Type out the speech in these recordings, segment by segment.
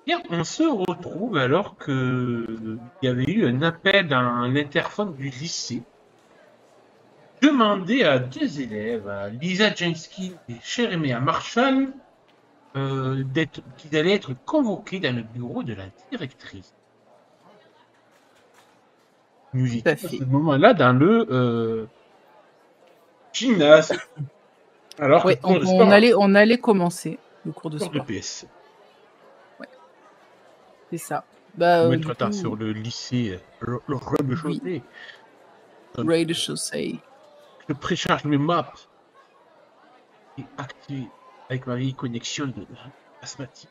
Bien, on se retrouve alors que il y avait eu un appel à l'interphone du lycée. Demandé à deux élèves, à Lisa Jensky et Cheremia Marshall, qu'ils allaient être convoqués dans le bureau de la directrice. Nous Tout à étions à ce fait. moment-là dans le gymnase, alors que Ouais, cours de sport, on allait commencer le cours de cours de sport. PS. Ouais, c'est ça. Bah, Mettre du à tard sur coup, le lycée, le oui, rez-de-chaussée. rez-de-chaussée. Je précharge mes maps et active avec ma vieille connexion de asthmatique.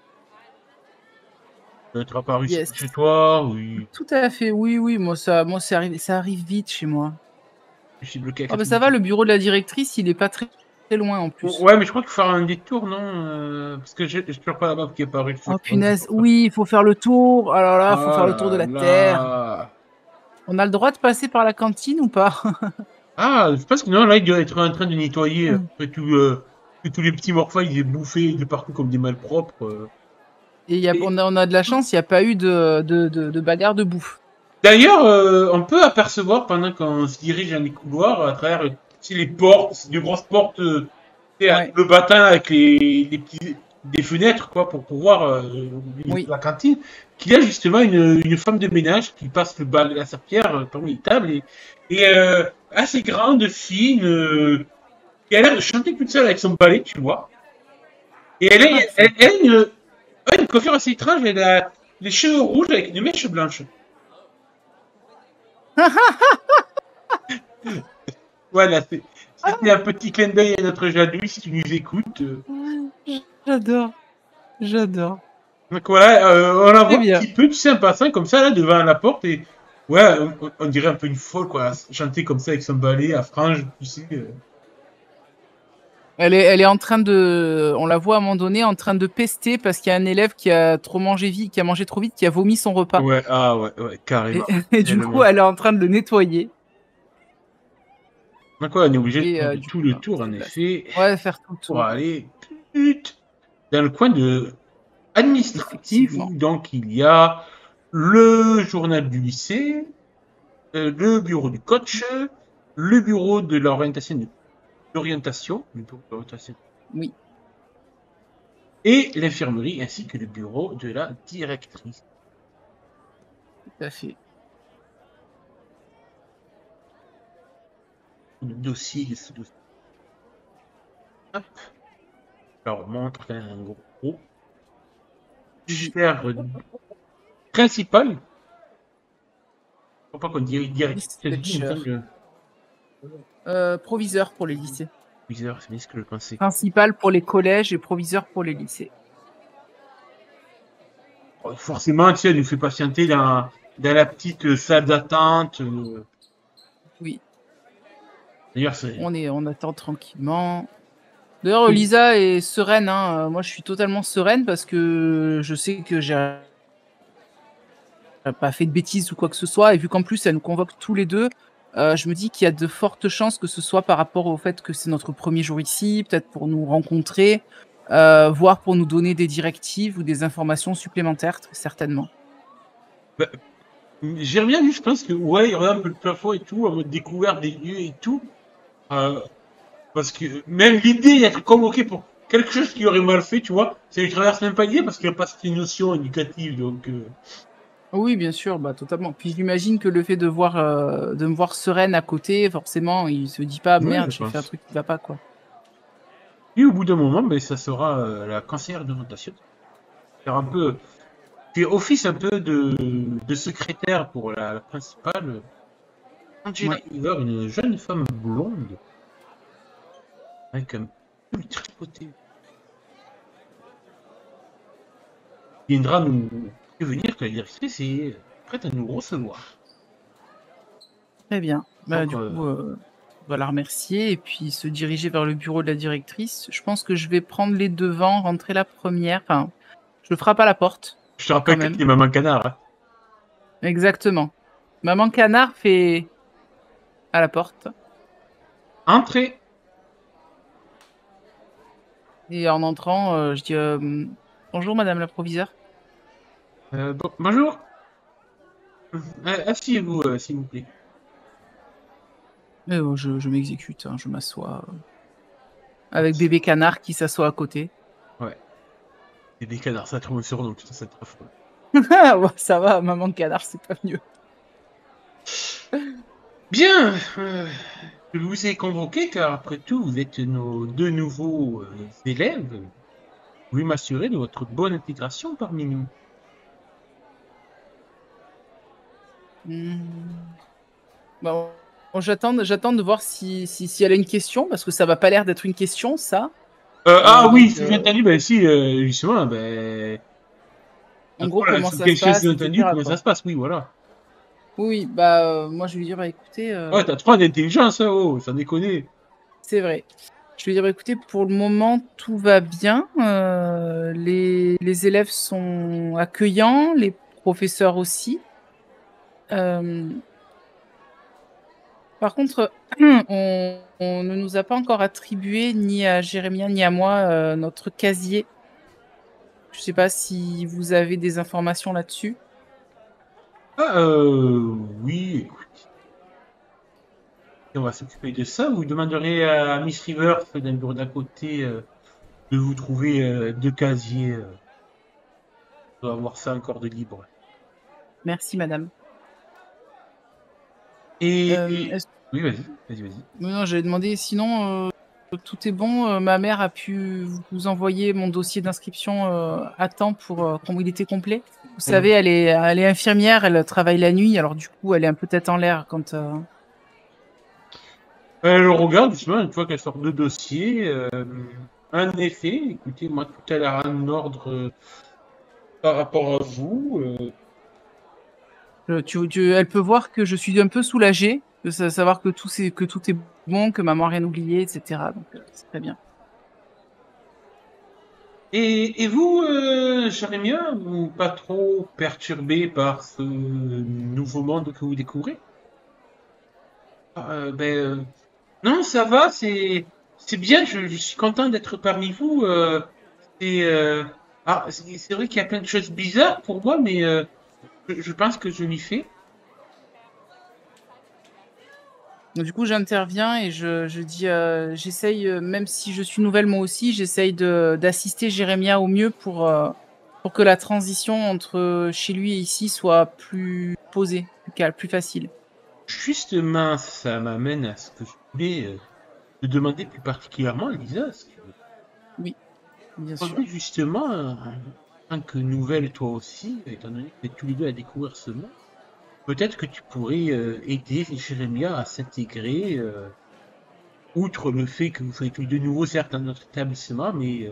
Tu n'as pas réussi Yes. chez toi, oui. Tout à fait. Oui, oui. Ça arrive vite chez moi. Je suis bloqué à Oh, bah, ça va. 90. Le bureau de la directrice, il est pas très, très loin en plus. Ouais, mais je crois qu'il faut faire un détour, non? Parce que j'ai toujours pas la map qui est apparue. Oh punaise. Oui, il faut faire le tour. Alors là, il faut Ah faire le tour de là la terre. là. On a le droit de passer par la cantine ou pas? Ah, je pense que non, là, il doit être en train de nettoyer Hmm. après tout, que tous les petits morphins, ils aient bouffé de partout comme des malpropres. Et Et on a de la chance, il n'y a pas eu de bagarre de bouffe. d'ailleurs, on peut apercevoir pendant qu'on se dirige dans les couloirs à travers les portes, de grosses portes, Ouais, le bâtin avec les petits des fenêtres quoi pour pouvoir oui. la cantine, qu'il y a justement une femme de ménage qui passe le bal de la serpillère parmi les tables et assez grande, fine, qui a l'air de chanter toute seule avec son balai, tu vois. Et Parfait. elle a une coiffure assez étrange, elle a les cheveux rouges avec une mèche blanche. Voilà, c'était un petit clin d'œil à notre Jadou, si tu nous écoutes. J'adore, j'adore. Donc voilà, on la Très voit un bien. petit peu, tu sais, en passant comme ça, là, devant la porte, et ouais, on dirait un peu une folle, quoi, chanter comme ça avec son balai à franges, tu sais. Elle est en train de, on la voit à un moment donné en train de pester parce qu'il y a un élève qui a trop mangé vite, qui a mangé trop vite, qui a vomi son repas. Ouais, ah ouais, ouais, Et, carrément, et du coup, tellement. elle est en train de le nettoyer. Donc ouais, on est obligé de Et faire du tout coup, le voilà, tour, en c'est là. effet, On va faire tout le pour tour. aller dans le coin de administratif, Effectivement. où donc il y a le journal du lycée, le bureau du coach, le bureau de l'orientation, le bureau d'orientation Oui, et l'infirmerie ainsi que le bureau de la directrice. tout à fait. Le dossier, ce dossier. Hop, alors montre un gros Oui. cher principal. Faut pas qu'on dirait directrice, ça se dit, il me Dispatcher. semble. Proviseur pour les lycées. Bizarre, c'est bien ce que je pensais. Principal pour les collèges et proviseur pour les lycées. Forcément, tu sais, elle nous fait patienter dans la petite salle d'attente. Oui, D'ailleurs, c'est. on attend tranquillement. D'ailleurs, Oui. Lisa est sereine, hein. Moi, je suis totalement sereine parce que je sais que j'ai pas fait de bêtises ou quoi que ce soit. Et vu qu'en plus, elle nous convoque tous les deux, je me dis qu'il y a de fortes chances que ce soit par rapport au fait que c'est notre premier jour ici, peut-être pour nous rencontrer, voire pour nous donner des directives ou des informations supplémentaires, très certainement. Bah, j'ai rien vu, je pense que, ouais, il y aurait un peu le plafond et tout, en mode découverte des lieux et tout. Euh, Parce que même l'idée d'être convoqué pour quelque chose qu'il aurait mal fait, tu vois, ça lui traverse même pas l'idée parce qu'il n'y a pas cette notion éducative. Donc, Oui, bien sûr, bah, totalement. Puis j'imagine que le fait de me voir sereine à côté, forcément, il se dit pas: ouais, je «Merde, j'ai fait un pense. truc qui va pas, quoi». Et au bout d'un moment, ben, ça sera la conseillère d'orientation. Faire un peu, fait office un peu de secrétaire pour la principale, Angela Ouais, Weaver, une jeune femme blonde avec un pull tricoté qui viendra nous prévenir que la directrice est prête à nous recevoir. très bien. Bah, Donc, du coup, on va la remercier et puis se diriger vers le bureau de la directrice. Je pense que je vais prendre les devants, rentrer la première. Enfin, je frappe à la porte, je te quand rappelle que même. t'es maman canard. Hein. Exactement. Maman canard fait à la porte Entrez. et en entrant, je dis: «Bonjour madame la proviseure». Bonjour. Asseyez-vous, s'il vous plaît. Je m'exécute, hein, je m'assois avec bébé canard qui s'assoit à côté. Ouais. Et des canards, ça trouve un surnom, putain, c'est trop fort. Ouais, ça va, maman canard, c'est pas mieux. Bien, je vous ai convoqué car après tout, vous êtes nos deux nouveaux élèves. Vous pouvez m'assurer de votre bonne intégration parmi nous. Bon, j'attends de voir si elle a une question, parce que ça va pas l'air d'être une question, ça. Oui, Donc, si j'ai entendu, ben si, justement, ben... en gros, comment ça se Quelque chose passe, j'ai entendu, etc., comment quoi. ça se passe, oui, voilà. Oui, bah, moi, je lui dis, bah, écoutez, Ouais, t'as 3 d'intelligence, hein, oh, sans déconner. c'est vrai. Je lui dis, bah, écoutez, pour le moment, tout va bien. Les élèves sont accueillants, les professeurs aussi. Par contre, on ne nous a pas encore attribué, ni à Jérémia ni à moi, notre casier. Je sais pas si vous avez des informations là-dessus. Oui, écoute, on va s'occuper de ça. Vous demanderez à Miss Rivers d'un bureau d'à côté de vous trouver 2 casiers. On doit avoir ça encore de libre. Merci, madame. Et... Est-ce Oui, vas-y. Non, j'avais demandé sinon, tout est bon, ma mère a pu vous envoyer mon dossier d'inscription, à temps pour, quand il était complet. Vous savez, elle est infirmière, elle travaille la nuit, alors du coup, elle est un peu tête en l'air quand, Elle regarde justement une fois qu'elle sort de dossier. En effet, écoutez, moi tout a l'air en ordre par rapport à vous. elle peut voir que je suis un peu soulagée de savoir que tout est bon, que maman a rien oublié, et cetera, donc c'est très bien. Et vous, Jérémia, vous pas trop perturbé par ce nouveau monde que vous découvrez? Ben, non, ça va, c'est bien. Je suis content d'être parmi vous. C'est c'est vrai qu'il y a plein de choses bizarres pour moi, mais je pense que je m'y fais. Donc du coup, j'interviens et je dis, j'essaye, même si je suis nouvelle moi aussi, j'essaye d'assister Jérémia au mieux pour que la transition entre chez lui et ici soit plus posée, plus calme, plus facile. Justement, ça m'amène à ce que je voulais te demander plus particulièrement, Lisa. Est-ce que Oui, bien tu sûr. pourrais justement, en tant que nouvelle toi aussi, étant donné que vous êtes tous les deux à découvrir ce monde, peut-être que tu pourrais aider Jérémia à s'intégrer, outre le fait que vous soyez tous les deux nouveaux, certes, dans notre établissement, mais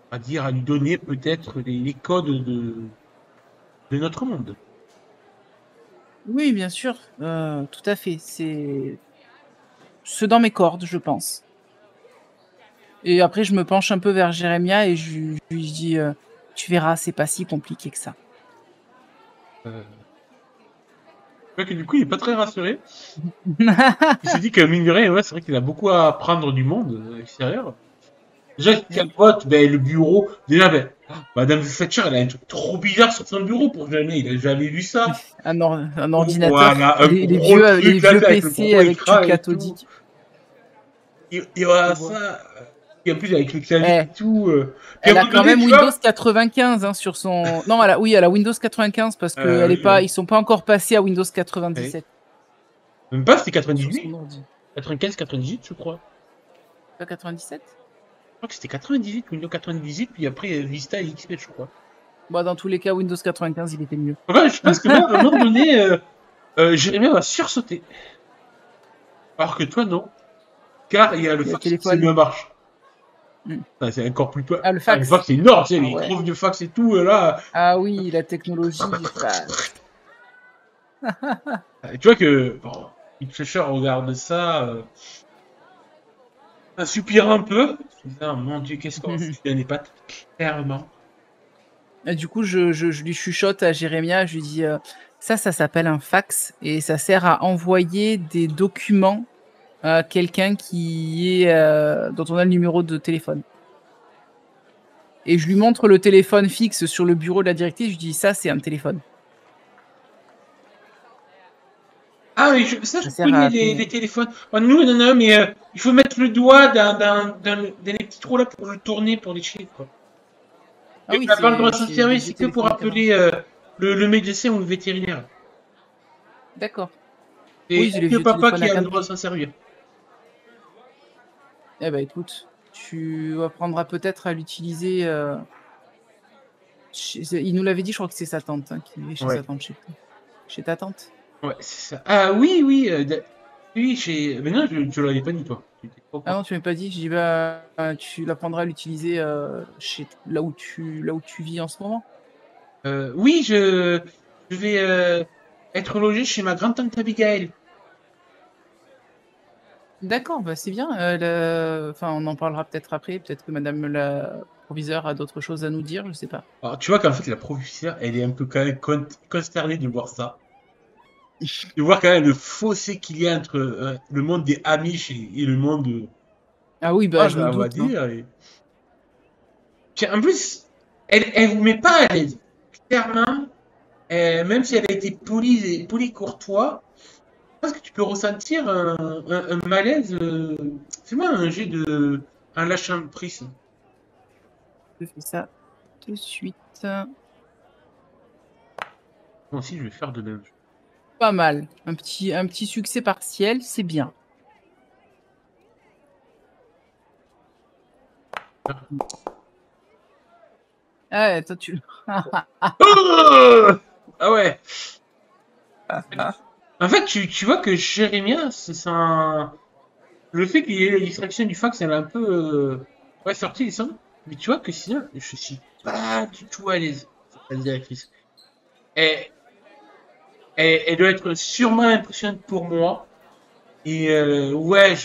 à dire, à lui donner peut-être les codes de notre monde. Oui, bien sûr, tout à fait. C'est dans mes cordes, je pense. Et après, je me penche un peu vers Jérémia et je lui dis, tu verras, c'est pas si compliqué que ça. Euh, ouais, que du coup, il est pas très rassuré. Il se dit que mine de rien, ouais, c'est vrai qu'il a beaucoup à apprendre du monde extérieur. Déjà, Oui. capote, ben, le bureau. Déjà, ben, Madame Thatcher, elle a un truc trop bizarre sur son bureau pour jamais. Il a jamais vu ça. Un Oh, ordinateur, voilà, un gros les truc là, vieux avec le PC gros avec écran tube et tout. cathodique. Et voilà Je vois. ça. Et en plus, avec le clavier Eh, et tout. Puis à elle un a moment quand donné, même tu Windows vois. 95 hein, sur son. Non, elle a Windows 95 parce que elle est Oui, pas, ouais. ils sont pas encore passés à Windows Ouais. 97 Même pas, c'était sur 98. son ordi. 95, 98, je crois. Pas 97? Je crois que c'était 98, Windows 98, puis après Vista et XP, je crois. Bon, dans tous les cas, Windows 95, il était mieux. Enfin, je pense que là, à un moment donné, Jérémy va sursauter. Alors que toi, non. Car il y a le Le fax qui s'est mis téléphone. en marche. Hmm. C'est encore plus peu. Ah, le Ah, le fax. fax, c'est énorme, tu sais, Ah les ouais. grosses de fax et tout, là. Ah oui, la technologie du fax. Tu vois que, bon, Hitchcock regarde ça, un soupir un peu. Je me dis, ah, mon Dieu, qu'est-ce qu'on fout dans les pattes, clairement. Et du coup, je lui chuchote à Jérémia, je lui dis ça s'appelle un fax et ça sert à envoyer des documents à quelqu'un qui est dont on a le numéro de téléphone. Et je lui montre le téléphone fixe sur le bureau de la directrice. Je lui dis, ça, c'est un téléphone. Ah oui, ça, je connais les téléphones. Oh, nous, non, mais il faut mettre le doigt dans les petits trous là pour le tourner pour les chiffres, quoi. Ah oui, on n'a pas le droit de s'en servir, c'est que pour appeler le médecin ou le vétérinaire. D'accord. Et oui, le papa qui a le droit de s'en servir. Eh ben écoute, tu apprendras peut-être à l'utiliser. Il nous l'avait dit, je crois que c'est sa tante hein, qui vivait chez sa tante chez ta tante. Ouais, c'est ça. Ah oui, oui. Oui, mais non, je l'avais pas dit, toi. Ah non, tu m'as pas dit. Je dis, bah, tu l'apprendras à l'utiliser là où tu vis en ce moment. Oui, je vais être logé chez ma grande-tante Abigail. D'accord, bah c'est bien. Enfin, on en parlera peut-être après. Peut-être que madame la proviseure a d'autres choses à nous dire, je sais pas. Alors, tu vois qu'en fait, la proviseure, elle est un peu quand même consternée de voir ça. De voir quand même le fossé qu'il y a entre le monde des Amish et le monde... Ah oui, bah je me doute. On va dire. En plus, elle vous met pas à l'aise. Clairement, même si elle a été polie courtois, je pense que tu peux ressentir un malaise. Fais-moi un jet de... un lâcher prise. Je fais ça tout de suite. Moi aussi, je vais faire de même. Pas mal. Un petit succès partiel, c'est bien. Ah, toi, tu... Ah ouais. En fait, tu vois que Jérémia, c'est un... Le fait qu'il y ait la distraction du fax, elle a un peu... Ouais, sorti les sons. Mais tu vois que sinon, je suis pas du tout à l'aise. La directrice. Elle doit être sûrement impressionnante pour moi. Et ouais,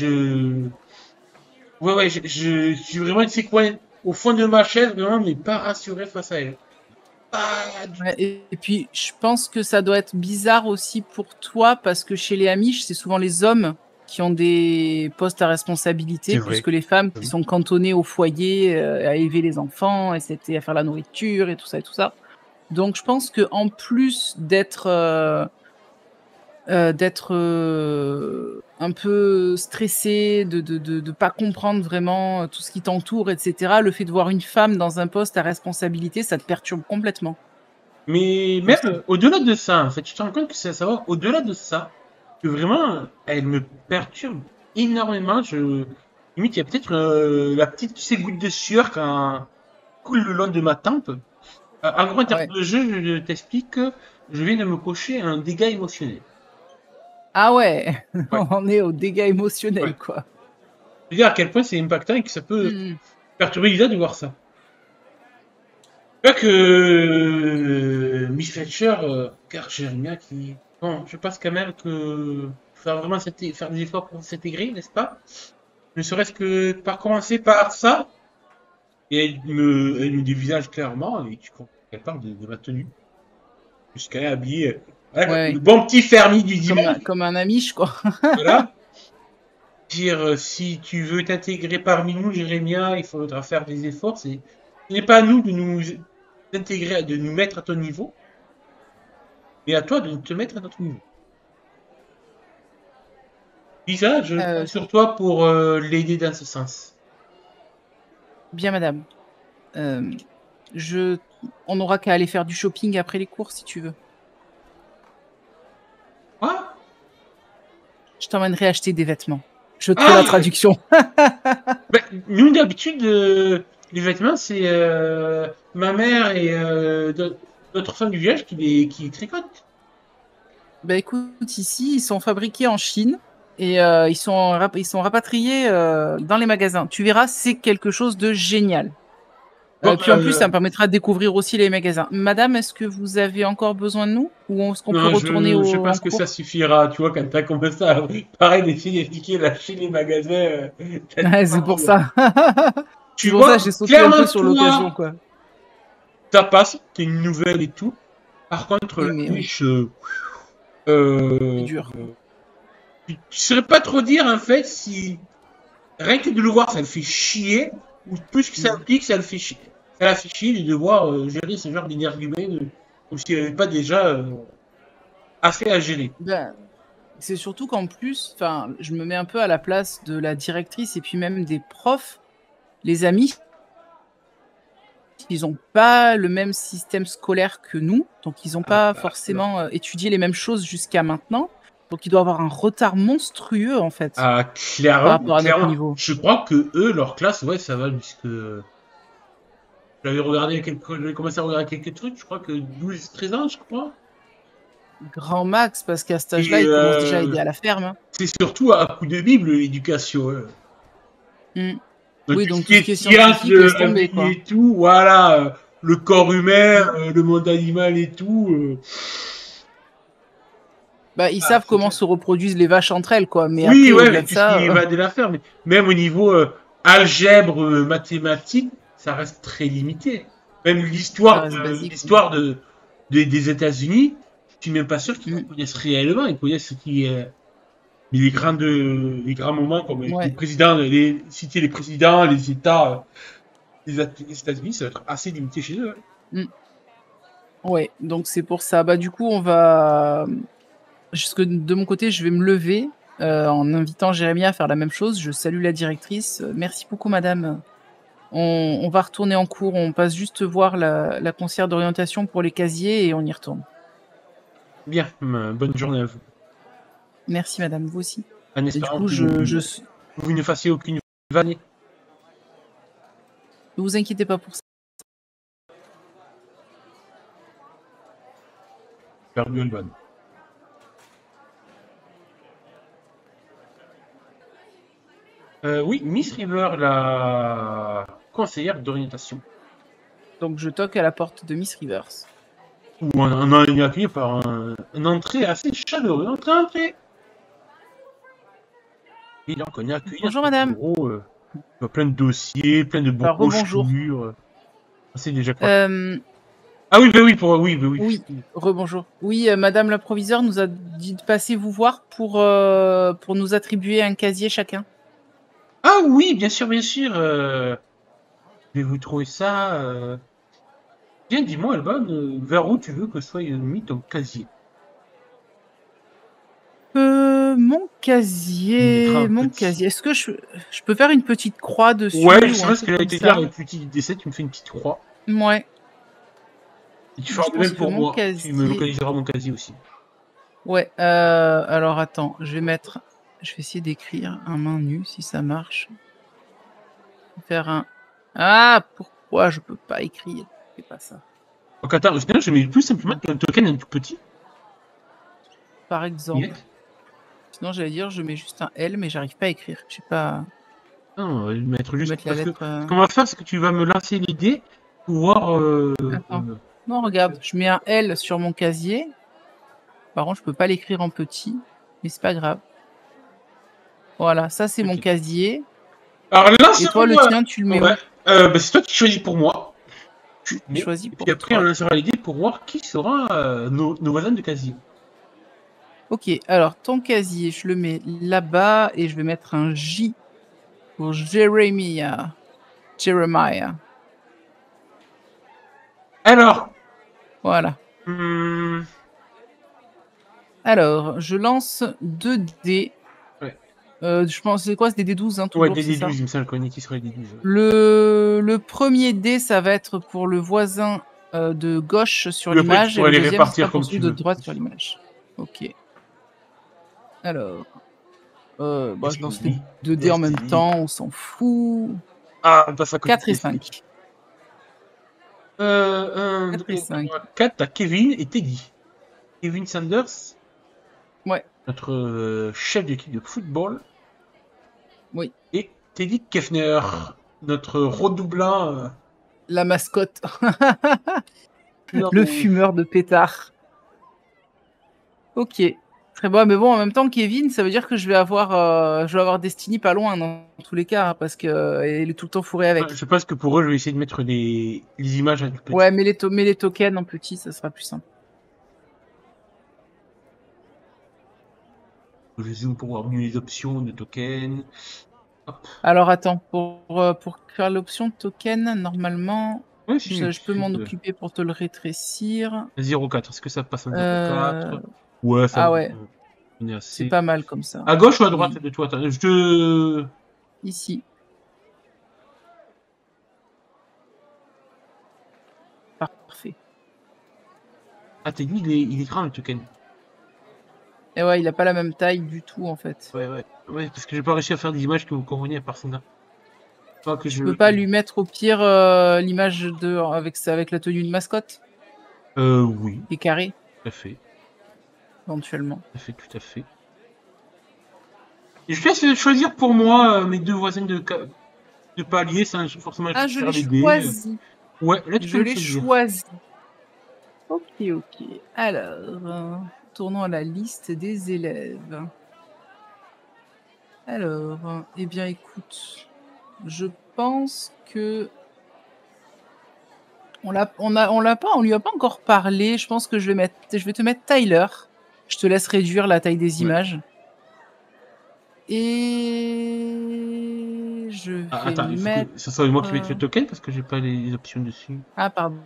Ouais, je suis vraiment, tu sais quoi, au fond de ma chaise, vraiment, mais pas rassuré face à elle. Et puis, je pense que ça doit être bizarre aussi pour toi, parce que chez les Amish, c'est souvent les hommes qui ont des postes à responsabilité, plus que les femmes qui sont cantonnées au foyer, à élever les enfants, à faire la nourriture et tout ça et tout ça. Donc, je pense que en plus d'être un peu stressé, de pas comprendre vraiment tout ce qui t'entoure, etc. Le fait de voir une femme dans un poste à responsabilité, ça te perturbe complètement. Mais même au-delà de ça, en fait, tu te rends compte que ça va au-delà de ça, que vraiment, elle me perturbe énormément. Limite, il y a peut-être la petite, tu sais, goutte de sueur quand coule le long de ma tempe. En gros, en termes de jeu, je t'explique que je viens de me cocher un dégât émotionnel. Ah ouais, on est au dégât émotionnel, quoi. Je veux dire à quel point c'est impactant et que ça peut perturber Lisa de voir ça. C'est vrai que Miss Fletcher, car Jérémia qui... Bon, je pense quand même que faut vraiment faire des efforts pour s'intégrer, n'est-ce pas? Ne serait-ce que par commencer par ça. Et elle me dévisage clairement et tu comprends qu'elle parle de ma tenue. Jusqu'à habillé le bon petit fermier du dimanche. Comme un Amish, quoi. Voilà. Dire si tu veux t'intégrer parmi nous, Jérémia, il faudra faire des efforts. Ce n'est pas à nous de nous intégrer, de nous mettre à ton niveau, mais à toi de te mettre à notre niveau. Lisa, je compte sur toi pour l'aider dans ce sens. Bien, madame. On n'aura qu'à aller faire du shopping après les cours, si tu veux. Quoi? Je t'emmènerai acheter des vêtements. Je te fais la traduction. Ben, nous, d'habitude, les vêtements, c'est ma mère et d'autres femmes du village qui tricotent. Bah écoute, ici, ils sont fabriqués en Chine et ils sont rapatriés dans les magasins. Tu verras, c'est quelque chose de génial. Puis en plus, ça me permettra de découvrir aussi les magasins. Madame, est-ce que vous avez encore besoin de nous? Ou est-ce qu'on peut retourner au... Je pense que ça suffira. Tu vois, quand t'as commencé à parler d'essayer d'expliquer lâcher les magasins... c'est pour ça. Tu vois, j'ai sauté un peu sur l'occasion, quoi. Ça passe, t'es une nouvelle et tout. Par contre, la niche... c'est dur. Tu saurais pas trop dire, en fait, si... Rien que de le voir, ça le fait chier. Ou plus que ça implique, ça le fait chier. ça la fait chier de devoir gérer ce genre d'énergumène comme s'il n'y avait pas déjà assez à gérer. Ben, c'est surtout qu'en plus, enfin, je me mets un peu à la place de la directrice et puis même des profs, les amis, ils n'ont pas le même système scolaire que nous, donc ils n'ont pas forcément étudié les mêmes choses jusqu'à maintenant. Donc il doit avoir un retard monstrueux en fait Ah, par rapport à notre clairement. niveau. Je crois que eux, leur classe, ouais, ça va, puisque j'avais commencé à regarder quelques trucs, je crois que 12-13 ans, je crois. Grand max, parce qu'à cet Et âge-là, ils commencent déjà à aider à la ferme. Hein. c'est surtout à coup de Bible, l'éducation. Oui, Tout ce donc qui tout ce est qui est science, scientifique, laisse la tomber, vie quoi. et tout, voilà, le corps humain, le monde animal et tout. Bah, ils savent comment clair. se reproduisent les vaches entre elles, quoi. Mais Oui, après, ouais, au-delà mais de tout ce qui ça, va de l'affaire, mais même au niveau algèbre, mathématique, ça reste très limité. Même ça reste basique. des États-Unis, je suis même pas sûr qu'ils connaissent réellement. Ils connaissent ce qui est mais les grands moments comme les Ouais. présidents, citer les présidents, les États, les États-Unis, ça va être assez limité chez eux. Ouais, donc c'est pour ça. Bah, du coup, on va. Jusque de mon côté, je vais me lever en invitant Jérémy à faire la même chose. Je salue la directrice. Merci beaucoup, madame. On va retourner en cours. On passe juste voir la conseillère d'orientation pour les casiers et on y retourne. Bien, bonne journée à vous. Merci, madame. Vous aussi. En Et du espérant coup, que vous ne fassiez aucune vanne. Ne vous inquiétez pas pour ça. Perdu une vanne. Oui, Miss River, la conseillère d'orientation. Donc, je toque à la porte de Miss Rivers. Où on est accueilli par une entrée assez chaleureuse. Entrée. Et donc, on est accueilli Bonjour, dans un madame. bureau, plein de dossiers, plein de Rebonjour. brochures. C'est déjà quoi Ah oui, bah oui, Oui, rebonjour. Oui, madame la proviseure nous a dit de passer vous voir pour nous attribuer un casier chacun. Ah oui, bien sûr, bien sûr. Je vais vous trouver ça. Bien, dis-moi, Alban, vers où tu veux que soit mis ton casier Mon casier. Est-ce que je peux faire une petite croix dessus? Ouais, je sais pas ce truc qu'elle a comme été ça dire avec petit décès, tu me fais une petite croix. Ouais. Et tu Je feras de pense même que pour mon moi. Tu me casier. localiseras mon casier aussi. Ouais. Alors attends, je vais essayer d'écrire un main nue si ça marche. Faire un. Ah, pourquoi je peux pas écrire? C'est pas ça. Donc attends, je mets plus simplement un token un tout petit. Par exemple. Yes. Sinon, j'allais dire, je mets juste un L, mais j'arrive pas à écrire. Je sais pas. Non, on va le mettre juste Mettre la parce que lettre. ce qu'on va faire, c'est que tu vas me lancer l'idée pour voir. Attends. Non, regarde, je mets un L sur mon casier. Par contre, je peux pas l'écrire en petit, mais c'est pas grave. Voilà, ça c'est mon casier. Alors là, et toi, le tien, tu le mets où? Bah, c'est toi qui choisis pour moi. Tu choisis pour puis après, on lancera l'idée pour voir qui sera nos voisins de casier. Ok, alors ton casier, je le mets là-bas et je vais mettre un J pour Jeremiah. Alors. Voilà. Alors, je lance 2 dés. Ouais. Je pense, c'est quoi? C'est des D12, hein, toujours, ouais, des c'est ça? D12, il me semble qu'on est qui serait des D12. Le premier dé, ça va être pour le voisin de gauche sur l'image et le deuxième, c'est pour celui de droite sur l'image. Ok. Alors, je lance les 2 dés en même temps, on s'en fout. Ah, on passe à côté. 4 et 5. 4 et 5. 4, t'as Kevin et Teddy. Kevin Sanders. Ouais. Notre chef d'équipe de football. Oui. Et Teddy Kefner, notre redoublant. La mascotte. Le fumeur de pétard. Ok. Très bon, mais bon, en même temps, Kevin, ça veut dire que je vais avoir Destiny pas loin dans tous les cas, parce que il est tout le temps fourré avec. Je pense que pour eux, je vais essayer de mettre les images en petit. Ouais, mais les tokens en petit, ça sera plus simple. Je zoome pour voir mieux les options de tokens. Hop. Alors attends, pour faire l'option token, normalement, Ouais, si, Je peux m'en occuper pour te le rétrécir. 0,4. Est-ce que ça passe en 0,4? Ouais, ça Ah ouais. on est C'est assez. pas mal comme ça. À gauche ou à droite de toi? Attends, je te. Ici. Parfait. Ah, t'es dit, il est grand le token. Et ouais, il a pas la même taille du tout en fait. Ouais, parce que j'ai pas réussi à faire des images que vous conveniez à Persona. Pas que Je peux pas lui mettre au pire l'image avec la tenue de mascotte? Oui. Qui est carré, Tout à fait. éventuellement. Tout à fait. Et je te laisse choisir pour moi mes deux voisines de palier, sans forcément Ah, je faire l'ai les dés. choisi. Ouais, là tu Je peux l'ai choisir. choisi. Ok. Alors, tournons à la liste des élèves. Alors, eh bien écoute, je pense que on lui a pas encore parlé. Je pense que je vais te mettre Tyler. Je te laisse réduire la taille des images. Et je vais Attends, il faut mettre. que ça soit moi qui mette le token parce que j'ai pas les options dessus. Ah pardon.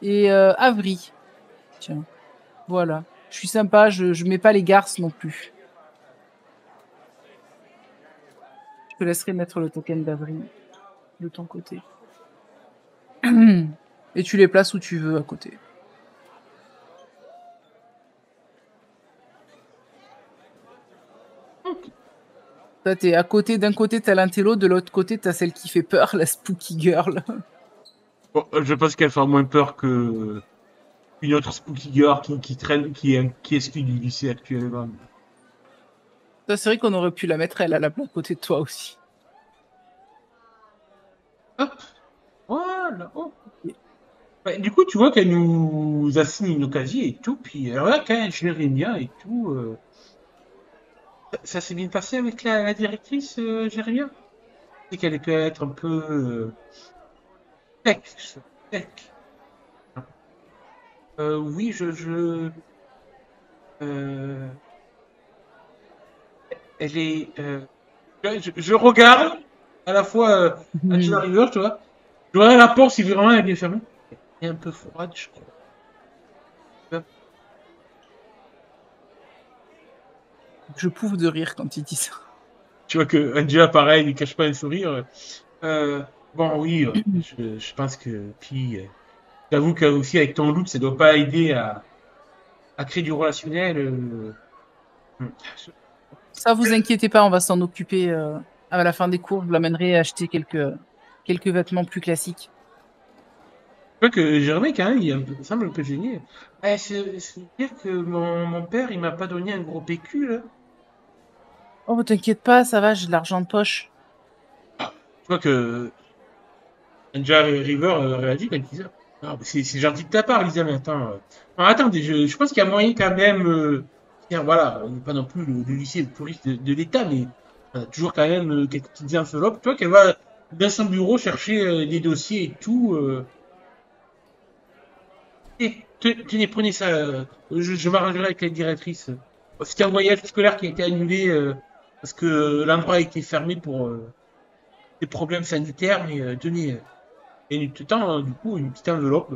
Et Avri. Tiens, voilà. Je suis sympa. Je mets pas les garces non plus. Je te laisserai mettre le token d'Avri de ton côté. Et tu les places où tu veux à côté. Toi, t'es à côté, d'un côté t'as l'intello, de l'autre côté t'as celle qui fait peur, la spooky girl. Bon, je pense qu'elle fera moins peur que une autre spooky girl qui traîne, qui est du lycée actuellement. Ça, c'est vrai qu'on aurait pu la mettre elle à la place à côté de toi aussi. Hop, voilà. Oh. Bah, du coup, tu vois qu'elle nous assigne une occasion et tout, puis voilà, quand même, Jérémia et tout. Ça s'est bien passé avec la directrice, Jérémia? C'est qu'elle peut être un peu tech. Tech. Oui, euh, elle est. Je regarde à la fois Angela River, tu vois. Je regarde la porte si vraiment elle est bien fermée. Elle est un peu froide, je crois. Je pouffe de rire quand il dit ça. Tu vois que Angela, pareil, ne cache pas un sourire. Bon, oui, je pense que. Puis, j'avoue que aussi avec ton look, ça doit pas aider à créer du relationnel. Ça, vous inquiétez pas, on va s'en occuper à la fin des cours. Je l'amènerai acheter quelques vêtements plus classiques. Je vois que Jérémy, quand même, il semble un peu gêné. C'est dire que mon père, il m'a pas donné un gros PQ, là. Oh, t'inquiète pas, ça va, j'ai de l'argent de poche. Je vois que Angela River réagit quand il dit ça. Ah, c'est gentil de ta part, Lisa, mais attends. Attendez, je pense qu'il y a moyen quand même. Tiens, voilà, on n'est pas non plus le lycée le touriste de l'État, mais toujours quand même quelques petites enveloppes. Tu vois qu'elle va dans son bureau chercher des dossiers et tout. Tenez, prenez ça. Je m'arrangerai avec la directrice. C'était un voyage scolaire qui a été annulé parce que l'endroit a été fermé pour des problèmes sanitaires, mais tenez. Et du temps, du coup, une petite enveloppe.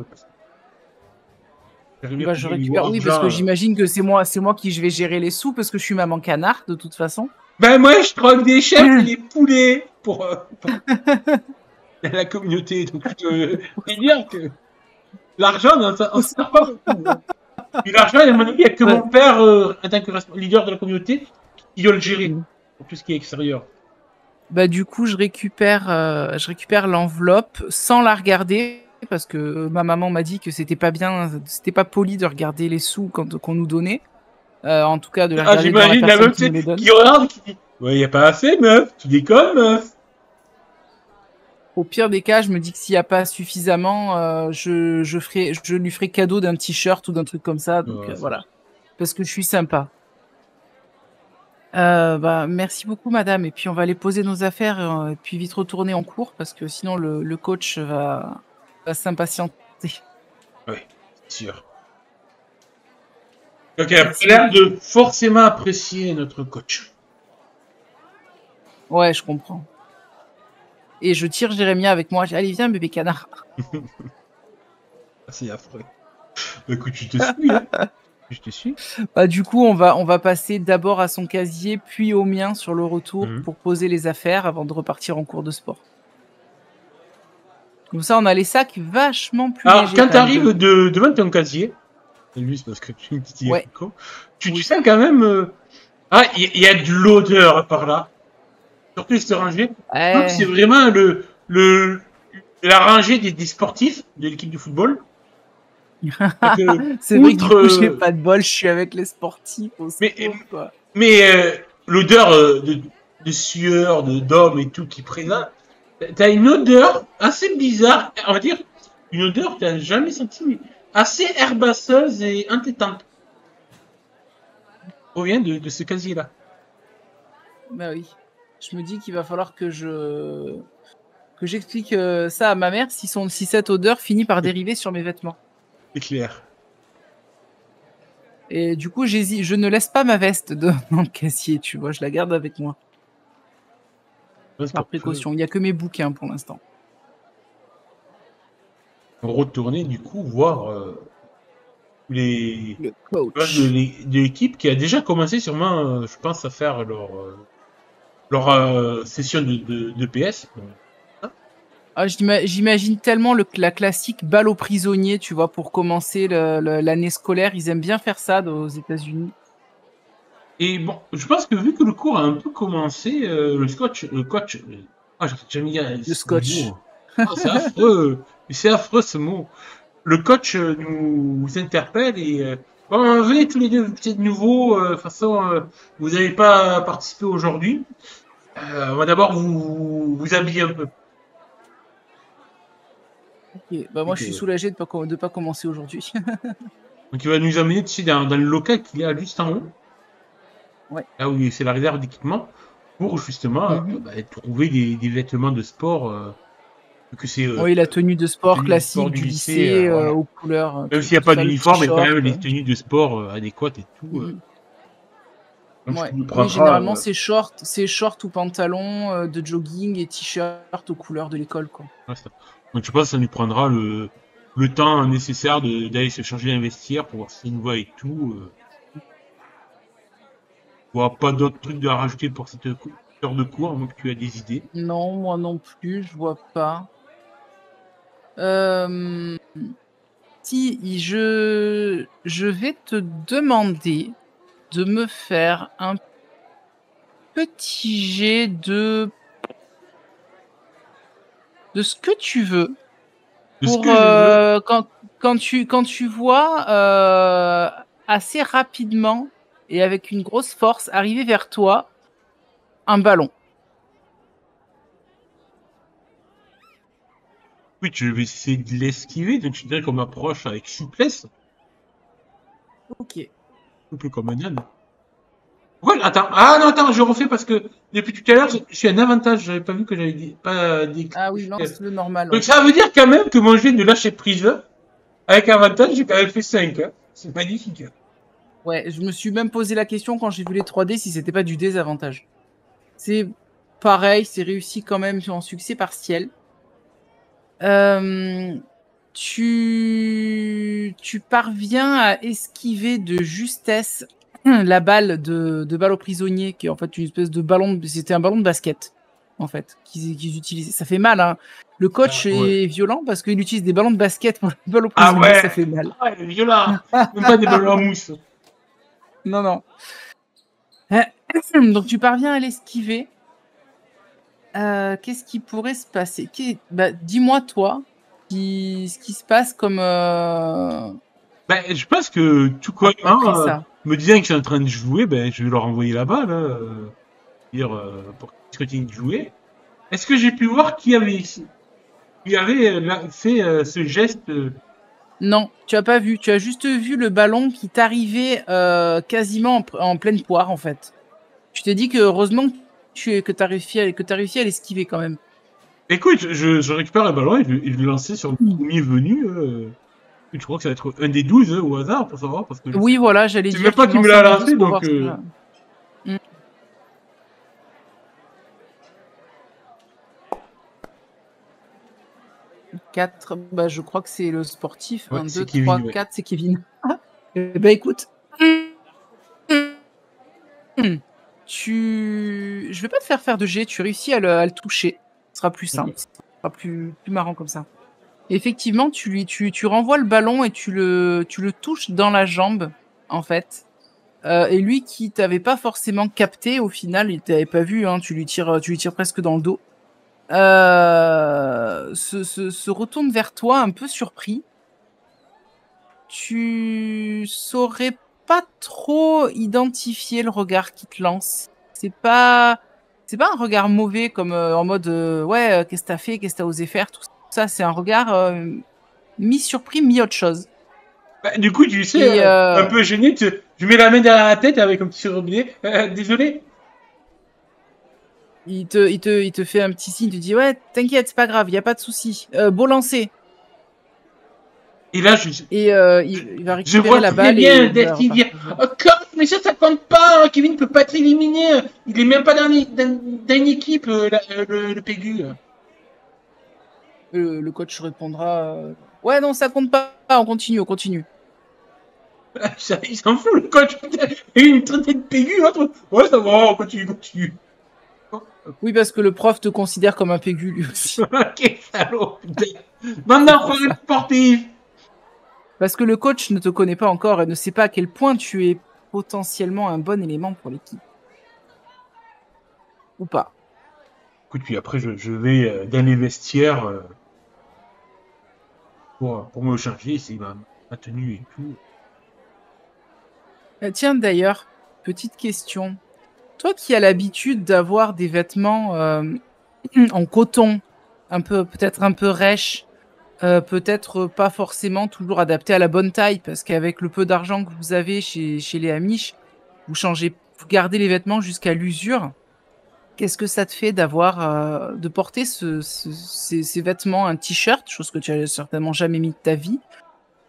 Bah, je récupère. Oui, parce que j'imagine que c'est moi qui je vais gérer les sous parce que je suis maman canard de toute façon. Ben moi, je troque des chefs et des poulets pour la communauté. Donc je te dire que l'argent, on s'en sert pas beaucoup. Et l'argent, à mon avis, il n'y a que mon père, en tant que leader de la communauté, qui doit le gérer pour tout ce qui est extérieur. Bah du coup, je récupère l'enveloppe sans la regarder parce que ma maman m'a dit que c'était pas bien, c'était pas poli de regarder les sous qu'on nous donnait. En tout cas, de les regarder devant la personne qui nous les donne. Qui regarde, qui dit ouais, y a pas assez, meuf. Tu déconnes, meuf. Au pire des cas, je me dis que s'il y a pas suffisamment, je lui ferai cadeau d'un t-shirt ou d'un truc comme ça. Donc voilà, parce que je suis sympa. Bah, merci beaucoup, madame. Et puis, on va aller poser nos affaires et puis vite retourner en cours parce que sinon, le coach va s'impatienter. Oui, c'est sûr. Donc, elle a l'air de forcément apprécier notre coach. Ouais, je comprends. et je tire Jérémia avec moi. Je dis, allez, viens, bébé canard. C'est affreux. Écoute, je te suis, hein. Je te suis. Bah, du coup, on va passer d'abord à son casier, puis au mien sur le retour pour poser les affaires avant de repartir en cours de sport. Comme ça, on a les sacs vachement plus Alors, légers. quand tu arrives devant ton casier, c'est juste parce que tu me dis, ouais. tu sens quand même. Ah, il y a de l'odeur par là. Surtout cette rangée. Ouais. C'est vraiment la rangée des sportifs de l'équipe de football. C'est vrai que du coup, j'ai pas de bol, je suis avec les sportifs. Mais l'odeur de sueur, d'hommes et tout qui présente, t'as une odeur assez bizarre, on va dire, une odeur que t'as jamais sentie, mais assez herbaceuses et entêtantes. Provient de ce casier-là. Bah oui. Je me dis qu'il va falloir que j'explique ça à ma mère si cette odeur finit par dériver sur mes vêtements. C'est clair. Et du coup, je ne laisse pas ma veste dans le casier, tu vois, je la garde avec moi. Par précaution. Il n'y a que mes bouquins pour l'instant. Retourner du coup voir le coach de l'équipe qui a déjà commencé sûrement, je pense, à faire leur session de PS. Ah, j'imagine tellement la classique balle aux prisonniers, tu vois, pour commencer l'année scolaire. Ils aiment bien faire ça aux États-Unis. Et bon, je pense que vu que le cours a un peu commencé, le coach, ah, j'ai jamais dit le scotch. Ah, c'est affreux ce mot. Le coach nous interpelle et bon, venez tous les deux, vous êtes nouveaux, de toute façon, vous n'avez pas participé aujourd'hui. On va d'abord vous habiller un peu. Okay. Bah moi, je suis soulagé de pas commencer aujourd'hui. Donc, il va nous amener dans le local qu'il y a juste en haut. Ouais. Là où c'est la réserve d'équipement, pour justement trouver des vêtements de sport. Que c'est, oui, la tenue de sport classique du lycée voilà. Aux couleurs. Même s'il n'y a pas d'uniforme, mais quand même les tenues de sport adéquates et tout. Ouais. Oui, généralement, c'est short ou pantalon de jogging et t-shirt aux couleurs de l'école, quoi. Ouais, donc je pense que ça nous prendra le temps nécessaire d'aller se changer un vestiaire pour voir si nous voit et tout. Voir pas d'autres trucs à rajouter pour cette heure de cours, à moins que tu as des idées. Non, moi non plus, je vois pas. Si je vais te demander de me faire un petit jet de ce que tu veux pour quand tu vois assez rapidement et avec une grosse force arriver vers toi un ballon. Oui, je vais essayer de l'esquiver, donc je dirais qu'on m'approche avec souplesse. Ok. Un peu comme un âne. Voilà, attends. Ah non, attends, je refais parce que depuis tout à l'heure, je suis un avantage. J'avais pas vu que j'avais pas dit. Ah oui, non, c'est le normal. Donc ça veut dire quand même que mon jet de lâcher prise, avec avantage, j'ai quand même fait 5. Hein. C'est magnifique. Ouais, je me suis même posé la question quand j'ai vu les 3D si c'était pas du désavantage. C'est pareil, c'est réussi quand même en succès partiel. Tu parviens à esquiver de justesse la balle de balle au prisonnier, qui est en fait une espèce de ballon. C'était un ballon de basket, en fait, qu'ils utilisaient. Ça fait mal, hein. Le coach est violent parce qu'il utilise des ballons de basket pour les balles au prisonnier. Ah ouais. Ça fait mal. Ah, il est violent. Même pas des ballons en mousse. Non, non. Donc tu parviens à l'esquiver. Qu'est-ce qui pourrait se passer? Dis-moi, toi, ce qui se passe comme... je pense que tout comme me disant que je suis en train de jouer, je vais leur envoyer la balle, pour qu'ils continuent de jouer. Est-ce que j'ai pu voir qui avait fait ce geste? Non, tu as pas vu. Tu as juste vu le ballon qui t'arrivait quasiment en pleine poire, en fait. Tu t'es dit que heureusement que tu as réussi à l'esquiver quand même. Écoute, je récupère le ballon et je vais le lancer sur le premier venu. Je crois que ça va être un des 12 au hasard pour savoir. Parce que oui, voilà, j'allais dire. C'est même pas qui me l'a lancé, donc... 4, bah, je crois que c'est le sportif. Ouais, 1, c'est 2, Kevin, 3, ouais. 4, c'est Kevin. Bah écoute, je vais pas te faire de jet, tu réussis à le toucher. Ce sera plus simple, ce sera plus marrant comme ça. Effectivement, tu renvoies le ballon et tu le touches dans la jambe, en fait. Et lui qui t'avait pas forcément capté, au final, il t'avait pas vu, hein, tu lui tires presque dans le dos. Se retourne vers toi un peu surpris. Tu saurais pas trop identifier le regard qu'il te lance. C'est pas un regard mauvais comme en mode ouais, qu'est-ce que t'as fait, qu'est-ce que t'as osé faire, tout ça. C'est un regard mi-surpris, mi-autre chose. Bah, du coup, tu sais, Et un peu gêné, je mets la main derrière la tête avec un petit robinet. Désolé. il te fait un petit signe, il te dit ouais, t'inquiète, c'est pas grave, y a pas de souci. Beau lancer. Et là, Et il va je récupérer vois la très balle et bien il va Dave qui vient. repartir jouer. Oh, coach, mais ça compte pas. Kevin peut pas être éliminé. Il est même pas dans une équipe, le Pégu. Le coach répondra ouais, non, ça compte pas, on continue, on continue. Il s'en fout, le coach. Putain, il a une trentaine de Pégu. L'autre. Ouais, ça va, on continue, continue. Oui, parce que le prof te considère comme un pégu lui aussi. Quel salaud, putain. Maintenant, C'est pour prenez le ça. sportif. Parce que le coach ne te connaît pas encore et ne sait pas à quel point tu es potentiellement un bon élément pour l'équipe. Ou pas. Écoute, puis après, je vais dans les vestiaires pour me changer. C'est ma tenue et tout. Tiens, d'ailleurs, petite question. Toi qui as l'habitude d'avoir des vêtements en coton, peut-être un peu rêche, peut-être pas forcément toujours adapté à la bonne taille, parce qu'avec le peu d'argent que vous avez chez les Amish, vous gardez les vêtements jusqu'à l'usure. Qu'est-ce que ça te fait de porter ces vêtements, un t-shirt, chose que tu as certainement jamais mis de ta vie,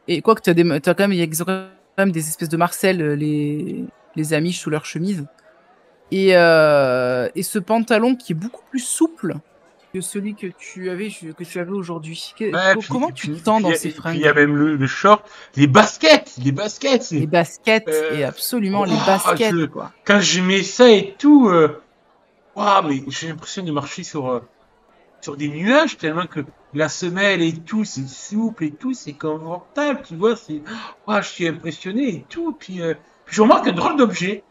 et quoi que t'as quand même, ils ont quand même des espèces de Marcel, les Amish sous leur chemise, et ce pantalon qui est beaucoup plus souple que celui que tu avais aujourd'hui. Ouais, Comment tu te sens dans ces et puis il y a fringues? même le short, les baskets, les baskets. Les baskets, et Euh, absolument les ouah, baskets, quoi. quand je mets ça et tout, ouah, mais j'ai l'impression de marcher sur des nuages tellement que la semelle et tout, c'est souple et tout, c'est confortable, tu vois, ouah, je suis impressionné et tout. Puis je remarque un drôle d'objet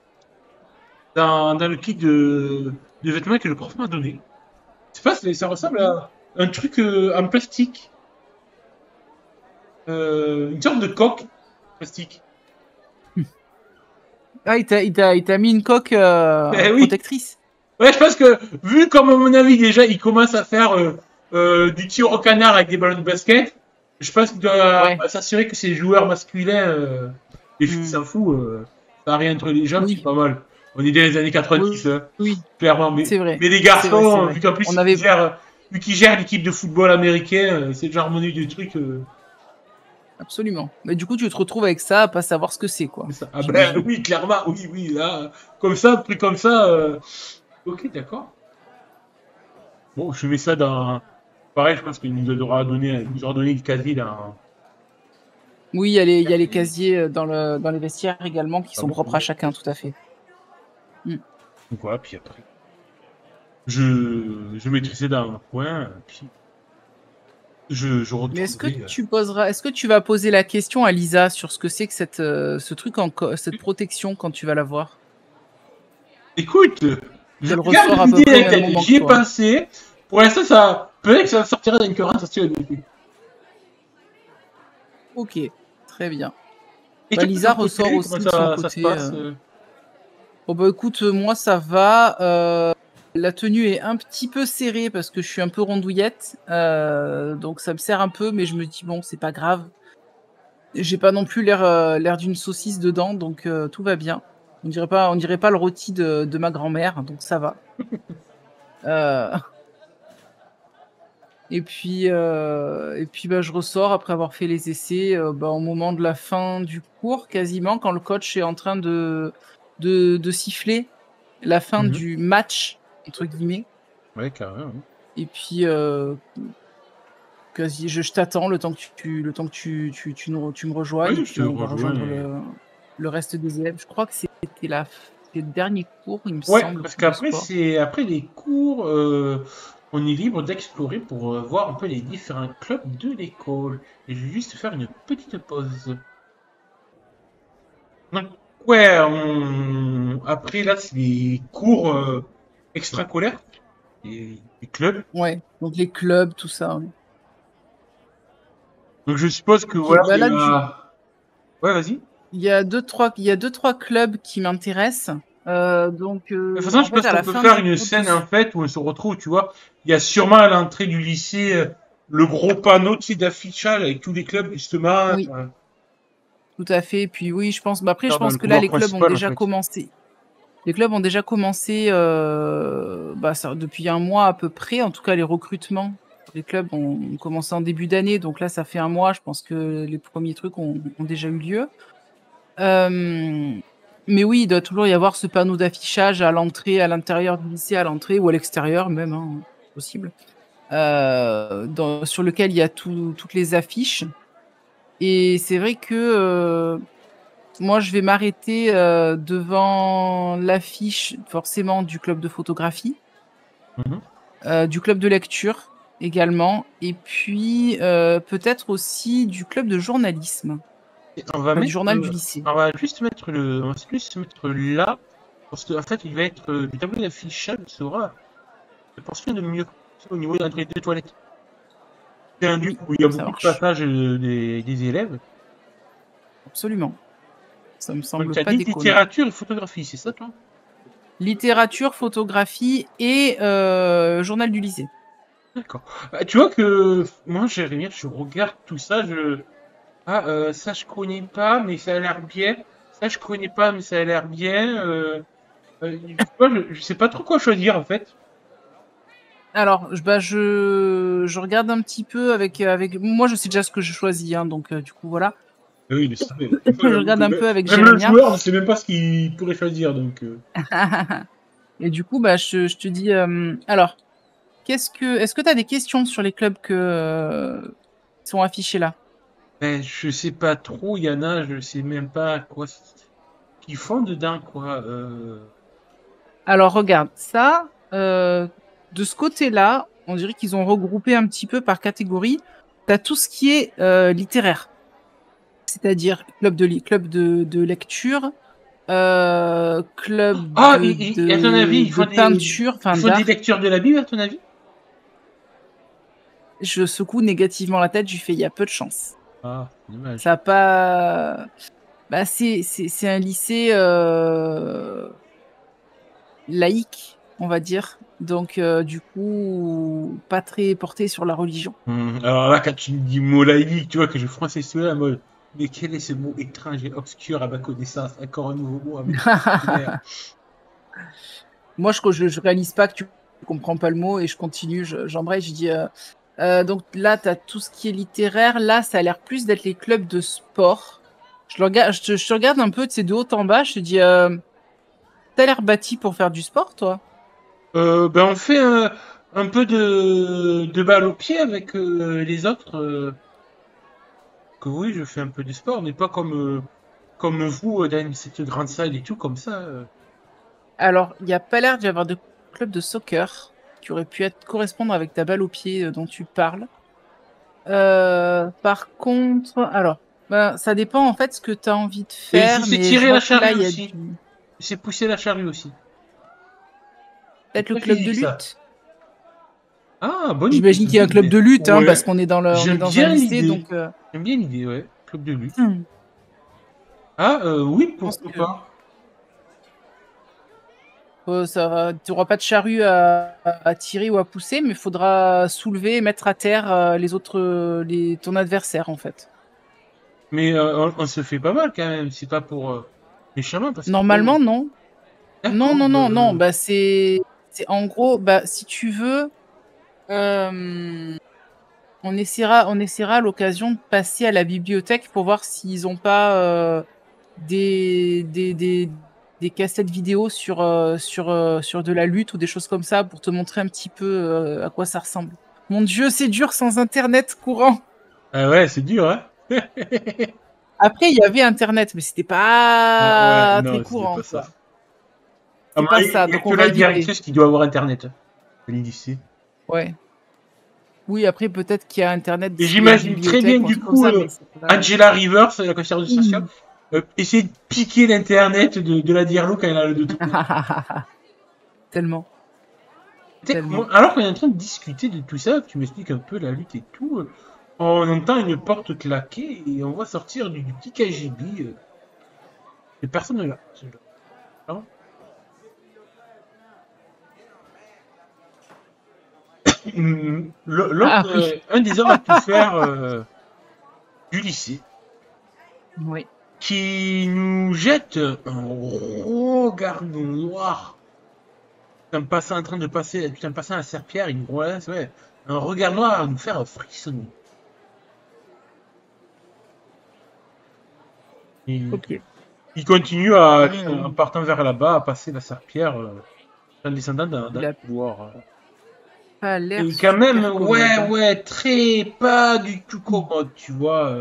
dans le kit de vêtements que le prof m'a donné. Je sais pas, ça ressemble à un truc en plastique. Une sorte de coque plastique. Ah, il t'a mis une coque Eh oui. protectrice. Ouais, je pense que, vu comme à mon avis, déjà, il commence à faire du tir au canard avec des ballons de basket, je pense qu'il doit Ouais. s'assurer que ces joueurs masculins, les filles Hmm. s'en fout, ça rien entre les jambes, c'est Oui, pas mal. On est dans les années 90, oui, hein, oui, clairement. c'est vrai. Mais les C'est vrai, c'est garçons, vrai. vu qu'en plus, On avait. vu qu'ils gèrent l'équipe de football américain, c'est déjà harmonieux du truc. Absolument. Mais du coup, tu te retrouves avec ça, à pas savoir ce que c'est, quoi. Ça. Ah ben J'imagine. oui, clairement, oui, oui, là, comme ça, pris comme ça, ok, d'accord. Bon, je mets ça dans. Pareil, je pense qu'il nous aura donné le casier dans. Oui, il y a les casiers dans les vestiaires également qui Ah sont bon, propres à ouais. chacun, tout à fait. Hmm. Donc voilà, puis après. Je mettrai ça dans un coin, puis je Mais retournerai. est-ce que tu vas poser la question à Lisa sur ce que c'est que ce truc cette protection quand tu vas la voir? Écoute, je Qu'elle garde ressort à peu l'idée près dans au la même tête. moment que J'y ai toi. pensé. Pour l'instant, ça. Peut-être que ça sortira d'une conversation. Ok, très bien. Et Bah, toi, de Lisa ton ressort côté, comment aussi de son ça se côté. passe Bon bah écoute, moi ça va. La tenue est un petit peu serrée parce que je suis un peu rondouillette, donc ça me serre un peu, mais je me dis bon, c'est pas grave. J'ai pas non plus l'air d'une saucisse dedans, donc tout va bien. On dirait pas le rôti de ma grand-mère, donc ça va. Euh, et puis bah, je ressors après avoir fait les essais bah, au moment de la fin du cours, quasiment, quand le coach est en train de siffler la fin Mhm. du match, entre guillemets. Ouais, carrément. Oui. Et puis, quasi, je t'attends le temps que tu me rejoignes, et Oui, je te puis on va rejoins. rejoindre le reste des élèves. Je crois que c'était le dernier cours, il me Ouais, semble, parce de qu'après, sport. après les cours, on est libre d'explorer pour voir un peu les différents clubs de l'école. Et je vais juste faire une petite pause. Donc, ouais, après là, c'est les cours extrascolaires, les clubs. Ouais, donc les clubs, tout ça. Ouais. Donc je suppose que Ok, voilà, bah il y là, a... Ouais, vas-y. il y a deux, trois clubs qui m'intéressent. Donc, De toute façon, en je fait, pense à qu'on la peut fin faire du une cours de... scène en fait où on se retrouve, tu vois. Il y a sûrement à l'entrée du lycée le gros panneau, tu sais, d'affichage avec tous les clubs justement. Oui, tout à fait. Puis oui, je pense... Bah, après, je Dans pense le que là, couloir les clubs ont principal en déjà fait. commencé. Les clubs ont déjà commencé depuis un mois à peu près. En tout cas, les recrutements. Les clubs ont commencé en début d'année. Donc là, ça fait un mois. Je pense que les premiers trucs ont déjà eu lieu. Mais oui, il doit toujours y avoir ce panneau d'affichage à l'entrée, à l'intérieur du lycée, à l'entrée ou à l'extérieur même, hein, possible, sur lequel il y a toutes les affiches. Et c'est vrai que moi, je vais m'arrêter devant l'affiche forcément du club de photographie, Mhm. du club de lecture également, et puis peut-être aussi du club de journalisme, Et du journal du lycée. on va juste mettre on va juste mettre là, parce qu'en fait, il va être le tableau d'affichage sera, je pense qu'il y a de mieux, c'est au niveau de l'entrée des toilettes. C'est un lieu Oui, où il y a ça beaucoup de marche. passages des élèves. Absolument. Ça me Donc, semble tu as pas dit déconnant. littérature et photographie, c'est ça, toi? Littérature, photographie et journal du lycée. D'accord. Tu vois que moi, Jérémy, je regarde tout ça, ça je connais pas, mais ça a l'air bien. Ça je connais pas, mais ça a l'air bien. Tu vois, je sais pas trop quoi choisir en fait. Alors, je regarde un petit peu avec... Moi, je sais déjà ce que je choisis, hein, donc du coup, voilà. Oui, il le savait. Je regarde un peu avec Même le Jérémia. joueur ne sait même pas ce qu'il pourrait choisir, donc. Et du coup, bah, je te dis... alors, est-ce que tu as des questions sur les clubs qui sont affichés là? Ben, je sais pas trop, il y en a, je sais même pas quoi qu'ils font dedans, quoi. Alors, regarde, ça, de ce côté-là, on dirait qu'ils ont regroupé un petit peu par catégorie. Tu as tout ce qui est littéraire, c'est-à-dire club de lecture, club Ah, à ton avis, de peinture, ils enfin font des d'art. lectures de la Bible, à ton avis? Je secoue négativement la tête, je fais il y a peu de chance. Ah, dommage. Ça a pas... Bah, c'est un lycée laïque, on va dire. Donc, du coup, pas très porté sur la religion. Alors là, quand tu me dis mot laïque, tu vois que je français cela, moi, mais quel est ce mot étrange et obscur à ma connaissance? Encore un nouveau mot avec dictionnaire. Moi, je réalise pas que tu comprends pas le mot et je continue, j'embraye, je dis... donc là, tu as tout ce qui est littéraire. Là, ça a l'air plus d'être les clubs de sport. Je te regarde un peu, tu sais, de haut en bas. Je te dis, t'as l'air bâti pour faire du sport, toi? Ben on fait un peu de balle au pied avec les autres. Que oui, je fais un peu de sport, mais pas comme vous dans cette grande salle et tout, comme ça. Alors, il n'y a pas l'air d'y avoir de club de soccer qui aurait pu correspondre avec ta balle au pied dont tu parles. Par contre, alors, ben, ça dépend en fait ce que tu as envie de Et faire, c'est mais je tirer la vois que là, charrue il y a aussi. du... C'est pousser la charrue aussi. C'est Peut-être le très club de physique ça. lutte. Ah, bonne idée, J'imagine qu'il y a un bonne club idée. de lutte, hein, parce Ouais, qu'on on est j'aime dans un bien lycée, l'idée. donc J'aime bien l'idée, ouais. Club de lutte. je Ah, oui, pense pourquoi que pas. tu n'auras pas de charrue à tirer ou à pousser, mais il faudra soulever et mettre à terre ton adversaire, en fait. Mais on se fait pas mal quand même. C'est pas pour méchamment parce que Normalement, bon. non. Non, D'accord. non, non, non. Bah, c'est en gros, bah, si tu veux, euh, on essaiera à l'occasion de passer à la bibliothèque pour voir s'ils n'ont pas des, des, des, des cassettes vidéo sur de la lutte ou des choses comme ça pour te montrer un petit peu à quoi ça ressemble. Mon Dieu, c'est dur sans Internet courant. Ah ouais, c'est dur, hein. Après, il y avait Internet, mais c'était Ah ouais, pas très non, c'était courant, pas ça. quoi. Ah, C'est pas ça, il y a donc que on va la éviter. directrice qui doit avoir Internet. Le lycée. Ouais. Oui, après, peut-être qu'il y a Internet Et s'il y a une j'imagine très bien, bibliothèque ou un du truc comme coup, ça, mais c'est pas... Angela Rivers, la conseillère de station, Mmh. essayer de piquer l'Internet de la Diarlo quand elle a le truc. Tellement, tellement. Alors qu'on est en train de discuter de tout ça, que tu m'expliques un peu la lutte et tout, on entend une porte claquer et on voit sortir du petit KGB. Et personne ne l'a. Non. Ah L'autre, oui, un des hommes à tout faire du lycée, oui. qui nous jette un regard noir. Un passant en train de passer, un passant à Serpierre, il nous relance, ouais, un regard noir à nous faire frissonner. Et Ok. il continue à aller, en partant vers là-bas, à passer la Serpierre, en descendant dans Il le a couloir. pas l'air Et quand même, super commode, hein. ouais, très, pas du tout commode, tu vois.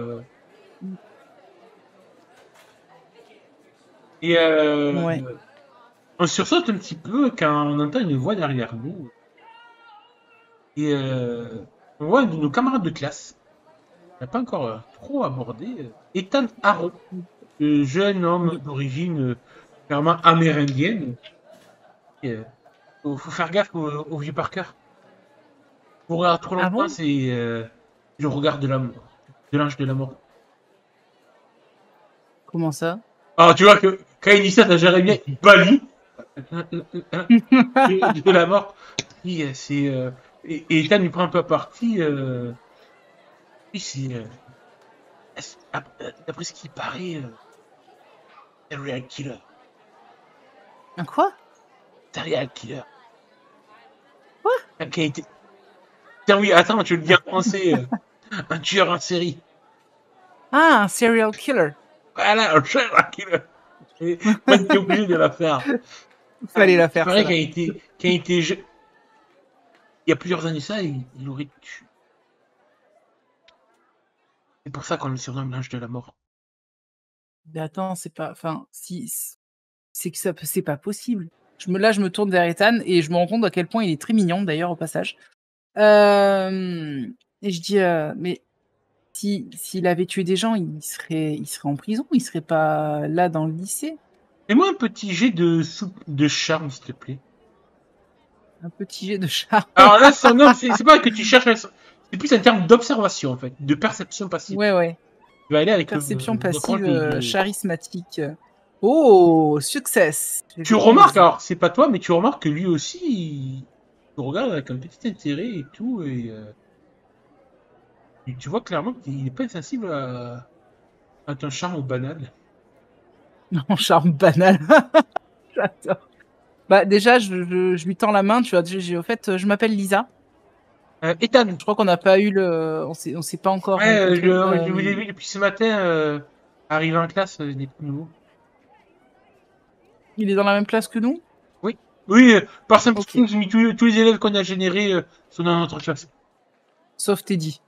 Et Ouais. on sursaute un petit peu quand on entend une voix derrière nous. Et on voit un de nos camarades de classe, on n'a pas encore trop abordé, Ethan Harrow, jeune homme d'origine clairement amérindienne. Et, faut faire gaffe au vieux Parker. Pour regarder trop Ah longtemps, bon? c'est le regard de l'amour, de l'ange de la mort. Comment ça? Alors tu vois que quand il dit ça, t'as Jérémie, il pâlit de la mort. Oui, c'est et Ethan lui prend un peu à partie. Oui, c'est d'après ce qui paraît, serial killer. Un quoi? Serial killer. Quoi? Qui a été. Tiens, oui, attends, tu le dis en français. Un tueur en série. Ah, un serial killer. Voilà, un serial killer. Moi, j'étais obligé de la faire. Fallait la Il faire, paraît celle-là. qu'il a été, il y a plusieurs années ça, il aurait tué. C'est pour ça qu'on le surnomme l'ange de la mort. Mais attends, c'est pas... Enfin, si... C'est que ça, c'est pas possible. Là, je me tourne vers Ethan et je me rends compte à quel point il est très mignon, d'ailleurs, au passage. Et je dis, mais s'il avait tué des gens, il serait en prison, il serait pas là dans le lycée. Fais-moi un petit jet de soupe de charme, s'il te plaît. Un petit jet de charme. Alors là, non, c'est pas que tu cherches, c'est plus un terme d'observation, en fait, de perception passive. Ouais, ouais. Tu vas aller avec Perception le passive de... charismatique. Oh, success. J'ai Tu fait remarques, 11. alors, c'est pas toi, mais tu remarques que lui aussi, il te regarde avec un petit intérêt et tout, et tu vois clairement qu'il est pas insensible à ton charme banal. Non, charme banal. J'adore. Bah, déjà, je lui tends la main, tu vois. Au fait, je m'appelle Lisa. Ethan, Je crois qu'on n'a pas eu on s'est pas encore ouais, rencontrés. je vous ai vu depuis ce matin, arrivé en classe, des petits nouveaux. Il est dans la même classe que nous? Oui. Oui, par simple Ok. j'ai mis tous les élèves qu'on a générés sont dans notre classe. Sauf Teddy.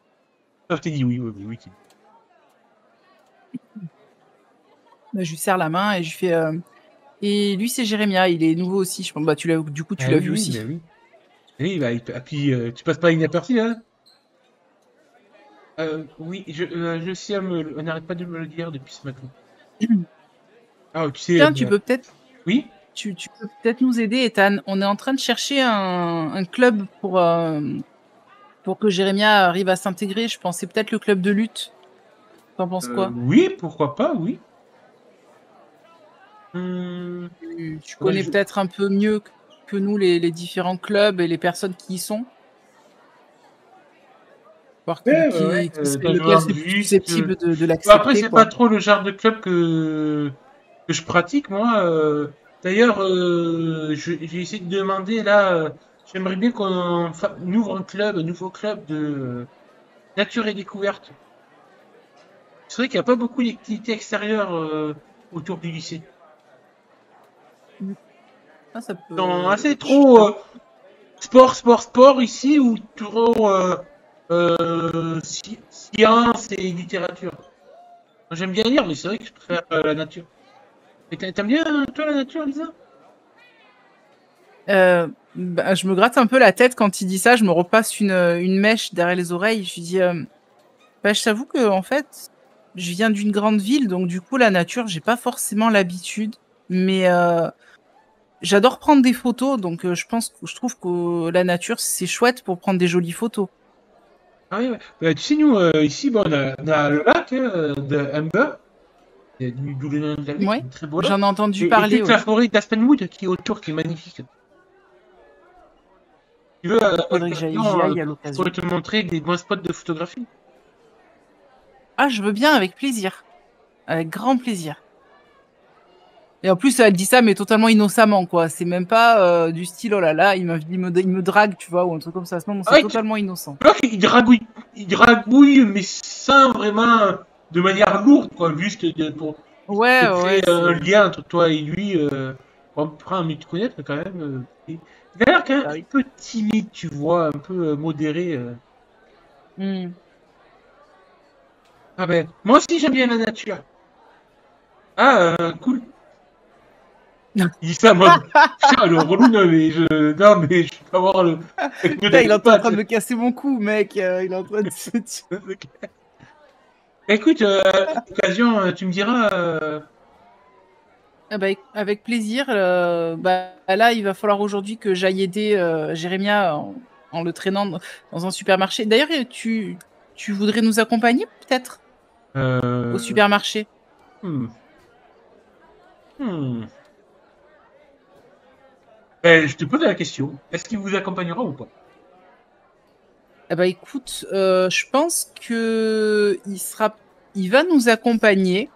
Sauf Teddy, oui, oui, oui, oui. Bah, je lui serre la main et je lui fais. Et lui, c'est Jérémia, il est nouveau aussi. Je pense. Bah, du coup, tu Ah l'as oui, vu oui, aussi. mais oui. Oui, bah, puis tu passes pas inaperçu, hein. Oui, je sais, on n'arrête pas de me le dire depuis ce matin. Ah, tu sais, Tiens, tu peux peut-être. oui, Tu peux peut-être nous aider, Ethan. On est en train de chercher un club pour que Jérémia arrive à s'intégrer. Je pensais peut-être le club de lutte. T'en penses quoi? oui, pourquoi pas, oui. Tu Faudrait connais que peut-être un peu mieux que nous les différents clubs et les personnes qui y sont. Voir ouais, ouais, ouais, qui serait je lequel regarde c'est plus juste. susceptible de Bon, après, l'accepter, c'est pas quoi. trop le genre de club que je pratique, moi. D'ailleurs, j'ai essayé de demander, là, j'aimerais bien qu'on ouvre un nouveau club de nature et découverte. C'est vrai qu'il n'y a pas beaucoup d'activités extérieures autour du lycée. Ah, ça Ils sont peut. assez trop sport ici ou toujours science et littérature. J'aime bien lire, mais c'est vrai que je préfère la nature. Et t'aimes bien, toi, la nature, Lisa? Bah, je me gratte un peu la tête quand il dit ça. Je me repasse une mèche derrière les oreilles. Je lui dis, bah, je t'avoue que en fait, je viens d'une grande ville, donc du coup, la nature, j'ai pas forcément l'habitude. Mais j'adore prendre des photos, donc je trouve que la nature, c'est chouette pour prendre des jolies photos. Ah oui, ouais. Tu sais, nous, ici, bon, on a le lac de Humber, d'où le nom de la ville, qui Ouais, est un très beau lac. j'en ai entendu Et parler, toute ouais. la forêt d'Aspenwood qui est autour, qui est magnifique. Tu veux, à Faudrait que j'y l'occasion, aille à je pourrais l'occasion. te montrer des bons spots de photographie. Ah, je veux bien, avec plaisir. Avec grand plaisir. Et en plus, elle dit ça, mais totalement innocemment, quoi. C'est même pas du style, oh là là, il me drague, tu vois, ou un truc comme ça. Non, Ah c'est ouais, totalement innocent. tu vois qu'il dragouille, mais sans vraiment de manière lourde, quoi, juste pour Ouais, créer ouais, un c'est... lien entre toi et lui, pour apprendre à mieux te connaître quand même. Il a l'air quand même Bah un oui. peu timide, tu vois, un peu modéré. Hmm. Ah ben, moi aussi j'aime bien la nature. Ah, cool. Il dit ça en mode, putain, le relou, non, mais je peux avoir avec mieux Putain, il est en pas, train tu de me casser mon cou, mec. Il est en train de se... sais. Écoute, à l'occasion, tu me diras, Ah bah, avec plaisir. Bah, là, il va falloir aujourd'hui que j'aille aider Jérémia en le traînant dans un supermarché. D'ailleurs, tu voudrais nous accompagner, peut-être, au euh, supermarché? hmm, hmm. Ben, je te pose la question, est-ce qu'il vous accompagnera ou pas? Eh bah, écoute, je pense que il va nous accompagner,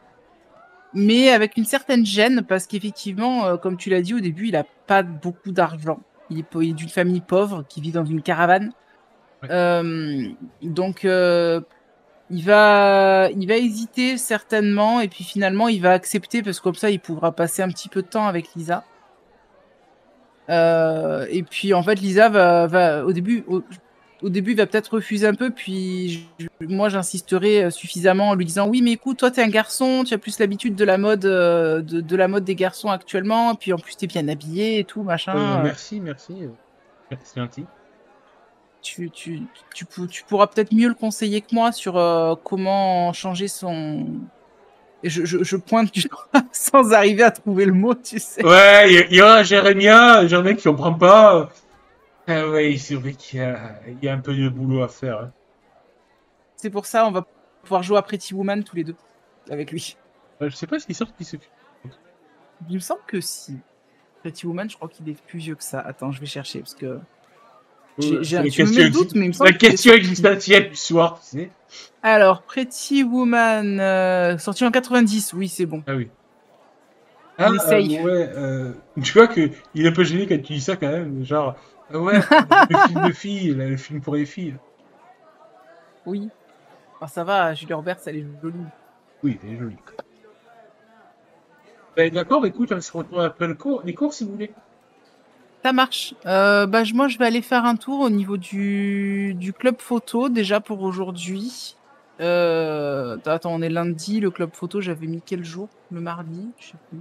mais avec une certaine gêne, parce qu'effectivement, comme tu l'as dit au début, il a pas beaucoup d'argent. Il est d'une famille pauvre qui vit dans une caravane. Ouais. Donc, il va hésiter certainement, et puis finalement, il va accepter parce que comme ça, il pourra passer un petit peu de temps avec Lisa. Et puis en fait, Lisa au début, il va peut-être refuser un peu, puis moi, j'insisterai suffisamment en lui disant oui, mais écoute, toi, t'es un garçon, tu as plus l'habitude de la mode, de la mode des garçons actuellement, et puis en plus, t'es bien habillé et tout, machin. Merci, c'est gentil. Tu pourras peut-être mieux le conseiller que moi sur comment changer son. Et je pointe du doigt sans arriver à trouver le mot, tu sais. Ouais, il y a Jérémia, j'en ai qui comprend pas. Ah ouais, c'est vrai il y a un peu de boulot à faire, hein. C'est pour ça, on va pouvoir jouer à Pretty Woman tous les deux avec lui. Je sais pas ce qui sort qui se fait. Il me semble que si. Pretty Woman, je crois qu'il est plus vieux que ça. Attends, je vais chercher parce que C'est tu me mets le doute, mais il me semble la qu'il est question sorti. existentielle du soir, tu sais. Alors, Pretty Woman, sorti en 90, oui, c'est bon. Ah oui. Ah, On est safe. ouais, tu vois que il est un peu gêné quand tu dis ça quand même, genre, ah ouais, le film de filles, là, le film pour les filles. Oui. Alors, ça va, Julie Roberts, elle est jolie. Oui, c'est joli. Ben, d'accord, bah, écoute, on se retrouve après les cours si vous voulez. Ça marche. Bah, moi, je vais aller faire un tour au niveau du club photo déjà pour aujourd'hui. Attends, on est lundi. Le club photo, j'avais mis quel jour? Le mardi? Je sais plus.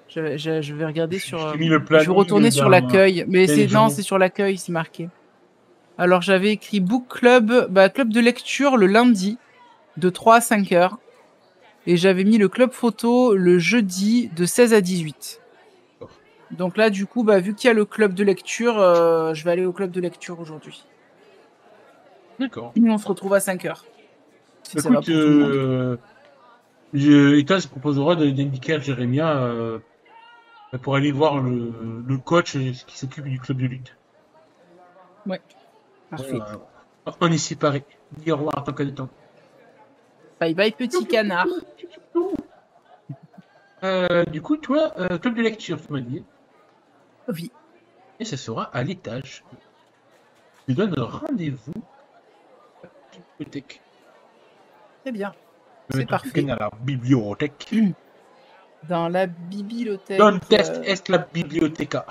Je vais regarder sur. Je t'ai mis le Je vais retourner planning sur dans l'accueil. Mais les non, journaux. c'est sur l'accueil, c'est marqué. Alors, j'avais écrit book club, bah, club de lecture le lundi de 3 à 5 heures. Et j'avais mis le club photo le jeudi de 16 à 18. Donc là, du coup, bah, vu qu'il y a le club de lecture, je vais aller au club de lecture aujourd'hui. D'accord. On se retrouve à 5 heures. Si ça va Écoute, pour tout le monde. Ethan se proposera d'indiquer à Jérémia pour aller voir le coach qui s'occupe du club de lutte. Ouais, parfait. Voilà. On est séparés. Dis au revoir à ton candidat. Bye bye, petit canard. Du coup, toi, club de lecture, tu m'as dit. Oui, Et ça sera à l'étage. Je te donne rendez-vous à la bibliothèque. très bien. Je vais C'est mettre parfait. quelqu'un à la bibliothèque. Dans la bibliothèque. Don't test est la biblioteca.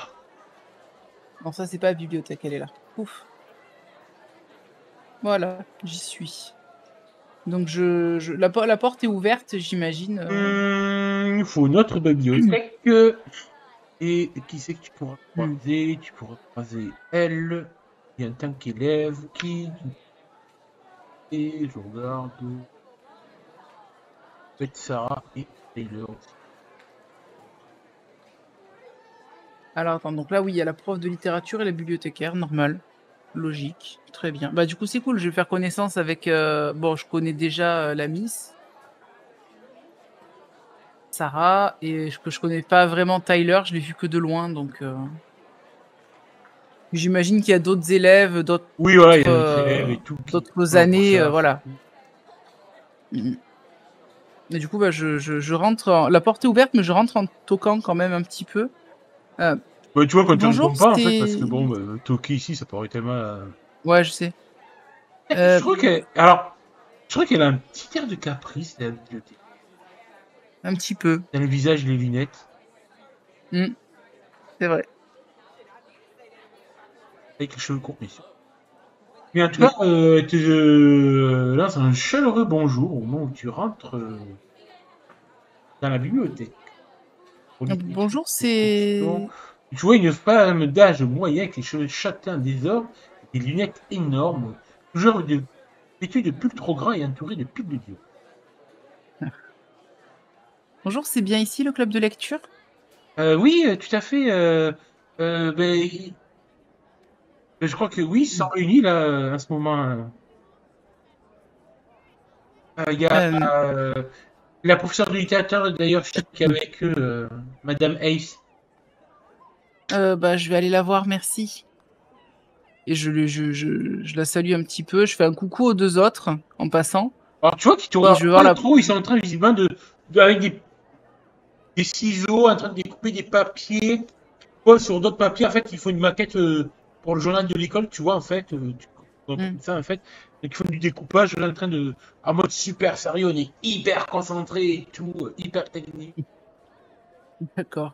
Non, ça, c'est pas la bibliothèque, elle est là. Ouf. Voilà, j'y suis. Donc, la porte est ouverte, j'imagine. Il faut une autre bibliothèque. Et qui c'est que tu pourras croiser? Tu pourras croiser elle. Il y a un temps qui lève. Et je regarde. Peut-être Sarah et Taylor aussi. Alors, attends, donc là, oui, il y a la prof de littérature et la bibliothécaire, normal. Logique, très bien. Bah, du coup, c'est cool, je vais faire connaissance avec... bon, je connais déjà la Miss, Sarah, et que je connais pas vraiment Tyler, je l'ai vu que de loin, donc... J'imagine qu'il y a d'autres élèves, d'autres Oui, voilà, il y a d'autres élèves et tout. d'autres années, voilà. Et du coup, bah, je rentre... La porte est ouverte, mais je rentre en toquant quand même un petit peu. Bah, tu vois, quand tu ne Bonjour, comprends pas, en fait, parce que bon, toquer ici, ça paraît tellement... Ouais, je sais. Je crois qu'elle... Alors, je crois qu'elle a un petit air de caprice, la bibliothèque. Un petit peu. Dans le visage, les lunettes. C'est vrai. Avec les cheveux courts, bien sûr. Mais en tout cas, te lance un chaleureux bonjour au moment où tu rentres dans la bibliothèque. Bonjour, c'est... Tu vois une femme d'âge moyen avec les cheveux châtains désordre et des lunettes énormes, toujours vêtue de pulls trop gras et entourée de piles de dieu. Bonjour, c'est bien ici le club de lecture? Oui, tout à fait. Je crois que oui, ils sont réunis là à ce moment. Il y a la professeure de littérature d'ailleurs qui est avec eux, Madame Ace. Bah, je vais aller la voir, merci. Et je la salue un petit peu. Je fais un coucou aux deux autres en passant. Alors tu vois qu'ils te regardent pas trop, ils sont en train visiblement avec des ciseaux, en train de découper des papiers. Sur d'autres papiers, en fait, il faut une maquette pour le journal de l'école, tu vois, en fait. Ça, en fait. Donc ils font du découpage, là, en mode super sérieux, on est hyper concentré et tout, hyper technique. D'accord.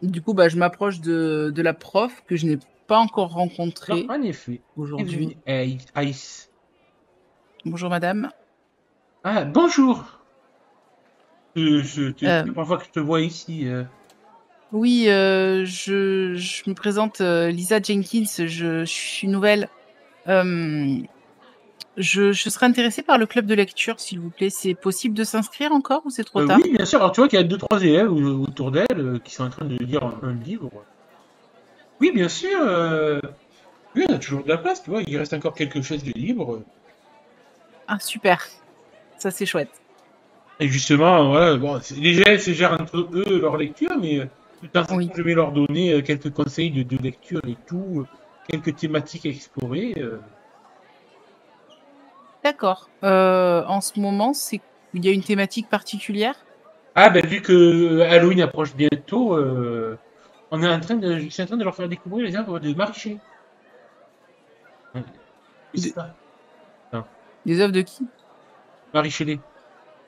Du coup, bah, je m'approche de la prof que je n'ai pas encore rencontrée. En effet. Aujourd'hui. Ice. Bonjour, madame. Ah, bonjour. C'est la première fois que je te vois ici. Oui, je me présente Lisa Jenkins, je suis nouvelle. Je serais intéressée par le club de lecture, s'il vous plaît. C'est possible de s'inscrire encore ou c'est trop tard? Oui, bien sûr. Alors tu vois qu'il y a 2-3 élèves autour d'elle qui sont en train de lire un livre. Oui, bien sûr. Oui, on a toujours de la place, tu vois. Il reste encore quelques chaises de libre. Ah, super. Ça, c'est chouette. Et justement, ouais, bon, les élèves se gèrent entre eux leur lecture, mais de temps en temps, je vais leur donner quelques conseils de lecture et tout, quelques thématiques à explorer. D'accord. En ce moment, il y a une thématique particulière? Ah, ben vu que Halloween approche bientôt, je suis en train de leur faire découvrir les œuvres de Marie Shelley. Les œuvres de qui? Marie Shelley.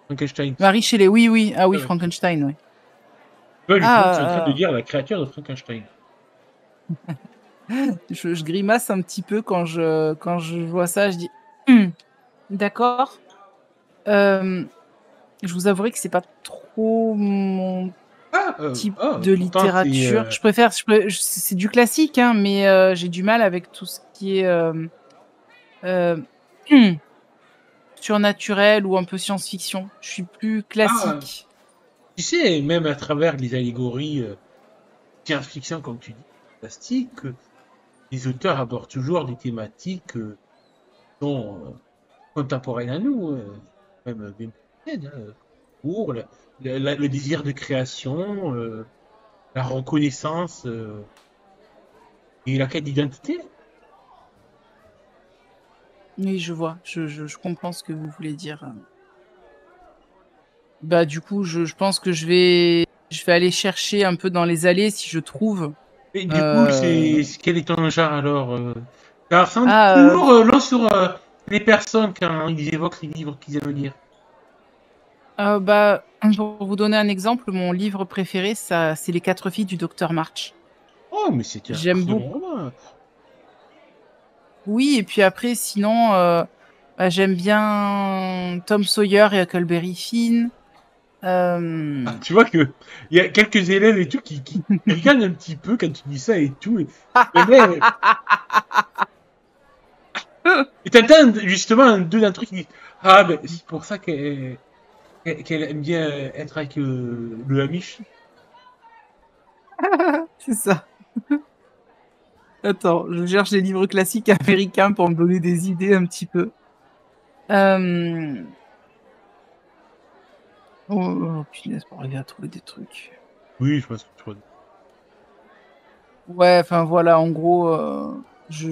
Frankenstein. Marie Shelley, oui, oui. Ah oui, Frankenstein, oui. Je suis en train de dire la créature de Frankenstein. je grimace un petit peu quand je vois ça, je dis d'accord. Je vous avouerai que c'est pas trop mon type de littérature. Je préfère, c'est du classique, hein, mais j'ai du mal avec tout ce qui est surnaturel ou un peu science-fiction. Je suis plus classique. Tu sais, même à travers les allégories science-fiction, comme tu dis, fantastique, les auteurs abordent toujours des thématiques qui sont contemporaines à nous, même bien pour le désir de création, la reconnaissance et la quête d'identité. Oui, je vois. Je comprends ce que vous voulez dire. Bah, du coup, je pense que je vais aller chercher un peu dans les allées si je trouve. Et du coup, quel est ton genre alors ça ressemble toujours long sur les personnes quand ils évoquent les livres qu'ils aiment lire. Bah, pour vous donner un exemple, mon livre préféré, c'est Les 4 filles du Docteur March. Oh, Non, mais c'était un J'aime très beaucoup. bon roman. Oui, et puis après, sinon, j'aime bien Tom Sawyer et Huckleberry Finn. Ah, tu vois que il y a quelques élèves et tout qui rigolent un petit peu quand tu dis ça et tout. Et mais et t'entends justement deux d'un truc qui dit ah ben c'est pour ça qu'elle aime bien être avec le Amish. C'est ça. Attends, je cherche les livres classiques américains pour me donner des idées un petit peu. Punaise, pour arriver à trouver des trucs. Oui, je pense que tu vois. Ouais, enfin voilà, en gros, je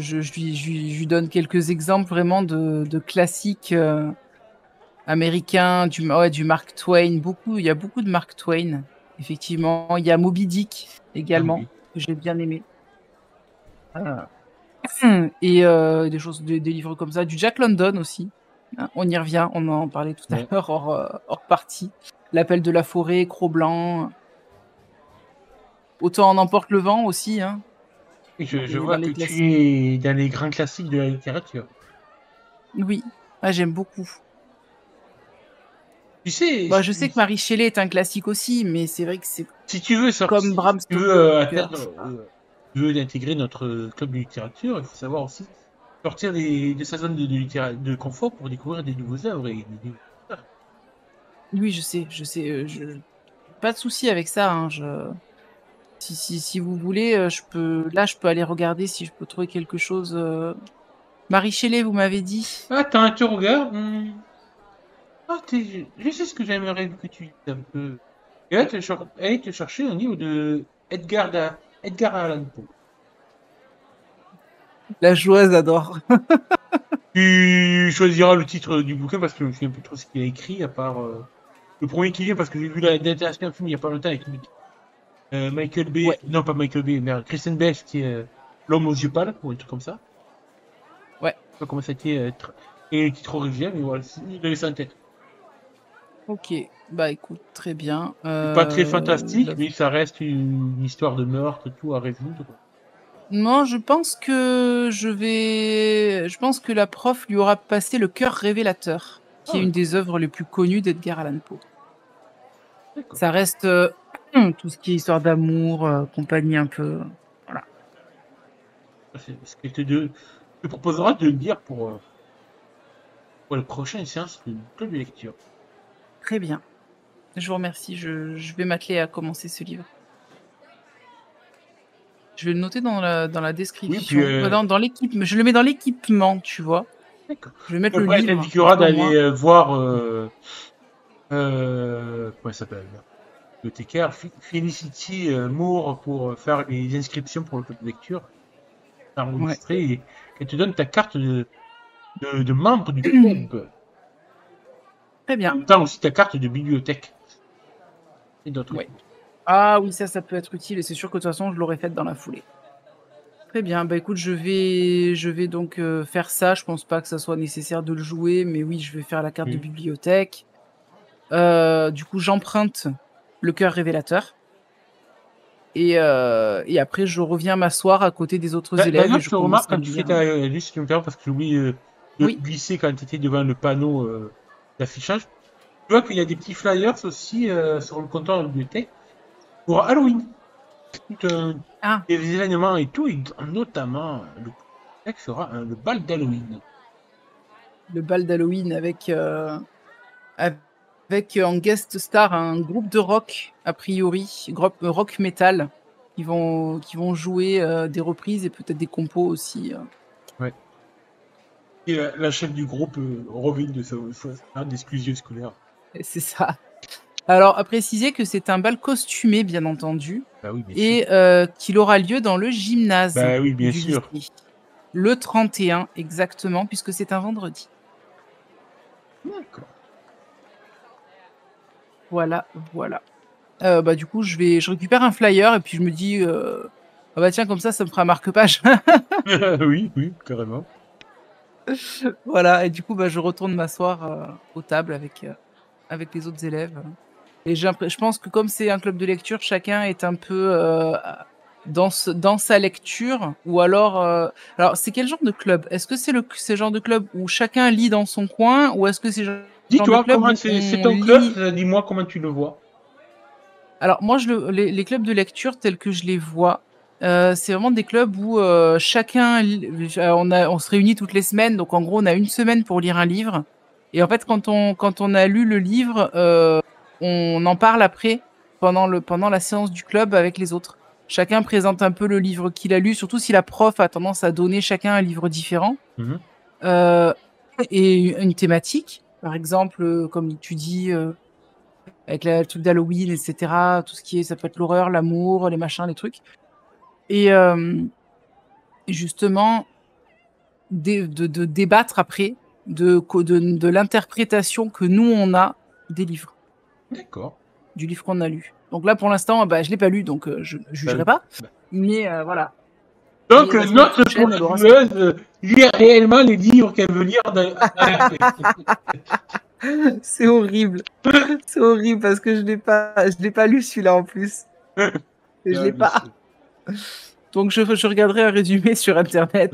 lui donne quelques exemples vraiment de classiques américains, du Mark Twain. Il y a beaucoup de Mark Twain, effectivement. Il y a Moby Dick Ah également, oui. que j'ai bien aimé. Euh, et des livres comme ça. Du Jack London aussi. Hein, on y revient, on en parlait tout à Ouais. l'heure hors partie. L'appel de la forêt, Cro-Blanc. Autant en emporte le vent aussi, hein, Et je dans vois que les tu classiques. es dans les grands classiques de la littérature. Oui, j'aime beaucoup. Tu sais, Bah, je sais que Marie Shelley est un classique aussi, mais c'est vrai que c'est si tu veux comme sortir, si Bram tu veux Stoker. atteindre, tu veux intégrer notre club de littérature, il faut savoir aussi sortir de sa zone de confort pour découvrir des nouveaux œuvres et des nouveaux auteurs. Oui, je sais, pas de souci avec ça, hein, si vous voulez, je peux aller regarder si je peux trouver quelque chose. Marie Shelley, vous m'avez dit. Ah, t'as un tu regardes ah, je sais ce que j'aimerais que tu dises un peu. Et là, allez te chercher un livre de Edgar Allan Poe. La joueuse adore. Tu choisiras le titre du bouquin parce que je me souviens plus trop ce qu'il a écrit, à part le premier qui vient parce que j'ai vu la d'adaptation d'un film il y a pas longtemps avec Michael Bay, Ouais, non pas Michael Bay, mais Kristen Bell qui est L'homme aux yeux pâles ou un truc comme ça. ouais. Je sais pas comment ça a été et le titre original, mais voilà, il avait ça en tête. Ok. Bah écoute, très bien. C'est pas très fantastique, mais ça reste une histoire de meurtre, tout à résoudre. Non, je pense que la prof lui aura passé Le cœur révélateur, qui Ah est ouais, une des œuvres les plus connues d'Edgar Allan Poe. d'accord. Ça reste tout ce qui est histoire d'amour, compagnie un peu. Voilà. C'est ce que te proposera de le lire pour la prochaine séance de club de lecture. Très bien. Je vous remercie. Je vais m'atteler à commencer ce livre. Je vais le noter dans la Oui, puis description. Dans l'équipe. Je le mets dans l'équipement, tu vois. d'accord. Je vais mettre le Après, elle livre, comme t'indiquera ça au moins. d'aller voir comment il s'appelle bibliothécaire Felicity Moore pour faire les inscriptions pour le club de lecture, Ouais. enregistrer et qu'elle te donne ta carte de membre du club. Très En bien. même temps aussi ta carte de bibliothèque et d'autres Ouais. écoutes. Ah oui, ça peut être utile et c'est sûr que de toute façon, je l'aurais faite dans la foulée. Très bien. Bah écoute, je vais donc faire ça. Je pense pas que ça soit nécessaire de le jouer, mais oui, je vais faire la carte de Oui. bibliothèque. Du coup, j'emprunte Le cœur révélateur. Et après, je reviens m'asseoir à côté des autres élèves et D'ailleurs, je je commence remarque à quand tu fais lire. ta liste, tu me permets parce que j'ai oublié de Oui, glisser quand tu étais devant le panneau d'affichage. Tu vois qu'il y a des petits flyers aussi sur le comptoir de la bibliothèque pour Halloween. Tout ah, des événements et tout, et notamment le bibliothèque fera le bal d'Halloween. le bal d'Halloween avec en guest star un groupe de rock, a priori, groupe rock metal, qui vont jouer des reprises et peut-être des compos aussi. Ouais. Et la chef du groupe revient de sa d'exclusion scolaire. Et c'est ça. Alors, à préciser que c'est un bal costumé, bien entendu, Bah oui, bien sûr. et qu'il aura lieu dans le gymnase Bah oui, bien du sûr. lycée. Le 31, exactement, puisque c'est un vendredi. D'accord. Voilà, voilà. Bah, du coup, je récupère un flyer et puis je me dis, ah bah tiens, comme ça me fera marque-page. Oui, oui, carrément. Voilà, et du coup, bah, je retourne m'asseoir aux tables avec les autres élèves. Et je pense que comme c'est un club de lecture, chacun est un peu dans sa lecture, ou alors c'est quel genre de club? Est-ce que c'est le genre de club où chacun lit dans son coin, ou est-ce que c'est le genre de Dis-toi, club comment où c'est on ton club, lit? dis-moi comment tu le vois. Alors moi, les clubs de lecture tels que je les vois, c'est vraiment des clubs où chacun, on se réunit toutes les semaines, donc en gros, on a une semaine pour lire un livre. Et en fait, quand on a lu le livre, on en parle après, pendant la séance du club avec les autres. Chacun présente un peu le livre qu'il a lu, surtout si la prof a tendance à donner chacun un livre différent. Mhm. Euh, et une thématique, par exemple, comme tu dis, avec le truc d'Halloween, etc. Tout ce qui est, ça peut être l'horreur, l'amour, les machins, les trucs. Et justement, de débattre après de l'interprétation que nous, on a des livres, D'accord. du livre qu'on a lu. Donc là, pour l'instant, bah, je l'ai pas lu, donc je ne jugerai pas. Bah. Mais voilà. Donc, Mais la semaine note pour prochaine, la elle aura ça. joueuse, lire réellement les livres qu'elle veut lire à la clé. C'est horrible. C'est horrible parce que je l'ai pas lu celui-là en plus. Et je Ah, l'ai je pas. sais. Donc je regarderai un résumé sur internet.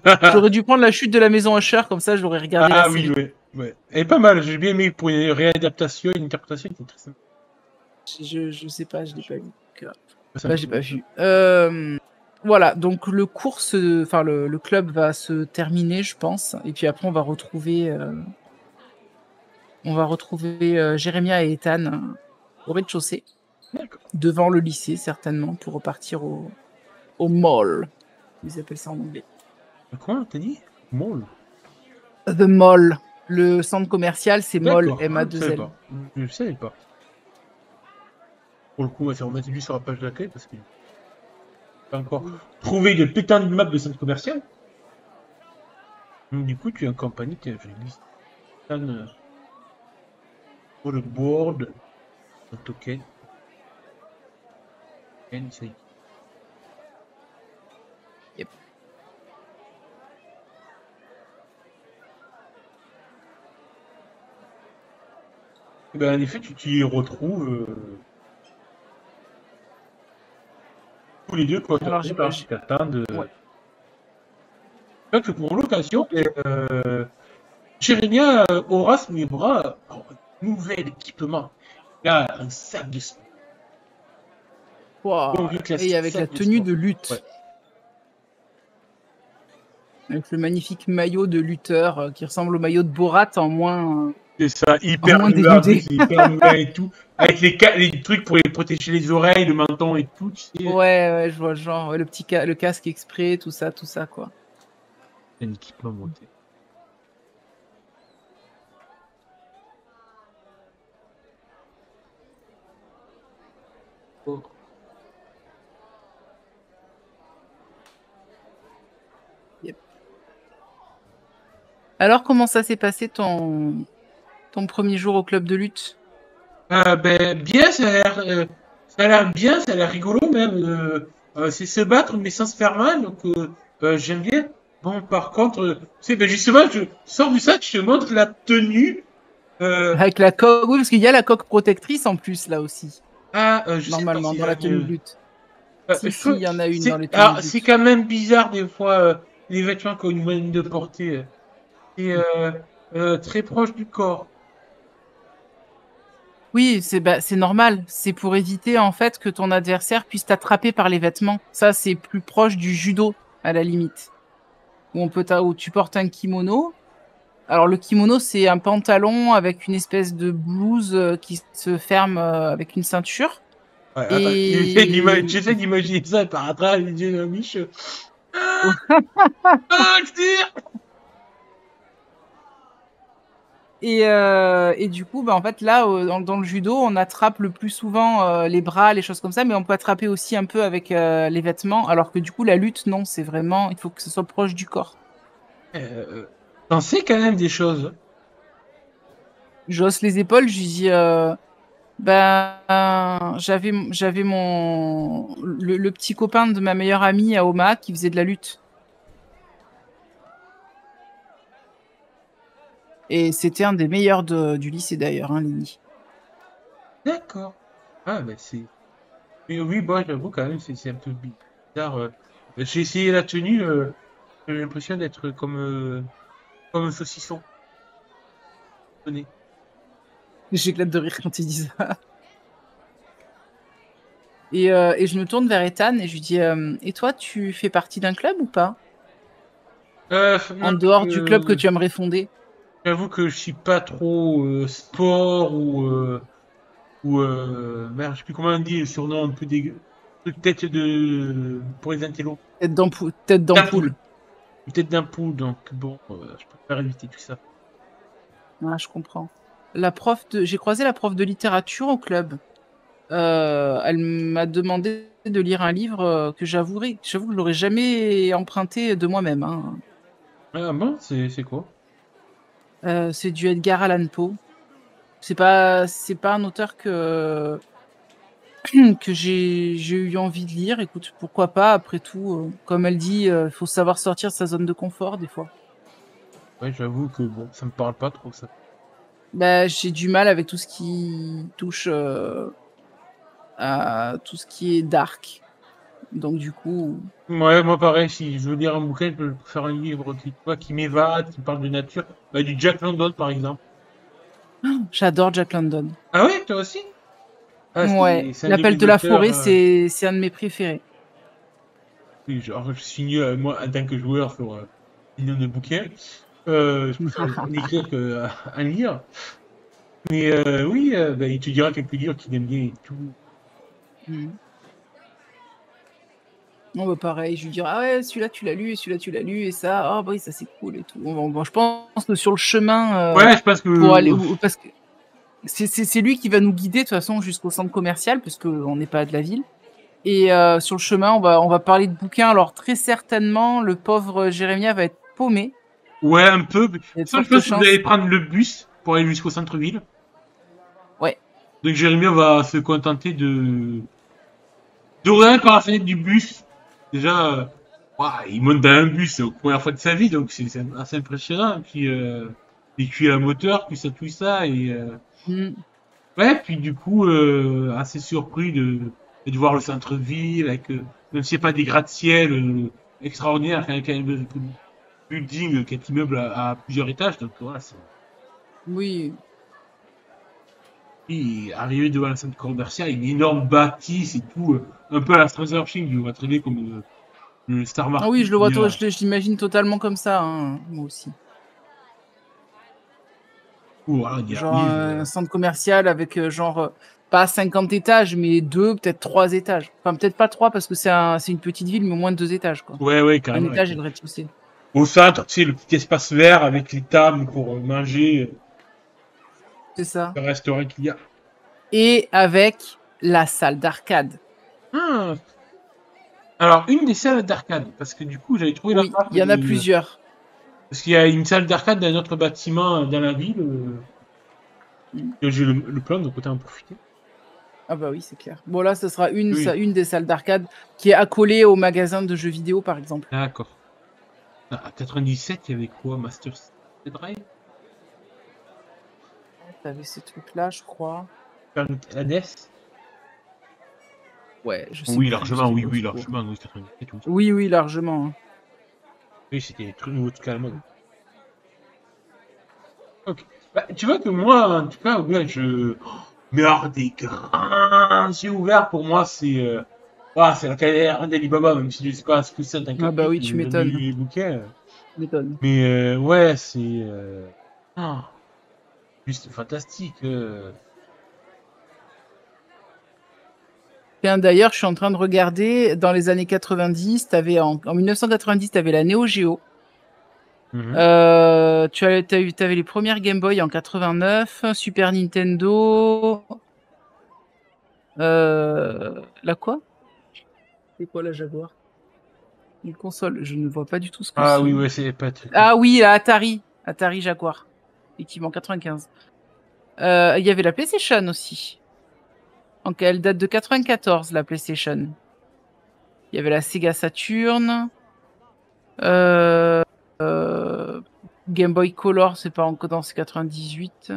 Ah, J'aurais dû prendre la chute de la maison Usher, comme ça j'aurais regardé la oui, série. ouais. Ouais. Elle est pas mal, j'ai bien aimé pour une réadaptation, une interprétation, c'est très sympa. Je sais pas, je l'ai pas vu. Donc, Ça là me j'ai fait pas vu. Voilà, donc le club va se terminer, je pense, et puis après on va retrouver Jérémia et Ethan au rez-de-chaussée, D'accord. devant le lycée certainement, pour repartir au mall. Ils appellent ça en anglais. Quoi, t'as dit? Mall. The Mall. Le centre commercial, c'est Mall, D'accord, je savais M-A-2-L. pas. Je savais pas. Pour le coup, on va se remettre juste sur la page d'accueil parce que j'ai pas encore trouvé de putain de map de centre commercial. Donc, du coup, tu es en compagnie, je liste pour le board, le token, c'est Yep. Eh ben, en effet, tu t'y retrouves tous les deux, quoi. Alors, Qui t'attendent. ouais. Donc, pour l'occasion, Jérémia aura sous les bras un nouvel équipement. Là, un sac de sport. Wow. Donc, le Et classique avec la sac de tenue sport. de Ouais. lutte. Avec le magnifique maillot de lutteur qui ressemble au maillot de Borat en moins, C'est ça, en hyper moins noué, en dénudé. plus, hyper noué et tout. Avec les trucs pour les protéger les oreilles, le menton et tout, tu sais. Ouais, je vois le genre. Ouais, le casque exprès, tout ça, quoi. C'est un équipement monté. Oh. Yep. Alors, comment ça s'est passé ton premier jour au club de lutte? Ben, bien, ça a l'air bien, ça a l'air rigolo même. C'est se battre mais sans se faire mal, donc j'aime bien. Bon, par contre, tu sais, ben justement, je sors du sac, je te montre la tenue. Euh, Avec la coque, oui, parce qu'il y a la coque protectrice en plus, là aussi, je sais pas normalement, si dans la tenue de lutte. Si, je crois, il y en a une dans les tenues de c'est lutte. quand même bizarre des fois les vêtements qu'on nous demande de porter. C'est très proche du corps. Oui, c'est normal. C'est pour éviter en fait que ton adversaire puisse t'attraper par les vêtements. Ça, c'est plus proche du judo à la limite, où tu portes un kimono. Alors le kimono, c'est un pantalon avec une espèce de blouse qui se ferme avec une ceinture. Ouais, attends, Et j'essaie d'imaginer ça par à travers les yeux d'un biche. Je tire. Et du coup, bah, en fait, là, dans le judo, on attrape le plus souvent les bras, les choses comme ça, mais on peut attraper aussi un peu avec les vêtements, alors que du coup, la lutte, non, c'est vraiment, il faut que ce soit proche du corps. T'en sais quand même des choses. J'hausse les épaules, je lui dis, j'avais le petit copain de ma meilleure amie à Oma qui faisait de la lutte. Et c'était un des meilleurs du lycée d'ailleurs, hein, Lini. D'accord. Ah, ben c'est Mais oui, bon, j'avoue quand même, c'est un peu bizarre. J'ai essayé la tenue, j'ai l'impression d'être comme un saucisson. Tenez. J'éclate de rire quand ils disent ça. Et je me tourne vers Ethan et je lui dis et toi, tu fais partie d'un club ou pas? Non, En dehors du club que tu aimerais fonder? j'avoue que je suis pas trop sport merde, je sais plus comment on dit le surnom un peu dégueu. Truc tête de pour les intellos. Tête d'ampoule. D'ampoule. Une tête d'ampoule, donc bon, je préfère éviter tout ça. Ah, je comprends. J'ai croisé la prof de littérature au club. Elle m'a demandé de lire un livre j'avoue que je l'aurais jamais emprunté de moi-même, hein. Ah bon, c'est quoi? C'est du Edgar Allan Poe. C'est pas un auteur que j'ai eu envie de lire. Écoute, pourquoi pas, après tout, comme elle dit, faut savoir sortir de sa zone de confort des fois. Ouais, j'avoue que bon, ça me parle pas trop ça. Bah, j'ai du mal avec tout ce qui touche, à tout ce qui est dark. Donc du coup, Ouais, moi pareil, si je veux lire un bouquin, je peux faire un livre qui, tu vois, qui m'évade, qui parle de nature. Bah, du Jack London par exemple. j'adore Jack London. Ah ouais, toi aussi? Ah, Ouais, c'est un de L'appel mes de la auteurs. forêt, c'est un de mes préférés. Oui, genre, je suis mieux, moi, en tant que joueur sur millions de bouquins. Je préfère en écrire qu'en lire. Mais oui, bah, il te dira quelques livres qu'il aime bien et tout. Mmh. Non, bah, pareil, je lui dirais: «Ah ouais, celui-là tu l'as lu et celui-là tu l'as lu et ça, ah bah oui, ça c'est cool et tout». Bon, je pense que sur le chemin, Ouais, je pense pour aller que ou parce que c'est lui qui va nous guider de toute façon jusqu'au centre commercial puisqu'on n'est pas de la ville et sur le chemin, on va parler de bouquins. Alors très certainement, le pauvre Jérémia va être paumé. ouais, un peu. Il y a de Ça, je fortes pense que vous allez chances. prendre le bus pour aller jusqu'au centre-ville. Ouais. Donc Jérémy va se contenter de regarder par la fenêtre du bus. Déjà, ouah, il monte dans un bus, c'est la première fois de sa vie, donc c'est assez impressionnant. Et puis, il cuit la moteur, puis ça, tout ça, et Mmh. ouais, puis du coup, assez surpris de voir le centre-ville, avec, même s'il n'y a pas des gratte-ciel extraordinaires, avec un building, qui est immeuble à plusieurs étages, donc voilà, c'est Oui. et arrivé devant la centre commerciale, une énorme bâtisse et tout, un peu à la Stranger Things, je vois très bien comme le Star Ah oui, Market je le qu'il vois y a. je l'imagine totalement comme ça, hein, moi aussi. Où, voilà, il y Genre arrive. un centre commercial avec, pas 50 étages, mais 2, peut-être 3 étages. Enfin, peut-être pas 3 parce que c'est une petite ville, mais au moins 2 étages, quoi. Ouais, ouais, Un carrément. étage et le rez-de-chaussée. Au centre, tu sais, le petit espace vert avec les tables pour manger, C'est ça. le restaurant qu'il y a. Et avec la salle d'arcade. Ah, alors, une des salles d'arcade, parce que du coup, j'avais trouvé la Oui, map il y en a plusieurs. parce qu'il y a une salle d'arcade dans un autre bâtiment dans la ville. Mmh. Et j'ai le plan, donc autant en profiter. Ah bah oui, c'est clair. Bon là, ce sera Oui, une des salles d'arcade qui est accolée au magasin de jeux vidéo, par exemple. d'accord. Ah, à 97, il y avait quoi? Master System Drive? Tu ces trucs-là, je crois. La NES? Ouais, je sais Oui, plus, largement, c'était oui, au oui, secours. largement, oui, 97, oui. Oui, oui, largement, hein. Oui, c'était des trucs nouveaux, tout à la mode. Ok. Bah, tu vois que moi, en tout cas, ouais, mais alors, des grands yeux ouverts, pour moi, c'est la carrière d'Alibaba, même si je sais pas ce que c'est en tant que Ah bah livre, oui, tu j'ai jamais lu m'étonnes. les bouquins. Tu m'étonnes. Mais ouais, ah, juste fantastique. Tiens, d'ailleurs, je suis en train de regarder, dans les années 90, en 1990, tu avais la Neo Geo. Mhm. T'avais les premières Game Boy en 89, Super Nintendo. La quoi? C'est quoi la Jaguar? Une console, je ne vois pas du tout ce que Ah c'est. oui, ouais, c'est pas très cool. Ah oui, la Atari. Atari Jaguar. Effectivement, 95. Il y avait la PlayStation aussi. Donc elle date de 94, la PlayStation. Il y avait la Sega Saturn. Euh, euh, Game Boy Color, c'est pas encore, c'est 98.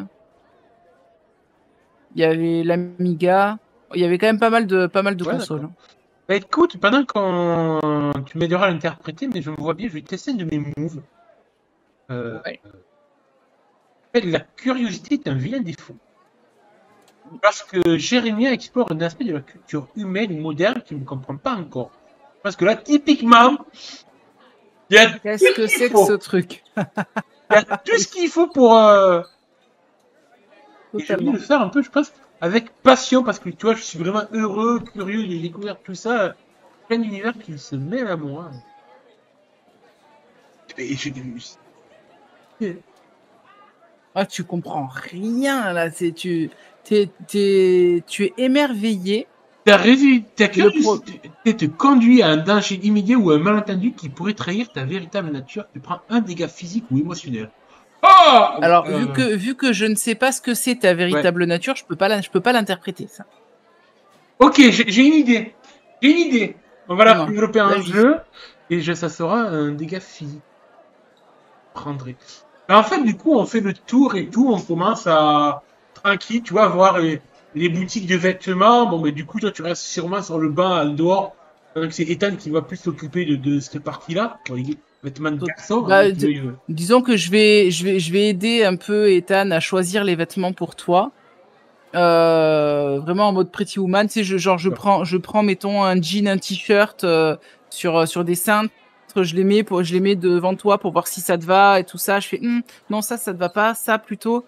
Il y avait l'Amiga. Il y avait quand même pas mal de Ouais, consoles. d'accord. Bah écoute, pendant qu'on tu m'aideras à l'interpréter, mais je me vois bien, je vais tester un de mes moves. Euh, Ouais. La curiosité est un vilain défaut. Parce que Jérémia explore un aspect de la culture humaine moderne qu'il ne comprend pas encore. Parce que là, typiquement, il y a tout Qu'est-ce ce que qu'il c'est que ce faut. truc? Il y a tout ce qu'il faut pour... Et je vais Totalement. le faire un peu, je pense, avec passion, parce que tu vois, je suis vraiment heureux, curieux de découvrir tout ça. Plein d'univers qui se mêlent à moi. Et Ah, tu comprends rien là. Tu es émerveillé. ta Et le pro... curiosité te conduit à un danger immédiat ou à un malentendu qui pourrait trahir ta véritable nature. Tu prends un dégât physique ou émotionnel. Oh Alors, vu que je ne sais pas ce que c'est ta Ouais. véritable nature, je peux pas l'interpréter, ça. Ok, j'ai une idée. J'ai une idée. On va la Dis-moi. développer en Vas-y. jeu et ça sera un dégât physique. Prendrai. Mais en fait, du coup, on fait le tour et tout. On commence à tranquille, tu vois, voir les boutiques de vêtements. Bon, mais du coup, toi, tu restes sûrement sur le banc en dehors. Donc, c'est Ethan qui va plus s'occuper de cette partie-là. Pour les vêtements de garçon, Bah, qui veut. disons que je vais aider un peu Ethan à choisir les vêtements pour toi. Vraiment en mode Pretty Woman, tu sais, je prends, mettons, un jean, un t-shirt sur des cintres, je les mets devant toi pour voir si ça te va et tout ça. Je fais, non, ça te va pas, ça plutôt.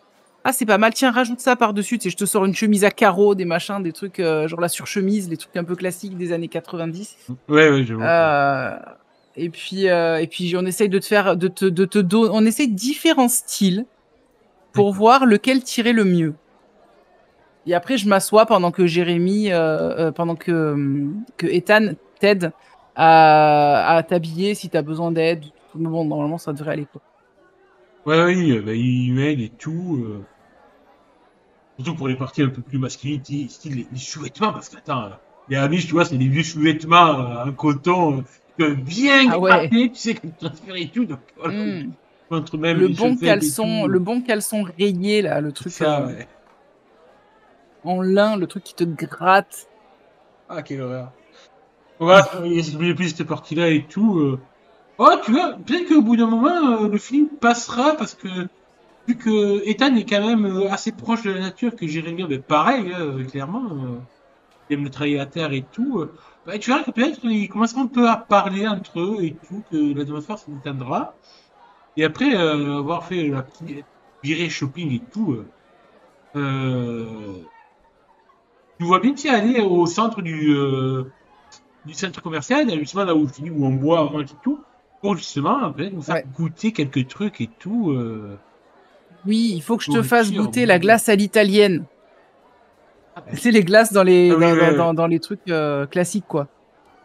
Ah, c'est pas mal, tiens, rajoute ça par-dessus. Tu sais, je te sors une chemise à carreaux, des machins, des trucs, genre la surchemise, les trucs un peu classiques des années 90. Ouais, je vois. Et puis, on essaye on essaye différents styles pour voir lequel tirer le mieux. Et après, je m'assois pendant que pendant que Ethan t'aide à t'habiller si t'as besoin d'aide. Mais bon, normalement, ça devrait aller, quoi. Ouais, oui, bah, il m'aide et tout. Surtout pour les parties un peu plus masculines, style les sous-vêtements, parce que attends, les Amish, tu vois, c'est des vieux sous-vêtements en coton, bien Ah ouais. grattés, tu sais, comme transfert et tout, donc voilà, contre même les cheveux et tout. Le bon caleçon rayé, là, le C'est truc ça, ouais. en lin, le truc qui te gratte. Ah, quelle horreur. Voilà, j'ai plus cette partie-là et tout. Oh, tu vois, peut-être qu'au bout d'un moment, le film passera, parce que vu que Ethan est quand même assez proche de la nature que Jérémy, ben pareil, clairement. Ils aiment le travailler à terre et tout. Bah, tu verras que peut-être ils commenceront un peu à parler entre eux et tout, que l'atmosphère se détendra. Et après avoir fait la petite virée shopping et tout, tu vois bien t'y aller au centre du centre commercial, justement là où je dis où on boit, on mange et tout, pour justement peut-être nous faire Ouais. goûter quelques trucs et tout. Oui, il faut que je te fasse Nourriture, goûter la glace à l'italienne. Ah, ben, Tu sais, les glaces dans ah oui, ouais, ouais. dans les trucs classiques, quoi.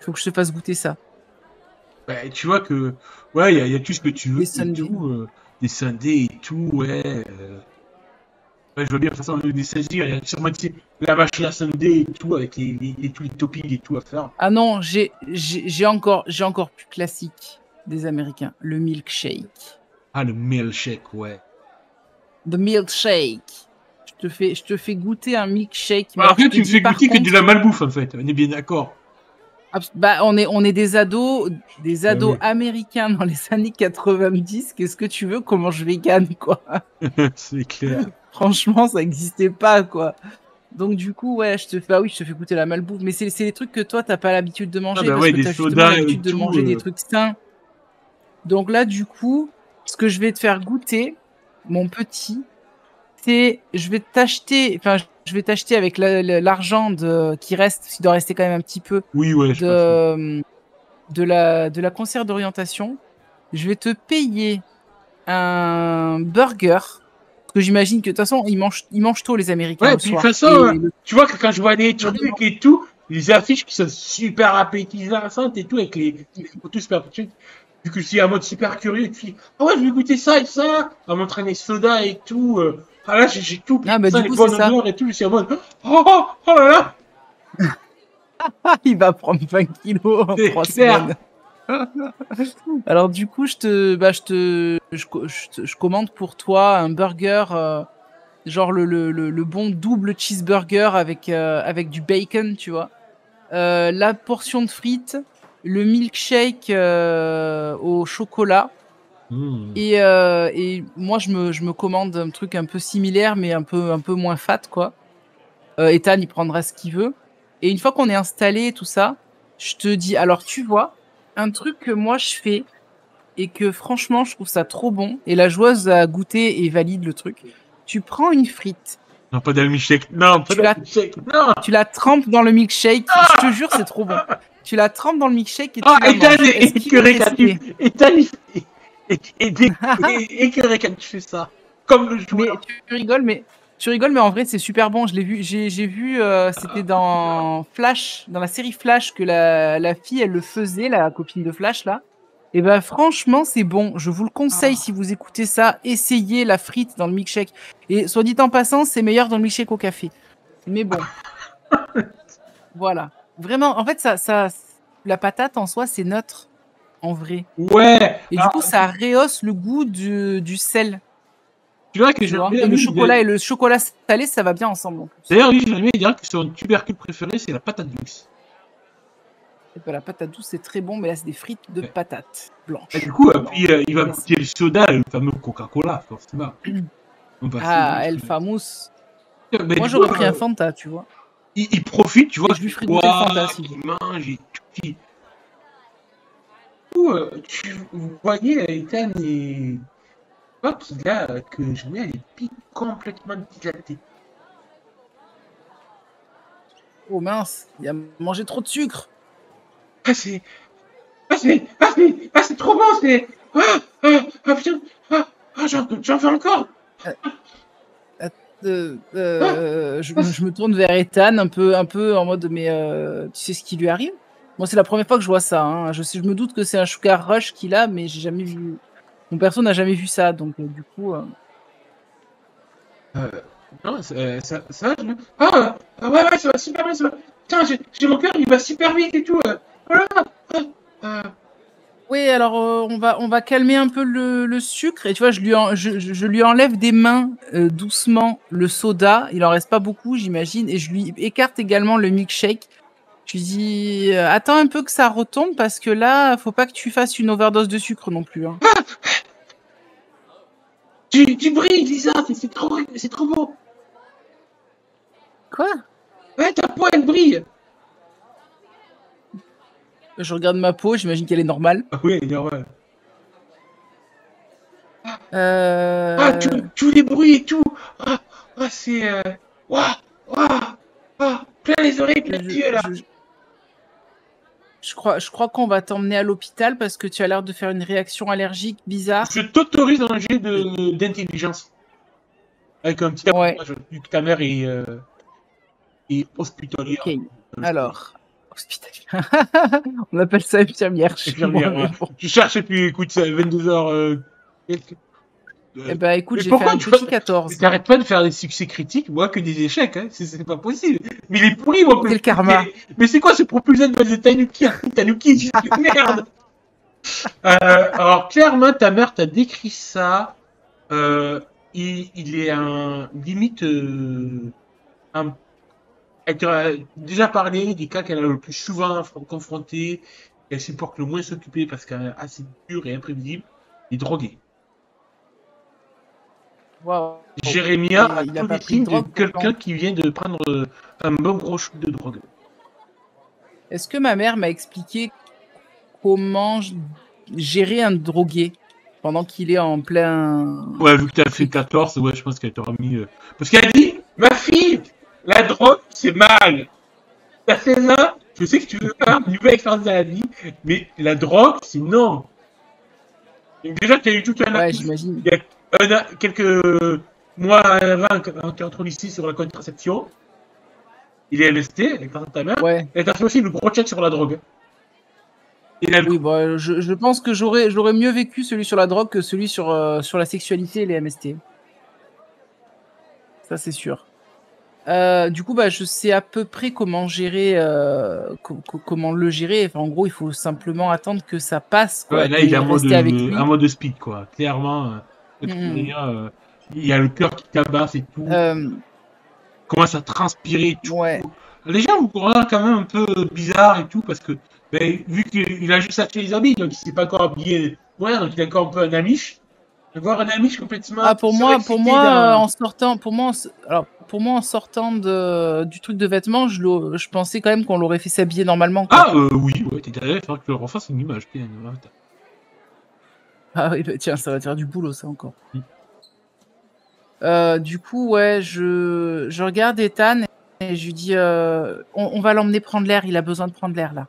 Il faut que je te fasse goûter ça. Bah, tu vois que, ouais, y a tout ce que tu veux Les et sundaes. tout, des sundaes et tout, ouais. Ouais, je vois bien, de toute façon, des saisir, il y a sûrement tu sais, la machine à sundae et tout, avec tous les toppings et tout à faire. Ah non, j'ai encore plus classique des Américains, le milkshake. Ah, le milkshake, ouais. The milkshake. Je te fais goûter un milkshake, mais Bah, alors je après, te tu me dis fais par goûter que de contre, la malbouffe, en fait, on est bien d'accord. bah on est des Ah ados oui, américains dans les années 90. Qu'est-ce que tu veux qu'on mange vegan, quoi? c'est clair. Franchement, ça n'existait pas, quoi. Donc du coup, ouais, oui, je te fais goûter la malbouffe, mais c'est les trucs que toi t'as pas l'habitude de Ah, manger bah parce ouais, que des t'as justement sodas et l'habitude de tout. manger des trucs sains. Donc là, du coup, ce que je vais te faire goûter, mon petit, c'est, je vais t'acheter avec l'argent qui reste, il doit rester quand même un petit peu Oui, ouais, je pense. de la conserve d'orientation. Je vais te payer un burger, parce que j'imagine que de toute façon, ils mangent tôt les Américains Ouais, le puis de toute soir. façon, Et le tu vois que quand je vois des burger de trucs et tout, les affiches qui sont super appétissantes et tout, avec les photos super appétissantes, vu que je suis en mode super curieux, et puis, ah ouais, je vais goûter ça et ça, en montrant les sodas et tout, ah là, j'ai tout, puis Ah je bah sens du les coup c'est bonnes ça. odeurs et tout, je suis en mode, oh là là, Ah, il va prendre 20 kilos en c'est 3 clair. semaines. Alors du coup, je commande pour toi un burger genre le bon double cheeseburger avec du bacon, tu vois. La portion de frites, le milkshake au chocolat. Mmh. Et moi, je me commande un truc un peu similaire, mais un peu moins fat, quoi. Ethan, il prendra ce qu'il veut. Et une fois qu'on est installé et tout ça, je te dis, alors tu vois, un truc que moi je fais et que franchement, je trouve ça trop bon, et la joueuse a goûté et valide le truc. Tu prends une frite, Non, pas dans le milkshake. Non, pas tu dans la, le milkshake. Non. tu la trempes dans le milkshake. Je te jure, c'est trop bon. Tu la trempes dans le milkshake et Ah, tu la Ethan manges. est Est-ce qu'il veut écœuré quand tu... tester? Ethan est écœuré quand tu fais ça. Comme le Mais joueur. tu rigoles, mais en vrai, c'est super bon. Je l'ai vu, j'ai vu, c'était dans Flash, dans la série Flash, que la fille, elle le faisait, la copine de Flash, là. Et ben, franchement, c'est bon. Je vous le conseille, si vous écoutez ça, essayez la frite dans le milkshake. Et soit dit en passant, c'est meilleur dans le milkshake au café. Mais bon, voilà. Vraiment, en fait, la patate en soi, c'est neutre, en vrai. Ouais. Et du coup, ça rehausse le goût du sel. Tu vois que Tu vois. Et le chocolat salé, ça va bien ensemble en plus. D'ailleurs, lui, Jérémy, il dirait que son tubercule préféré, c'est la patate douce. Et ben, la patate douce, c'est très bon, mais là, c'est des frites de patates blanches. Et du coup, puis, il va goûter le soda, le fameux Coca-Cola, forcément. Ah, El Famous. Mais moi, j'aurais pris un Fanta, tu vois. Il profite, tu vois. Et je lui ferai goûter le Fanta, si il mange et tout. Vous voyez, Ethan et... Je crois qu'il a que je mets les pics complètement dilatés. Oh mince, il a mangé trop de sucre. Ah, c'est trop bon, c'est... putain, j'en veux encore. Je me tourne vers Ethan, un peu en mode, mais tu sais ce qui lui arrive? Moi, c'est la première fois que je vois ça. Hein. Je me doute que c'est un sugar rush qu'il a, mais j'ai jamais vu. Mon perso n'a jamais vu ça, donc du coup. Non, ça va. Ouais, ça va super bien. Ça va. Putain, j'ai mon cœur, il va super vite et tout. Voilà. Oui, alors on va calmer un peu le sucre, et tu vois, je lui enlève des mains doucement le soda. Il en reste pas beaucoup, j'imagine, et je lui écarte également le milkshake. Je lui dis attends un peu que ça retombe, parce que là, faut pas que tu fasses une overdose de sucre non plus. Hein. Tu brilles, Lisa, c'est trop beau. Quoi? Ouais, ta peau elle brille. Je regarde ma peau, j'imagine qu'elle est normale. Ah oui, elle est normale. Euh... Tous les bruits et tout. C'est... plein les oreilles, plein les yeux là. Je crois qu'on va t'emmener à l'hôpital parce que tu as l'air de faire une réaction allergique bizarre. Je t'autorise un jet d'intelligence. Avec un petit avantage, vu que ta mère est hospitalière. Ok, alors... Hospitalière. On appelle ça infirmière. Je cherche et puis écoute, c'est 22h... Eh ben écoute, j'ai fait un petit 14. T'arrêtes pas de faire des succès critiques, moi que des échecs, hein. C'est pas possible. Mais il est pourri, moi. C'est le karma. Mais c'est quoi ce propulsion de Tanuki? Tanuki, merde. Alors clairement, ta mère t'a décrit ça. Il est limite elle t'a déjà parlé des cas qu'elle a le plus souvent confronté, qu'elle supporte le moins s'occuper parce qu'elle est assez dure et imprévisible, et droguée. Wow. Jérémia a tous les signes de quelqu'un qui vient de prendre un bon gros shoot de drogue. Est-ce que ma mère m'a expliqué comment gérer un drogué pendant qu'il est en plein... Ouais, vu que t'as fait 14, ouais, je pense qu'elle t'aura mis... Parce qu'elle a dit, ma fille, la drogue, c'est mal. T'as 16 ans, je sais que tu veux faire une nouvelle expérience dans la vie, mais la drogue, c'est non. Donc déjà, t'as eu tout un... Ouais, j'imagine. Il y a quelques mois avant, quand tu rentres ici sur la contraception, il est MST, avec ta mère, et t'as fait aussi le gros check sur la drogue. Oui, bon, je pense que j'aurais mieux vécu celui sur la drogue que celui sur la sexualité et les MST. Ça, c'est sûr. Du coup, je sais à peu près comment gérer, comment le gérer. Enfin, en gros, il faut simplement attendre que ça passe, quoi. Ouais, là, il est en mode speed, quoi. Clairement, il y a le cœur qui tabasse et tout, commence à transpirer et tout. Ouais. Les gens vous regardent quand même un peu bizarre et tout, parce que, ben, vu qu'il a juste acheté les habits, donc il s'est pas encore habillé, ouais, donc il est encore un peu un amiche. De voir un amiche complètement Ah, pour moi, dans... en sortant, alors, pour moi, en sortant du truc de vêtements, je pensais quand même qu'on l'aurait fait s'habiller normalement, quoi. Ah, oui, ouais, t'es derrière, il faudra que tu leur refasses une image. Ah oui, bah, tiens, ça va te faire du boulot, ça, encore. Mm. Du coup, ouais, je regarde Ethan et je lui dis, on va l'emmener prendre l'air, il a besoin de prendre l'air, là.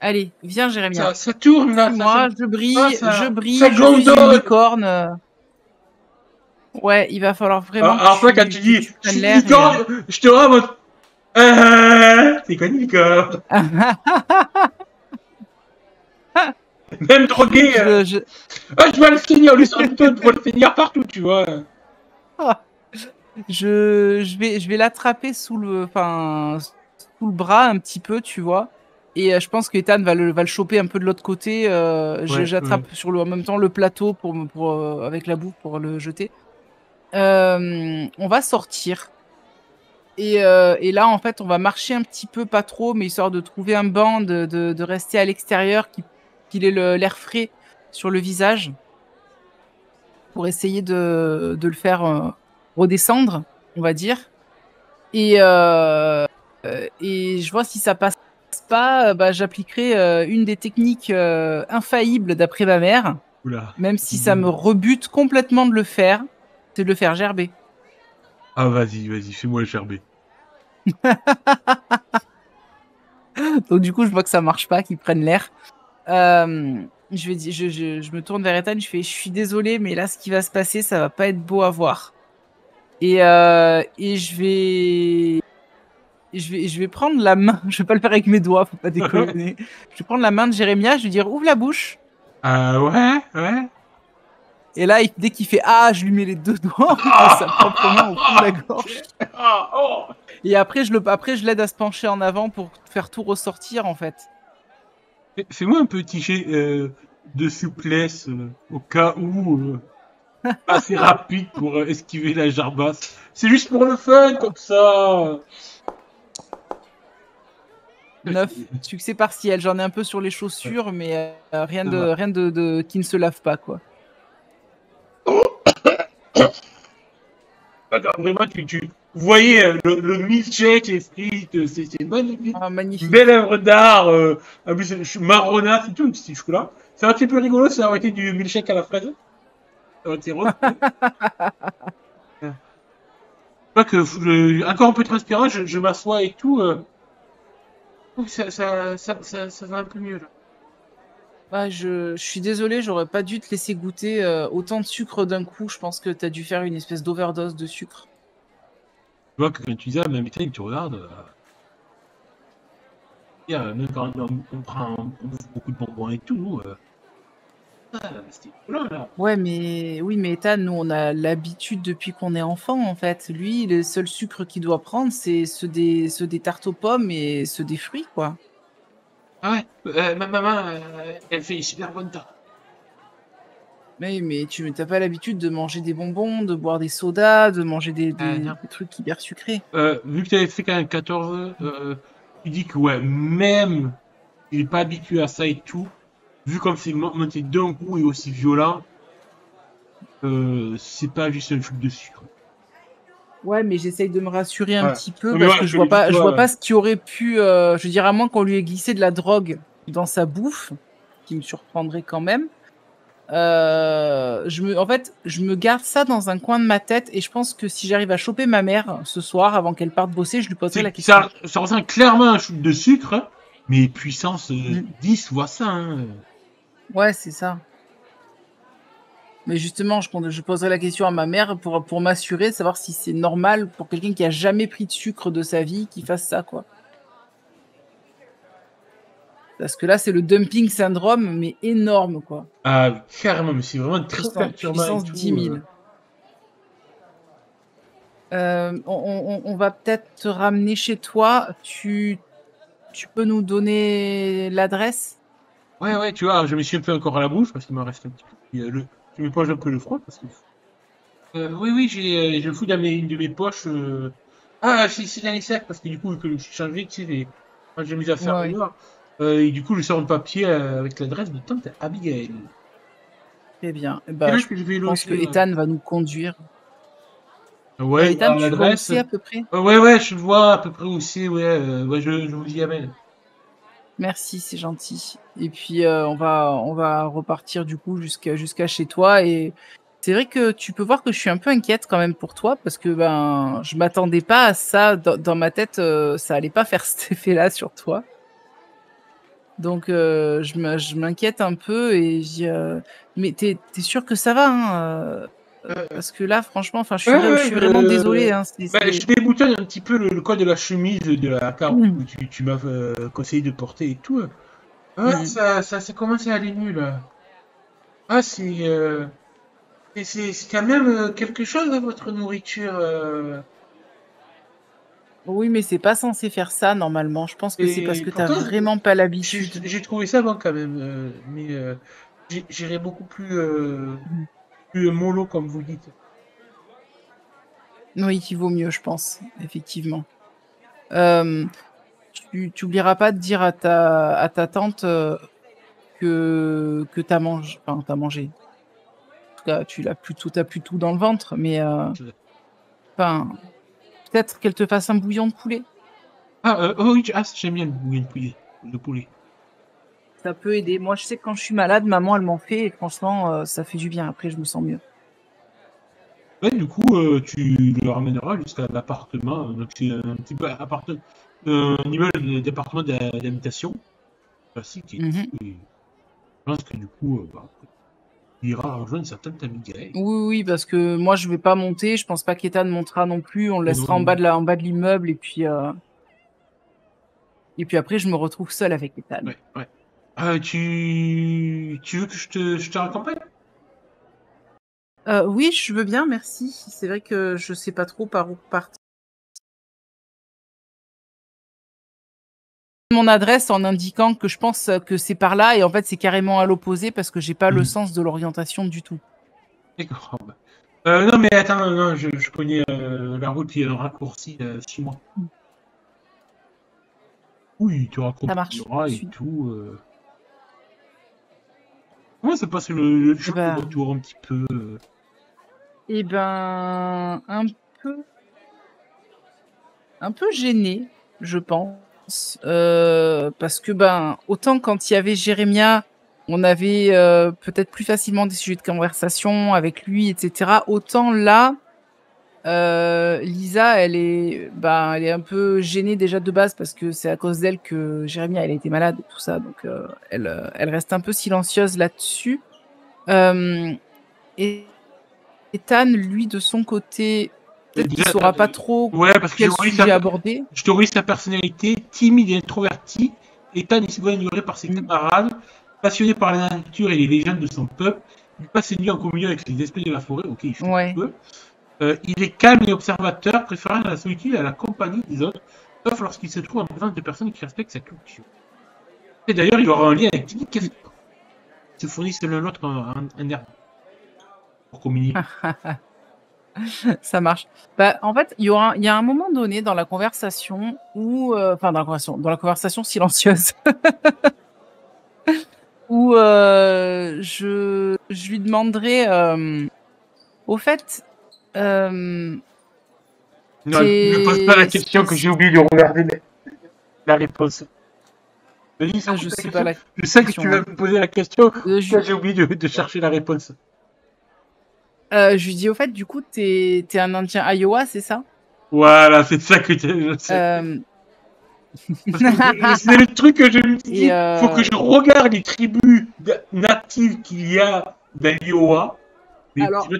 Allez, viens, Jérémia. Ça tourne, là. Moi, je brille, ça je suis gondole. une licorne. Ouais, il va falloir vraiment Alors, que toi, quand tu dis, tu je prennes suis l'air. licorne, je te rends votre... c'est quoi une licorne? Même drogué. Je dois le finir, lui, sur le dos, je dois le finir partout, tu vois. Je vais l'attraper sous le bras un petit peu, tu vois. Et je pense que Ethan va le choper un peu de l'autre côté. J'attrape en même temps le plateau avec la bouffe pour le jeter. On va sortir. Et là, en fait, on va marcher un petit peu, pas trop, mais histoire de trouver un banc, de rester à l'extérieur, qu'il ait l'air frais sur le visage, pour essayer de le faire redescendre, on va dire. Et je vois si ça passe pas, j'appliquerai une des techniques infaillibles d'après ma mère, même si ça me rebute complètement de le faire, c'est de le faire gerber. Ah, vas-y, fais-moi le gerber. Donc du coup, je vois que ça marche pas, qu'ils prennent l'air. Je me tourne vers Ethan, je suis désolée, mais là, ce qui va se passer, ça va pas être beau à voir. Et je vais prendre la main, je vais pas le faire avec mes doigts, faut pas déconner. Je vais prendre la main de Jérémia, je vais dire ouvre la bouche. Ouais. Et là, dès qu'il fait ah, je lui mets les deux doigts, il met sa propre main au fond de la gorge. Et après, je l'aide à se pencher en avant pour faire tout ressortir, en fait. Fais-moi un petit jet de souplesse au cas où assez rapide pour esquiver la jarbasse. C'est juste pour le fun, comme ça. 9, succès partiel. J'en ai un peu sur les chaussures, mais rien de qui ne se lave pas, quoi. Vraiment, tu voyez le milkshake, les frites, c'est magnifique. Magnifique. Une belle œuvre d'art. En plus, marronnade, c'est tout, petit chocolat. C'est un petit peu rigolo, ça aurait été du milkshake à la fraise. Ça aurait été Je vois que encore un peu transpirant, je m'assois et tout. Ça va un peu mieux là. Je suis désolée, j'aurais pas dû te laisser goûter autant de sucre d'un coup. Je pense que t'as dû faire une espèce d'overdose de sucre. Tu vois que quand tu dis ça, même tu regardes. Même quand on bouffe beaucoup de bonbons et tout. C'était cool là. Ouais, mais Ethan, nous on a l'habitude depuis qu'on est enfant en fait. Lui, le seul sucre qu'il doit prendre, c'est ceux des tartes aux pommes et ceux des fruits, quoi. Ah ouais, ma maman, elle fait une super bonne tarte. Mais tu n'as pas l'habitude de manger des bonbons, de boire des sodas, de manger des trucs hyper sucrés. Vu que tu avais fait quand même 14, tu dis que ouais, même il n'est pas habitué à ça et tout, vu comme c'est monté d'un coup et aussi violent, c'est pas juste un truc de sucre. Ouais, mais j'essaye de me rassurer un petit peu mais parce que je vois pas ce qui aurait pu. Je veux dire, à moins qu'on lui ait glissé de la drogue dans sa bouffe, qui me surprendrait quand même. En fait, je me garde ça dans un coin de ma tête et je pense que si j'arrive à choper ma mère ce soir avant qu'elle parte bosser, je lui poserai la question. Ça ressemble clairement à un shoot de sucre, mais puissance 10 voire ça. Hein. Ouais, c'est ça. Mais justement, je poserai la question à ma mère pour m'assurer de savoir si c'est normal pour quelqu'un qui a jamais pris de sucre de sa vie qu'il fasse ça, quoi. Parce que là, c'est le dumping syndrome, mais énorme, quoi. Ah, carrément, mais c'est vraiment très puissance 10 000. On va peut-être te ramener chez toi. Tu peux nous donner l'adresse? Ouais, tu vois, je me suis un peu encore à la bouche parce qu'il me reste un petit peu. Je me pose un peu le froid parce que. Oui, oui, je le fous dans une de mes poches. Ah, c'est dans les sacs, parce que du coup, vu que je suis changé, tu sais, quand j'ai mis à faire Ouais, ailleurs, et du coup, je sors un papier avec l'adresse de tante Abigail. très bien. Et C'est bah, là je que je vais pense que loger. Ethan va nous conduire. Ouais, Ethan, à tu vois où l'adresse. c'est à peu près? Ouais, ouais, je vois à peu près où c'est, ouais, ouais, je vous y amène. Merci, c'est gentil. Et puis on va repartir du coup jusqu'à chez toi et c'est vrai que tu peux voir que je suis un peu inquiète quand même pour toi parce que ben je m'attendais pas à ça dans ma tête, ça allait pas faire cet effet-là sur toi. Donc je m'inquiète un peu et je dis, «Mais tu es sûr que ça va, hein?» Euh, Parce que là franchement, enfin ouais, je ouais, suis vraiment désolée, hein, c'est je déboutonne un petit peu le col de la chemise de la carotte mmh que tu m'as conseillé de porter et tout. Ah, mh. ça commence à aller mieux, là. Ah, c'est quand même quelque chose, hein, votre nourriture. Oui, mais c'est pas censé faire ça normalement. Je pense que c'est parce Et que tu as pourtant, vraiment pas l'habitude. j'ai trouvé ça bon quand même. Mais j'irais beaucoup Mmh. plus mollo, comme vous dites. Oui, il vaut mieux, je pense, effectivement. Hem, tu oublieras pas de dire à ta tante, que tu as enfin, tu mangé. En tout cas, tu plus tout dans le ventre, mais enfin, peut-être qu'elle te fasse un bouillon de poulet. Ah, oh oui, ah, j'aime bien le bouillon de poulet. Le poulet. Ça peut aider. Moi, je sais que quand je suis malade, maman, elle m'en fait et franchement, ça fait du bien. Après, je me sens mieux. Ouais, du coup, tu le ramèneras jusqu'à l'appartement. Donc, c'est un petit peu un immeuble d'appartement d'habitation classique et Mmh. tout. Et je pense que du coup, bah, il ira rejoindre sa tante Abigail. Oui, oui, parce que moi, je vais pas monter. Je pense pas qu'Ethan montera non plus. On le Oh non, laissera en bas non. en bas de l'immeuble et puis après, je me retrouve seule avec Ethan. Ouais, ouais. Tu veux que je te raccompagne? Oui, je veux bien, merci. C'est vrai que je sais pas trop par où partir. Mon adresse en indiquant que je pense, que c'est par là et en fait, c'est carrément à l'opposé parce que j'ai pas le Mhm. sens de l'orientation du tout. D'accord. Bah. Non, mais attends, non, je connais la route, il y a un raccourci, suis-moi. Mmh. Oui, il te Ça marche, raccompagnera et suis. tout. Comment ça passe le Et chemin de ben retour un petit peu et ben, un peu gênée, je pense, parce que, ben, autant quand il y avait Jérémia, on avait, peut-être plus facilement des sujets de conversation avec lui et cetera. Autant là, Lisa, elle est un peu gênée déjà de base parce que c'est à cause d'elle que Jérémia, elle a été malade et tout ça, donc elle reste un peu silencieuse là-dessus. Hem et Ethan, lui, de son côté, peut-être qu'il déjà, saura pas trop ouais, parce que quel sujet aborder. je théorise sa personnalité timide et introvertie, Ethan est souvent ignoré par ses Mmh. camarades, passionné par la nature et les légendes de son peuple, il passe ses nuits en communion avec les esprits de la forêt, ok, il fait ce qu'il Ouais. veut. Il est calme et observateur, préférant la solitude à la compagnie des autres, sauf lorsqu'il se trouve en présence de personnes qui respectent sa culture. Et d'ailleurs, il aura un lien avec Tilly qui se fournissent l'un l'autre un herbe pour communiquer. Ça marche. Bah, en fait, il y a un moment donné dans la conversation où, enfin dans la conversation silencieuse où, je lui demanderai, au fait, hem, Non, ne me pose pas la c'est question que j'ai oublié de regarder la réponse. Vas-y, sans je poser la sais pas question. la Je sais que tu question, vas hein. me poser la question. Je Là, j'ai oublié de chercher la réponse. je lui dis: «Au fait, du coup, tu es un Indien Iowa, c'est ça?» Voilà, c'est ça que je sais. Hem Parce que c'est le truc que je me suis et dit, faut que je regarde les tribus natives qu'il y a dans l'Iowa. Mais tu alors vois,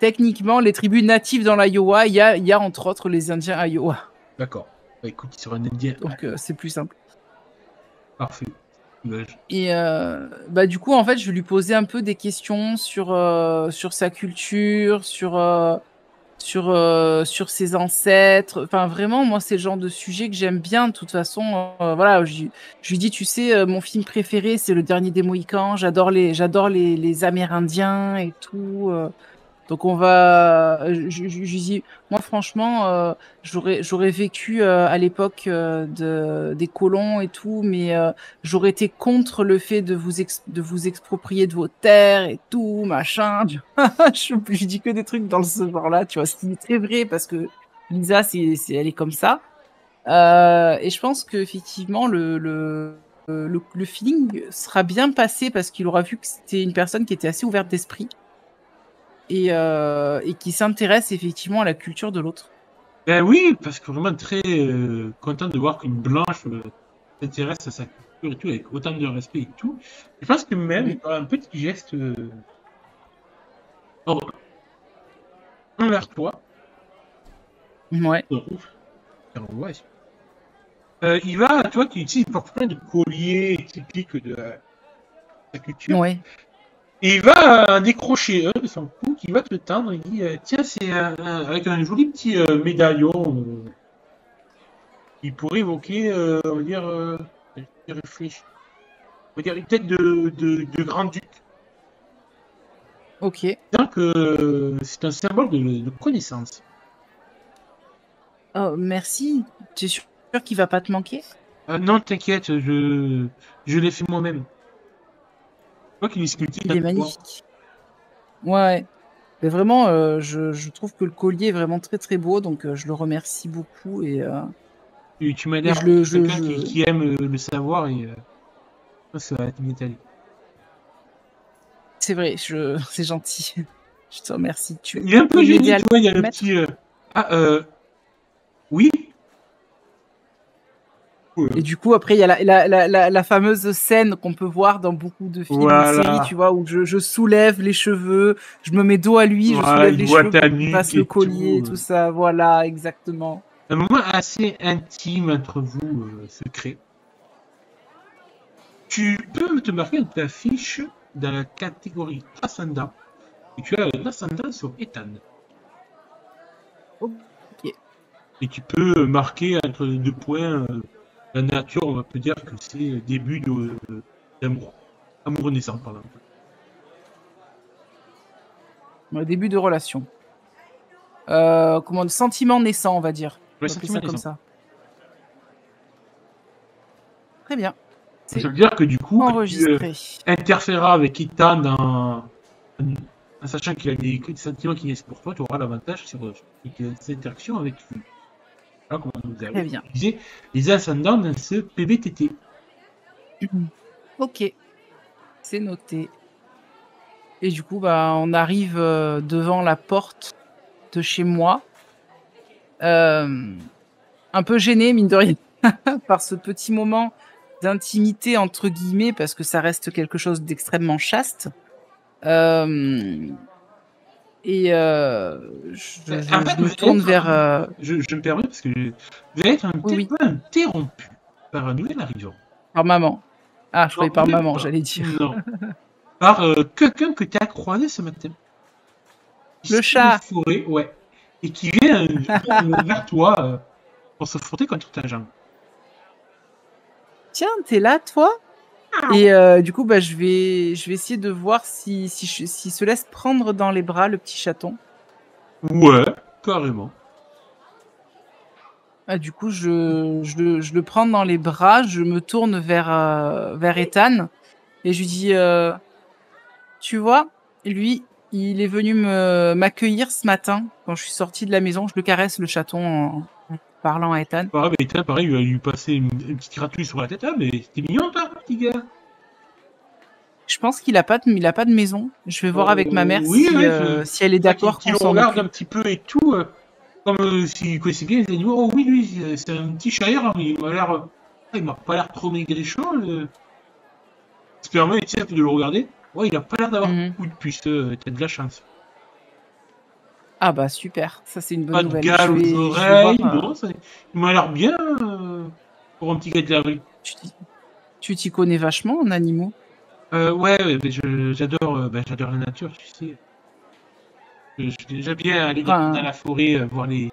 techniquement, les tribus natives dans l'Iowa, il y a entre autres les Indiens Iowa, d'accord. Bah, écoute, il sera un indien. donc c'est plus simple Parfait. Image. et bah, du coup, en fait, je vais lui poser un peu des questions sur sa culture, sur ses ancêtres. Enfin, vraiment, moi, c'est le genre de sujet que j'aime bien. De toute façon, voilà, je lui dis: «Tu sais, mon film préféré, c'est Le Dernier des Mohicans. J'adore les Amérindiens et tout», Donc on va, je dis, moi franchement, j'aurais vécu à l'époque des colons et tout, mais j'aurais été contre le fait de vous exproprier de vos terres et tout, machin. Je dis que des trucs dans ce genre-là, tu vois, ce qui est très vrai parce que Lisa, elle est comme ça. Et je pense qu'effectivement, le feeling sera bien passé parce qu'il aura vu que c'était une personne qui était assez ouverte d'esprit et qui s'intéresse effectivement à la culture de l'autre. Ben oui, parce que vraiment très content de voir qu'une blanche s'intéresse à sa culture et tout, avec autant de respect et tout. Je pense que même, il y aura un petit geste envers toi. Ouais. Ouf. Ouais. Il va, toi qui utilises pour plein de colliers typiques de sa culture, Ouais. et il va décrocher un de son cou qui va te tendre et dit tiens, c'est avec un joli petit médaillon qui pourrait évoquer, on va dire, je réfléchis, on va dire une tête de grand-duc. Ok. Donc, c'est un symbole de connaissance. Oh, merci. Tu es sûr qu'il va pas te manquer? Non, t'inquiète, je l'ai fait moi-même. Toi qui l'ai sculpté, Il est magnifique. Ouais. Mais vraiment, je trouve que le collier est vraiment très très beau, donc je le remercie beaucoup Tu m'as et l'air quelqu'un qui aime le savoir et ça va être bien allé. c'est vrai, c'est gentil. Je te remercie. Tu Il est un peu peux m'aider gêné, à tu vois, il y a le le mettre? petit. Oui. Et du coup, après, il y a la fameuse scène qu'on peut voir dans beaucoup de films ou de séries, tu Voilà. vois, où je soulève les cheveux, je me mets dos à lui, je Voilà, soulève il les voit cheveux ta pour qu'il nuque fasse le et collier, tout. tout ça. Voilà, exactement. Un moment assez intime entre vous, secret. Tu peux te marquer dans ta fiche dans la catégorie ascendant. Et tu as un ascendant sur Ethan. Ok. Et tu peux marquer entre les deux points la nature, on va peut dire que c'est le début d'amour. Amour naissant, par exemple. Au début de relation. Comment, sentiment naissant, on va dire. On Le va appeler sentiment ça comme naissant. ça. Très bien. Ça C'est veut dire que du coup, quand tu enregistré. interféreras avec Ethan en sachant qu'il a des sentiments qui naissent pour toi, tu auras l'avantage sur ces interactions avec lui. Voilà comment nous Très avons bien. utilisé les ascendants dans ce PBTT. Ok. C'est noté. Et du coup, bah, on arrive devant la porte de chez moi. Un peu gêné, mine de rien, par ce petit moment d'intimité, entre guillemets, parce que ça reste quelque chose d'extrêmement chaste. Et En fait, je me tourne vers... je me permets parce que je vais être un Oui, petit oui, peu interrompu par un nouvel arrivant. par maman. Ah, je croyais Non, par même maman, pas. j'allais dire. Non. Par quelqu'un que tu as croisé ce matin. Qui Le sort d'une chat. forêt, ouais. Et qui vient vers toi pour se frotter contre ta jambe. Tiens, t'es là, toi? Et du coup, bah, je vais essayer de voir s'il se laisse prendre dans les bras, le petit chaton. Ouais, carrément. Ah, du coup, je le prends dans les bras, je me tourne vers Ethan et je lui dis tu vois, lui, il est venu m'accueillir ce matin quand je suis sortie de la maison. Je le caresse, le chaton, en parlant à Ethan. Pareil, bah, Ethan, pareil, il va lui passer une petite gratouille sur la tête. Ah, mais c'était mignon, toi, petit gars. Je pense qu'il a pas de maison. Je vais voir avec ma mère Oui, ouais, si elle est ça qui d'accord qu'on le s'en regarde un occupe. petit peu et tout. Comme s'il connaissait bien les animaux. Oh oui, lui, c'est un petit chahir, hein, il m'a l'air. Il m'a pas l'air trop maigrichon. Se permet, tu sais, de le regarder. Ouais, il a pas l'air d'avoir Mhm. beaucoup de puces. T'as de la chance. Ah bah super, ça c'est une bonne Pas de nouvelle. gale aux Je vais voir. oreilles. Non, il m'a l'air bien pour un petit gars de la rue. Tu t'y connais vachement en animaux. Ouais, ouais, mais j'adore j'adore la nature, tu sais. J'aime bien aller dans Enfin, la forêt, voir les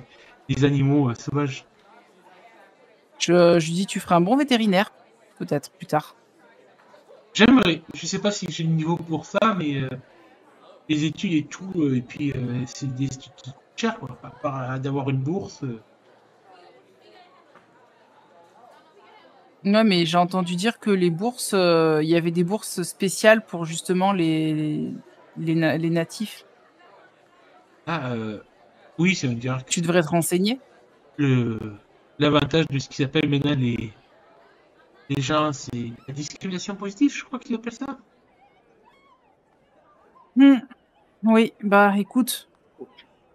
animaux sauvages. je lui dis tu feras un bon vétérinaire, peut-être plus tard. J'aimerais. Je sais pas si j'ai le niveau pour ça, mais les études et tout, et puis c'est des études qui coûtent cher, quoi. À part d'avoir une bourse. Ouais, mais j'ai entendu dire que les bourses, il y avait des bourses spéciales pour justement les natifs. Ah, oui, ça veut dire que Tu c'est devrais te renseigner. le l'avantage de ce qui s'appelle maintenant les gens, c'est la discrimination positive, je crois qu'ils appellent ça. Mmh. Oui, bah écoute,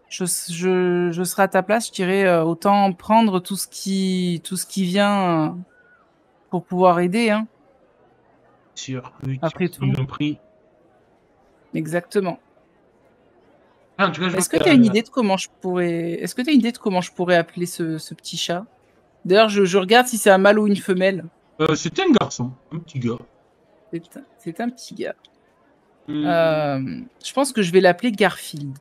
je serais à ta place, je dirais autant prendre tout ce qui vient pour pouvoir aider, hein, Sûr, oui, après ils tout. l'ont pris. Exactement. Ah, en tout cas, je vois Est-ce que qu'il y tu as une a. idée de comment je pourrais est-ce que tu as une idée de comment je pourrais appeler ce petit chat? D'ailleurs, je regarde si c'est un mâle ou une femelle. C'était un garçon, un petit gars. C'est un petit gars. Hum, Je pense que je vais l'appeler Garfield.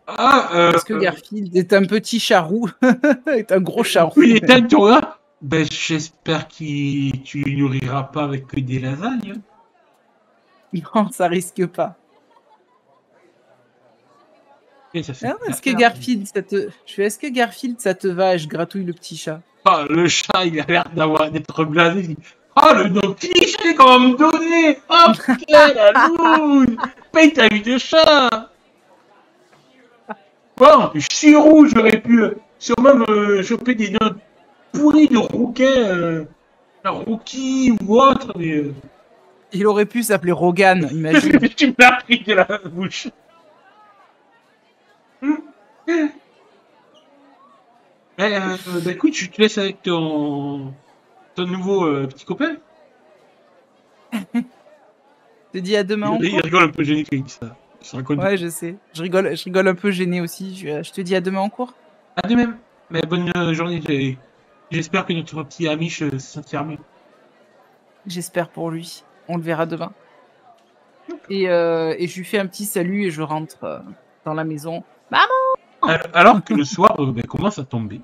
Ah, Parce que Garfield est un petit charroux, est un gros charroux oui, même. toi, ben, j'espère que tu ne nourriras pas avec que des lasagnes. Non, ça risque pas. Et ça fait Non, bien est-ce que faire. Garfield, est-ce que Garfield, ça te va? Et je gratouille le petit chat. Ah, le chat, il a l'air d'être blasé. Il dit, ah, le nom cliché qu'on va me donner. Oh, putain, la loose. Paye ta vie de chat. Bon, Chirou, j'aurais pu sûrement me choper des noms pourris de rouquin, la Rookie ou autre, mais Il aurait pu s'appeler Rogan, imagine. tu me l'as pris de la bouche. Bah écoute, je te laisse avec ton nouveau petit copain. Je te dis à demain en Il cours. rigole un peu gêné quand il dit ça. Il se raconte. Ouais, je sais. Je rigole un peu gêné aussi. Je te dis à demain en cours. À de même. Mais bonne journée. J'espère que notre petit Amish se sentira mieux. J'espère pour lui. On le verra demain. Et je lui fais un petit salut et je rentre dans la maison. Maman! Alors que le soir ben, commence à tomber.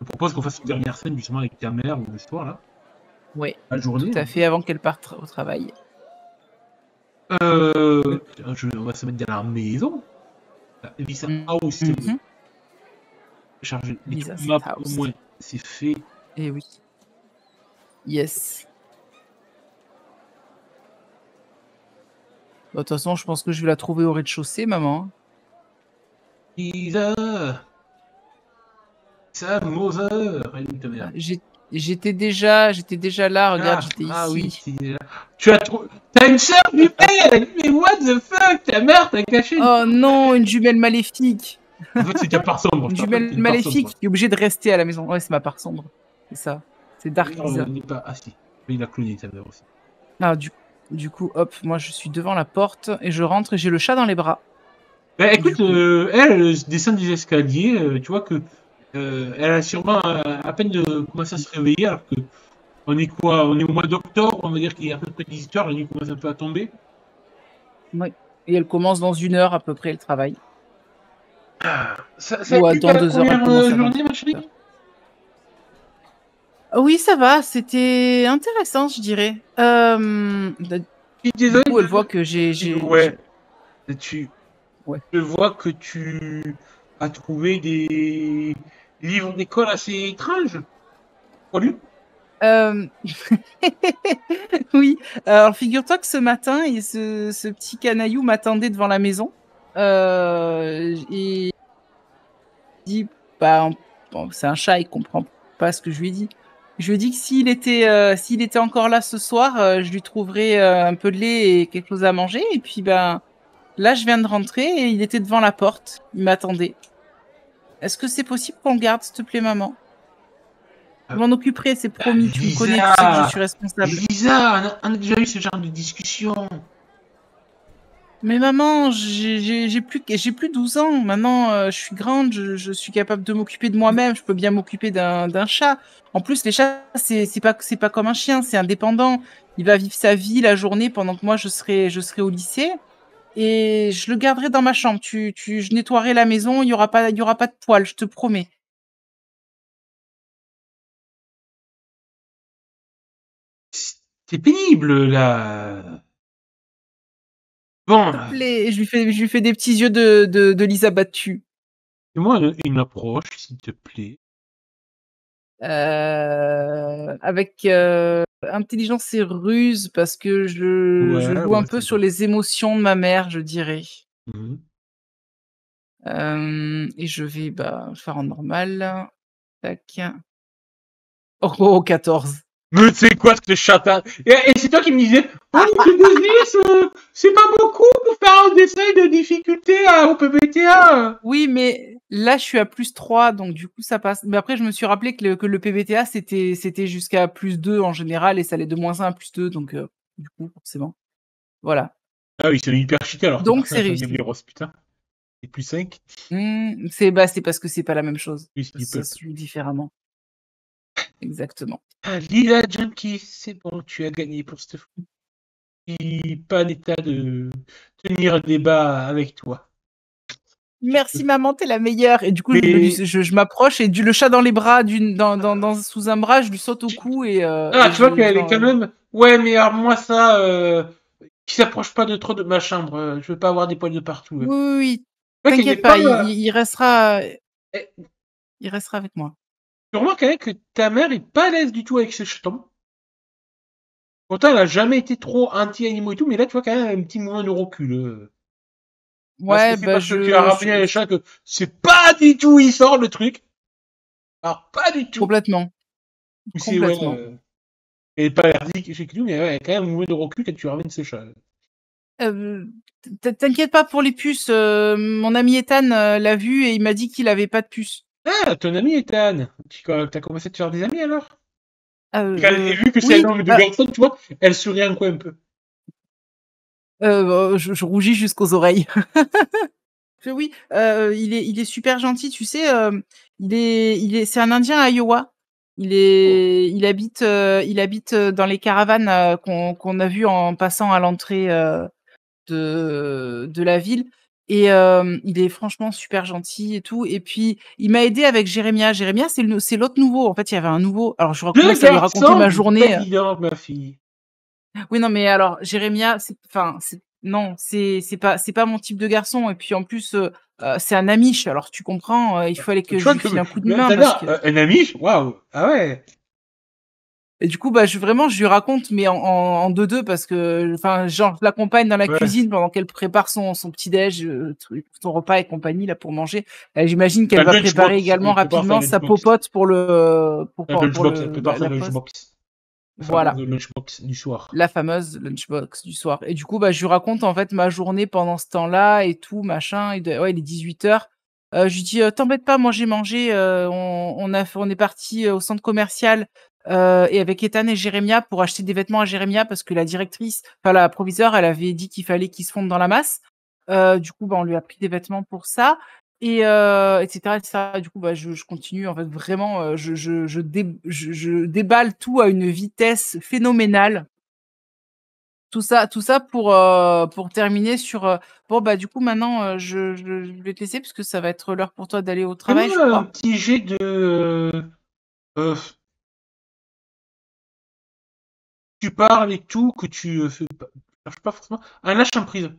Je propose qu'on fasse une dernière scène justement avec ta mère le soir là. Ouais, La tout journée. à fait, avant qu'elle parte au travail. On va se mettre dans la maison. La Visa House. Mhm. Charger les Lisa, maps cette au house. moins. C'est fait. Eh oui. Yes. Bah, de toute façon, je pense que je vais la trouver au rez-de-chaussée, maman. Lisa. Sam Moser. Elle est ta mère. J'étais déjà là, regarde, j'étais Ah oui, ici. tu as trop. T'as une sœur jumelle. Mais what the fuck? Ta mère t'a caché une. Oh non, une jumelle maléfique. En fait, c'est ta part sombre. Je Une te rappelle que jumelle t'es une part sombre. maléfique qui est obligée de rester à la maison. Ouais, c'est ma part sombre. C'est ça. C'est Dark Lisa. N'est pas. Ah si. Mais il a cloné ta mère aussi. Ah, du coup, hop, moi je suis devant la porte et je rentre et j'ai le chat dans les bras. Bah Du écoute, coup. elle descend des escaliers. Tu vois que elle a sûrement à peine de commencer à se réveiller alors que on est quoi? On est au mois d'octobre. On va dire qu'il y a à peu près 18 h. La nuit commence un peu à tomber. Ouais. Et elle commence dans 1 heure à peu près le travail. Ça a Ou été dans ta 2 heures, elle première commence à journée, 20. ma chérie? Oui, ça va, c'était intéressant, je dirais. Je suis Du désolé coup, elle voit que Ouais, tu. Ouais. Je vois que tu as trouvé des livres d'école assez étranges. Pour lui. Euh, Oui, alors figure-toi que ce matin, ce petit canaillou m'attendait devant la maison. Et dit, bah, bon, c'est un chat, il comprend pas ce que je lui ai dit. Je lui ai dit que s'il était encore là ce soir, je lui trouverais un peu de lait et quelque chose à manger. Et puis, ben, là, je viens de rentrer et il était devant la porte. Il m'attendait. Est-ce que c'est possible qu'on le garde, s'il te plaît, maman? Je m'en occuperai, c'est promis. Tu me connais, tu sais que je Lisa, suis responsable. Lisa, on a déjà eu ce genre de discussion. Mais maman, j'ai plus 12 ans. Maintenant, je suis grande, je suis capable de m'occuper de moi-même. Je peux bien m'occuper d'un chat. En plus, les chats, c'est pas comme un chien, c'est indépendant. Il va vivre sa vie la journée pendant que moi je serai au lycée et je le garderai dans ma chambre. Je nettoierai la maison. Il y aura pas de poils, je te promets. C'est pénible là. Bon, S'il te plaît. Et je lui fais des petits yeux de Lisa battue. fais-moi une approche, s'il te plaît. Avec intelligence et ruse, parce que je joue un peu c'est sur bien. les émotions de ma mère, je dirais. Mhm. Et je vais faire en normal. Tac. Oh, 14. Mais c'est quoi ce chata? Et c'est toi qui me disais, oh, le 2 c'est pas beaucoup pour faire un dessin de difficulté au PBTA. Oui, mais là, je suis à +3, donc du coup, ça passe. Mais après, je me suis rappelé que le PBTA, c'était jusqu'à +2 en général, et ça allait de -1 à +2, donc du coup, forcément. Voilà. Ah oui, c'est hyper cheaté alors que Donc c'est personnage réussi. Gabriel Rose, putain. Et plus 5. C'est parce que c'est pas la même chose. Oui, c'est du Ça peuple. se joue différemment. Exactement. Ah, Lila Junkie, c'est bon, tu as gagné pour cette fois. Je suis pas en état de tenir un débat avec toi. Merci maman, t'es la meilleure. Et du coup, Mais je m'approche et le chat dans les bras, sous un bras, je lui saute au cou ah, et tu vois qu'elle est quand même. Ouais, mais alors, moi ça, qui s'approche pas de trop de ma chambre. Je veux pas avoir des poils de partout. Oui, oui, oui. Ouais, qu'elle n'est T'inquiète pas. pas, il restera, Eh, il restera avec moi. tu remarques quand même que ta mère est pas à l'aise du tout avec ce chatons. Pourtant, elle a jamais été trop anti-animaux et tout, mais là, tu vois quand même un petit mouvement de recul. Est-ce que Ouais, c'est parce que tu as rappelé à les chats que c'est pas du tout où il sort le truc? Alors, pas du tout. complètement, Ou c'est, ouais, complètement. elle est pas allergique chez tout, mais ouais, elle a quand même un mouvement de recul quand tu ramènes ce chat. T'inquiète pas pour les puces. Mon ami Ethan l'a vu et il m'a dit qu'il avait pas de puce. Ah, ton ami Ethan. T'as commencé à te faire des amis alors? Et vu que c'est un Oui, homme de garçon, tu vois, elle sourit un coin un peu. je rougis jusqu'aux oreilles. Oui, il est super gentil, tu sais. C'est un Indien à Iowa. Oh. Il habite dans les caravanes qu'on a vues en passant à l'entrée de la ville. Et il est franchement super gentil et tout. Et puis, il m'a aidé avec Jérémia. Jérémia, c'est l'autre nouveau. En fait, il y avait un nouveau. Alors, je Deux commence à lui raconter garçons, ma dis pas journée. évident, ma fille. Oui, non, mais alors, Jérémia, non, c'est pas mon type de garçon. Et puis, en plus, c'est un Amish. Alors, tu comprends, il fallait que Tu je vois lui que file un coup de tout main à parce l'heure, que. un ami, waouh, ah ouais. Et du coup, je lui raconte, mais en deux parce que, enfin, genre, je l'accompagne dans la Ouais. cuisine pendant qu'elle prépare son petit déj, son repas et compagnie là pour manger. J'imagine qu'elle Un va préparer lunchbox, également elle prépare sa rapidement sa lunchbox. popote Un pour lunchbox, elle prépare sa la pause. lunchbox. La fameuse Voilà, lunchbox du soir. la fameuse lunchbox du soir. Et du coup, je lui raconte en fait ma journée pendant ce temps-là et tout machin. Il est 18h. Je lui dis t'embête pas, moi j'ai mangé. On est parti au centre commercial et avec Ethan et Jérémia pour acheter des vêtements à Jérémia parce que la directrice, enfin la proviseure, elle avait dit qu'il fallait qu'il se fonde dans la masse. Du coup, on lui a pris des vêtements pour ça et etc., etc. Du coup, je continue en fait vraiment, je déballe tout à une vitesse phénoménale. Tout ça pour terminer sur, bon, du coup maintenant, je vais te laisser puisque ça va être l'heure pour toi d'aller au travail, je Fais-moi un crois. petit jet de. Euh, tu parles et tout, que tu fais pas, cherches pas forcément. Un lâche en prise.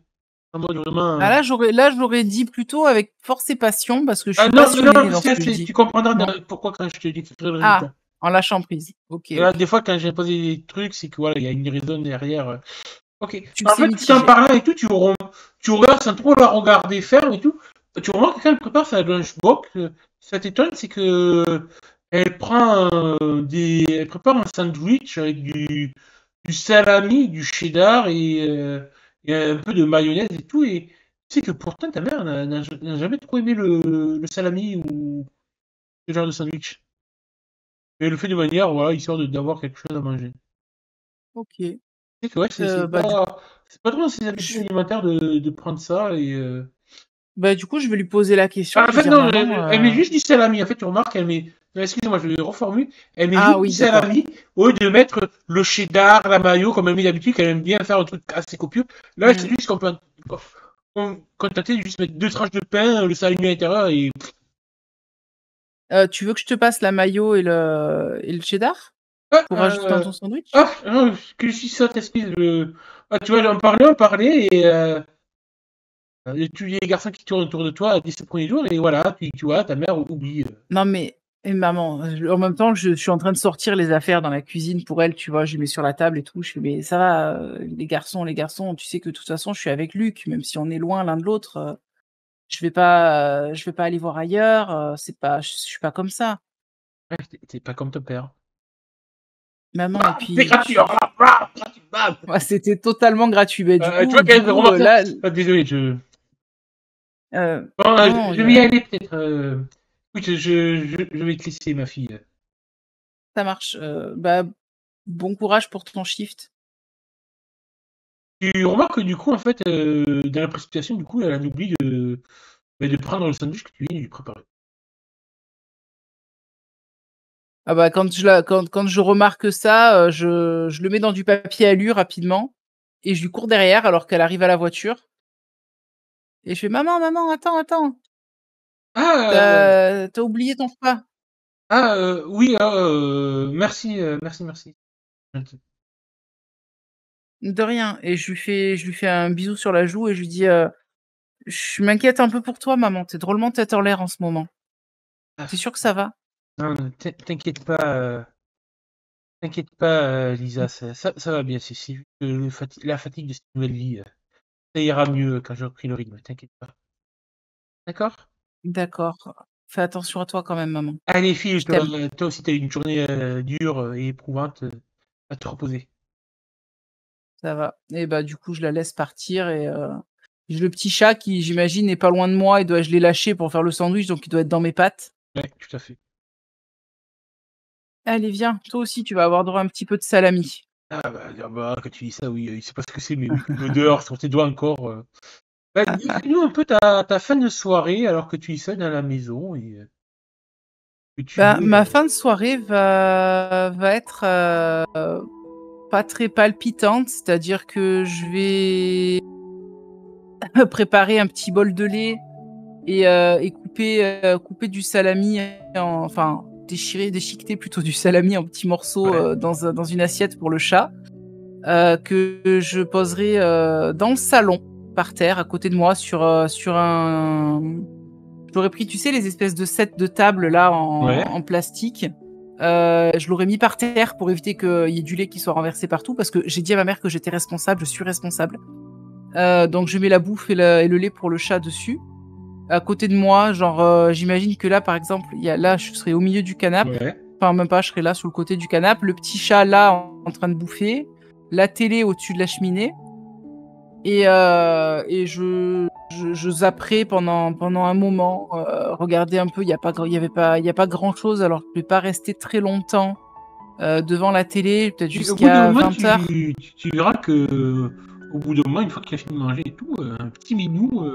En mode vraiment. Ah là, j'aurais dit plutôt avec force et passion parce que je Ah suis non, non, passionnée dans ce ça, que je dis. tu comprendras Non. pourquoi quand je te dis que c'est le Ah, résultat. en lâchant prise. OK, Là, OK. des fois, quand j'ai posé des trucs, c'est que voilà, il y a une raison derrière. Ok. En Succès fait, tout en mitigé. parlant et tout, tu regardes sans trop la regarder faire et tout. Tu remarques que quand elle prépare sa lunchbox, ça t'étonne, c'est que elle prend elle prépare un sandwich avec du salami, du cheddar et un peu de mayonnaise et tout. Et tu sais que pourtant ta mère n'a jamais trop aimé le salami ou ce genre de sandwich. Et le fait de manière, voilà, histoire d'avoir quelque chose à manger. OK. Tu sais que ouais, Du coup, c'est pas trop dans ses habitudes je alimentaires de prendre ça et. du coup, je vais lui poser la question, Ah, en je vais fait, dire: non, «Maman, elle met juste du salami. En fait, tu remarques, elle met. Non, excusez-moi, je vais reformuler. Elle met ah juste du oui, d'accord. salami au lieu de mettre le cheddar, la mayo, comme elle met d'habitude, qu'elle aime bien faire un truc assez copieux. Là, c'est Mmh. juste qu'on peut contenter, juste mettre 2 tranches de pain, le salami à l'intérieur et. Tu veux que je te passe la mayo et le cheddar Ah, pour rajouter dans ton sandwich?» ah, non, que je suis sotte, excuse. Ah, tu vois, on parlait et. Les garçons qui tournent autour de toi dès ce premier jour, et voilà, tu vois, ta mère oublie. Non, mais maman, en même temps, je suis en train de sortir les affaires dans la cuisine pour elle, tu vois, je les mets sur la table et tout. Je fais, mais ça va, les garçons, tu sais que de toute façon, je suis avec Luc, même si on est loin l'un de l'autre, je vais pas aller voir ailleurs, c'est pas, je suis pas comme ça. Ouais, t'es pas comme ton père. Maman, et C'est puis, gratuit, gratuit, bam. ouais, c'était totalement gratuit. Mais Tu vois du qu'elle coup, remarque ça. là, Désolé, je. Bon, non, je vais y aller peut-être. Écoute, je vais te laisser, ma fille. ça marche. Bah, bon courage pour ton shift. Tu remarques que du coup, en fait, dans la précipitation, du coup, elle a oublié de prendre le sandwich que tu viens de lui préparer. Ah bah quand je remarque ça, je le mets dans du papier alu rapidement et je lui cours derrière alors qu'elle arrive à la voiture et je fais: «Maman, maman, attends, Ah, t'as oublié ton repas». oui, merci, merci. De rien et je lui fais un bisou sur la joue et je lui dis: «Je m'inquiète un peu pour toi maman, tu drôlement tête en l'air en ce moment. Ah, Tu sûr que ça va?» non, t'inquiète pas, Lisa, ça va bien. C'est juste que la fatigue de cette nouvelle vie, ça ira mieux quand j'aurai pris le rythme, t'inquiète pas. D'accord? «D'accord. Fais attention à toi quand même maman. Allez, file, Je t'aime». toi aussi, t'as eu une journée dure et éprouvante, à te reposer. Ça va et bah, du coup, je la laisse partir et j'ai le petit chat qui, j'imagine, est pas loin de moi, je l'ai lâché pour faire le sandwich, donc il doit être dans mes pattes. Ouais, tout à fait. «Allez, viens, toi aussi, tu vas avoir droit à un petit peu de salami». Bah, quand tu dis ça, oui, il sait pas ce que c'est, mais oui, l'odeur sur tes doigts encore. Bah, dis-nous un peu ta fin de soirée alors que tu es seul dans la maison et que tu Bah, es. ma fin de soirée va être, pas très palpitante, c'est-à-dire que je vais préparer un petit bol de lait et couper du salami enfin, déchiqueter plutôt du salami en petits morceaux, Ouais. dans une assiette pour le chat. Que je poserai dans le salon, par terre, à côté de moi, sur un. J'aurais pris, tu sais, les espèces de sets de table là Ouais. en plastique. Je l'aurais mis par terre pour éviter qu'il y ait du lait qui soit renversé partout, parce que j'ai dit à ma mère que j'étais responsable, je suis responsable. Donc je mets la bouffe et le lait pour le chat dessus. À côté de moi, genre, j'imagine que là, par exemple, là, je serais au milieu du canapé. Ouais. Enfin, même pas, je serais là sur le côté du canapé. Le petit chat là en train de bouffer. La télé au-dessus de la cheminée. Et je zapperai pendant un moment, regarder un peu. Il y a pas grand-chose, alors je vais pas rester très longtemps devant la télé, peut-être Et au bout d'un jusqu'à moment, 20h. tu verras que, au bout d'un moment, une fois qu'il a fini de manger et tout, un petit minou,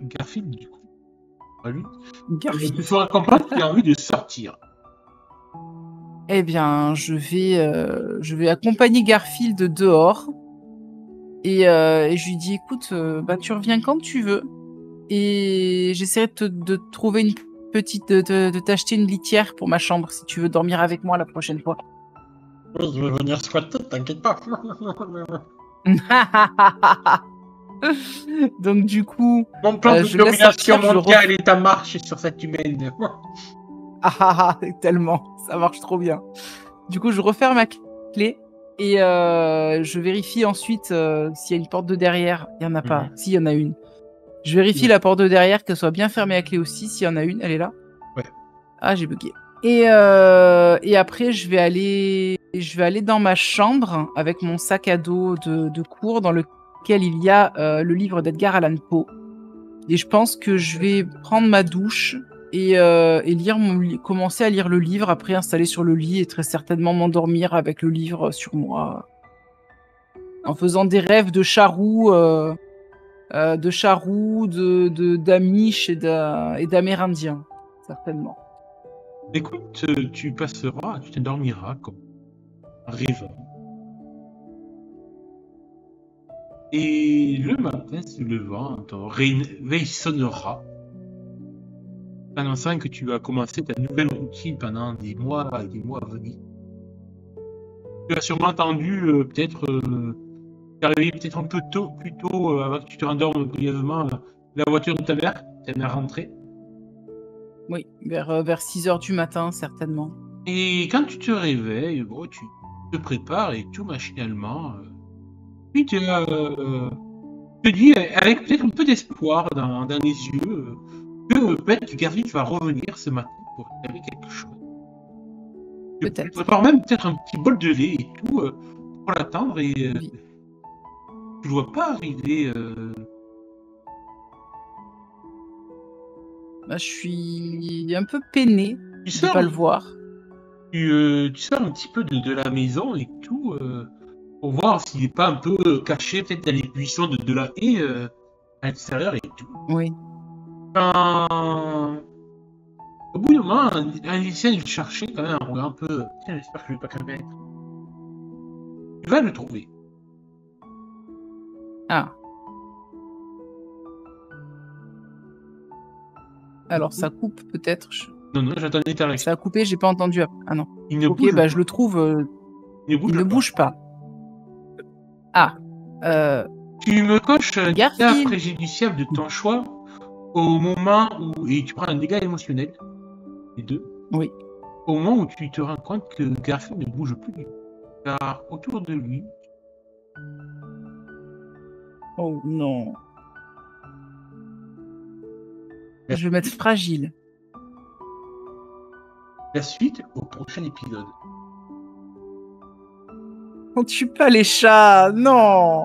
Garfield, du coup, à lui, te Garfield. fera comprendre qu'il a envie de sortir. Eh bien, je vais accompagner Garfield dehors et je lui dis: «Écoute, bah, tu reviens quand tu veux et j'essaierai de trouver une petite de t'acheter une litière pour ma chambre si tu veux dormir avec moi la prochaine fois». Oui, je vais venir squatter, t'inquiète pas. Donc du coup, Mon plan de je le laisse sortir, domination je le mondiale est en marche sur cette humaine. tellement, ça marche trop bien. Du coup, je referme ma clé et je vérifie ensuite, s'il y a une porte de derrière. Il y en a pas. Mhm. Si, il y en a une. Je vérifie la porte de derrière, qu'elle soit bien fermée à clé aussi. S'il y en a une, elle est là. Ouais. Ah, j'ai bugué. Et après, je vais aller dans ma chambre avec mon sac à dos de cours dans lequel il y a le livre d'Edgar Allan Poe. Et je pense que je vais prendre ma douche et commencer à lire le livre, après installer sur le lit et très certainement m'endormir avec le livre sur moi, en faisant des rêves de charroux, d'Amish et d'Amérindiens, certainement. Écoute, tu t'endormiras comme un rêveur. Et le matin se levant, ton réveil sonnera, annonçant que tu vas commencer ta nouvelle routine pendant des mois et des mois à venir. Tu as sûrement entendu peut-être T'es arrivé peut-être un peu tôt, plus tôt, avant que tu te rendormes brièvement, la voiture de ta mère rentrée. Oui, vers 6 heures du matin, certainement. Et quand tu te réveilles, bon, tu te prépares et tout machinalement. Puis te dis, avec peut-être un peu d'espoir dans les yeux, que peut-être Garfield va revenir ce matin pour faire quelque chose. Tu Peut-être. prépares même peut-être un petit bol de lait et tout pour l'attendre et Oui. tu ne vois pas arriver. Bah, je suis un peu peiné Tu de sors, pas le voir. tu sors un petit peu de la maison et tout pour voir s'il n'est pas un peu caché peut-être dans les buissons de la haie à l'extérieur et tout. Oui. Au bout d'un moment, un lycéen il cherchait quand même un regard un peu. Tiens, j'espère que je vais pas calmer. Tu vas le trouver. Ah. Alors, ça coupe peut-être. Non, non, j'attendais ta Ça réaction. a coupé, j'ai pas entendu. Ah non. Il ne Ok, bouge bah pas. je le trouve. Il ne Il bouge ne pas. bouge pas. Ah. Tu me coches un dégât Garfield. préjudiciable de ton choix au moment où. Et tu prends un dégât émotionnel. Les deux. Oui. Au moment où tu te rends compte que Garfield ne bouge plus du tout. Car autour de lui, Oh non. Je vais mettre fragile. la suite au prochain épisode. On tue pas les chats, non.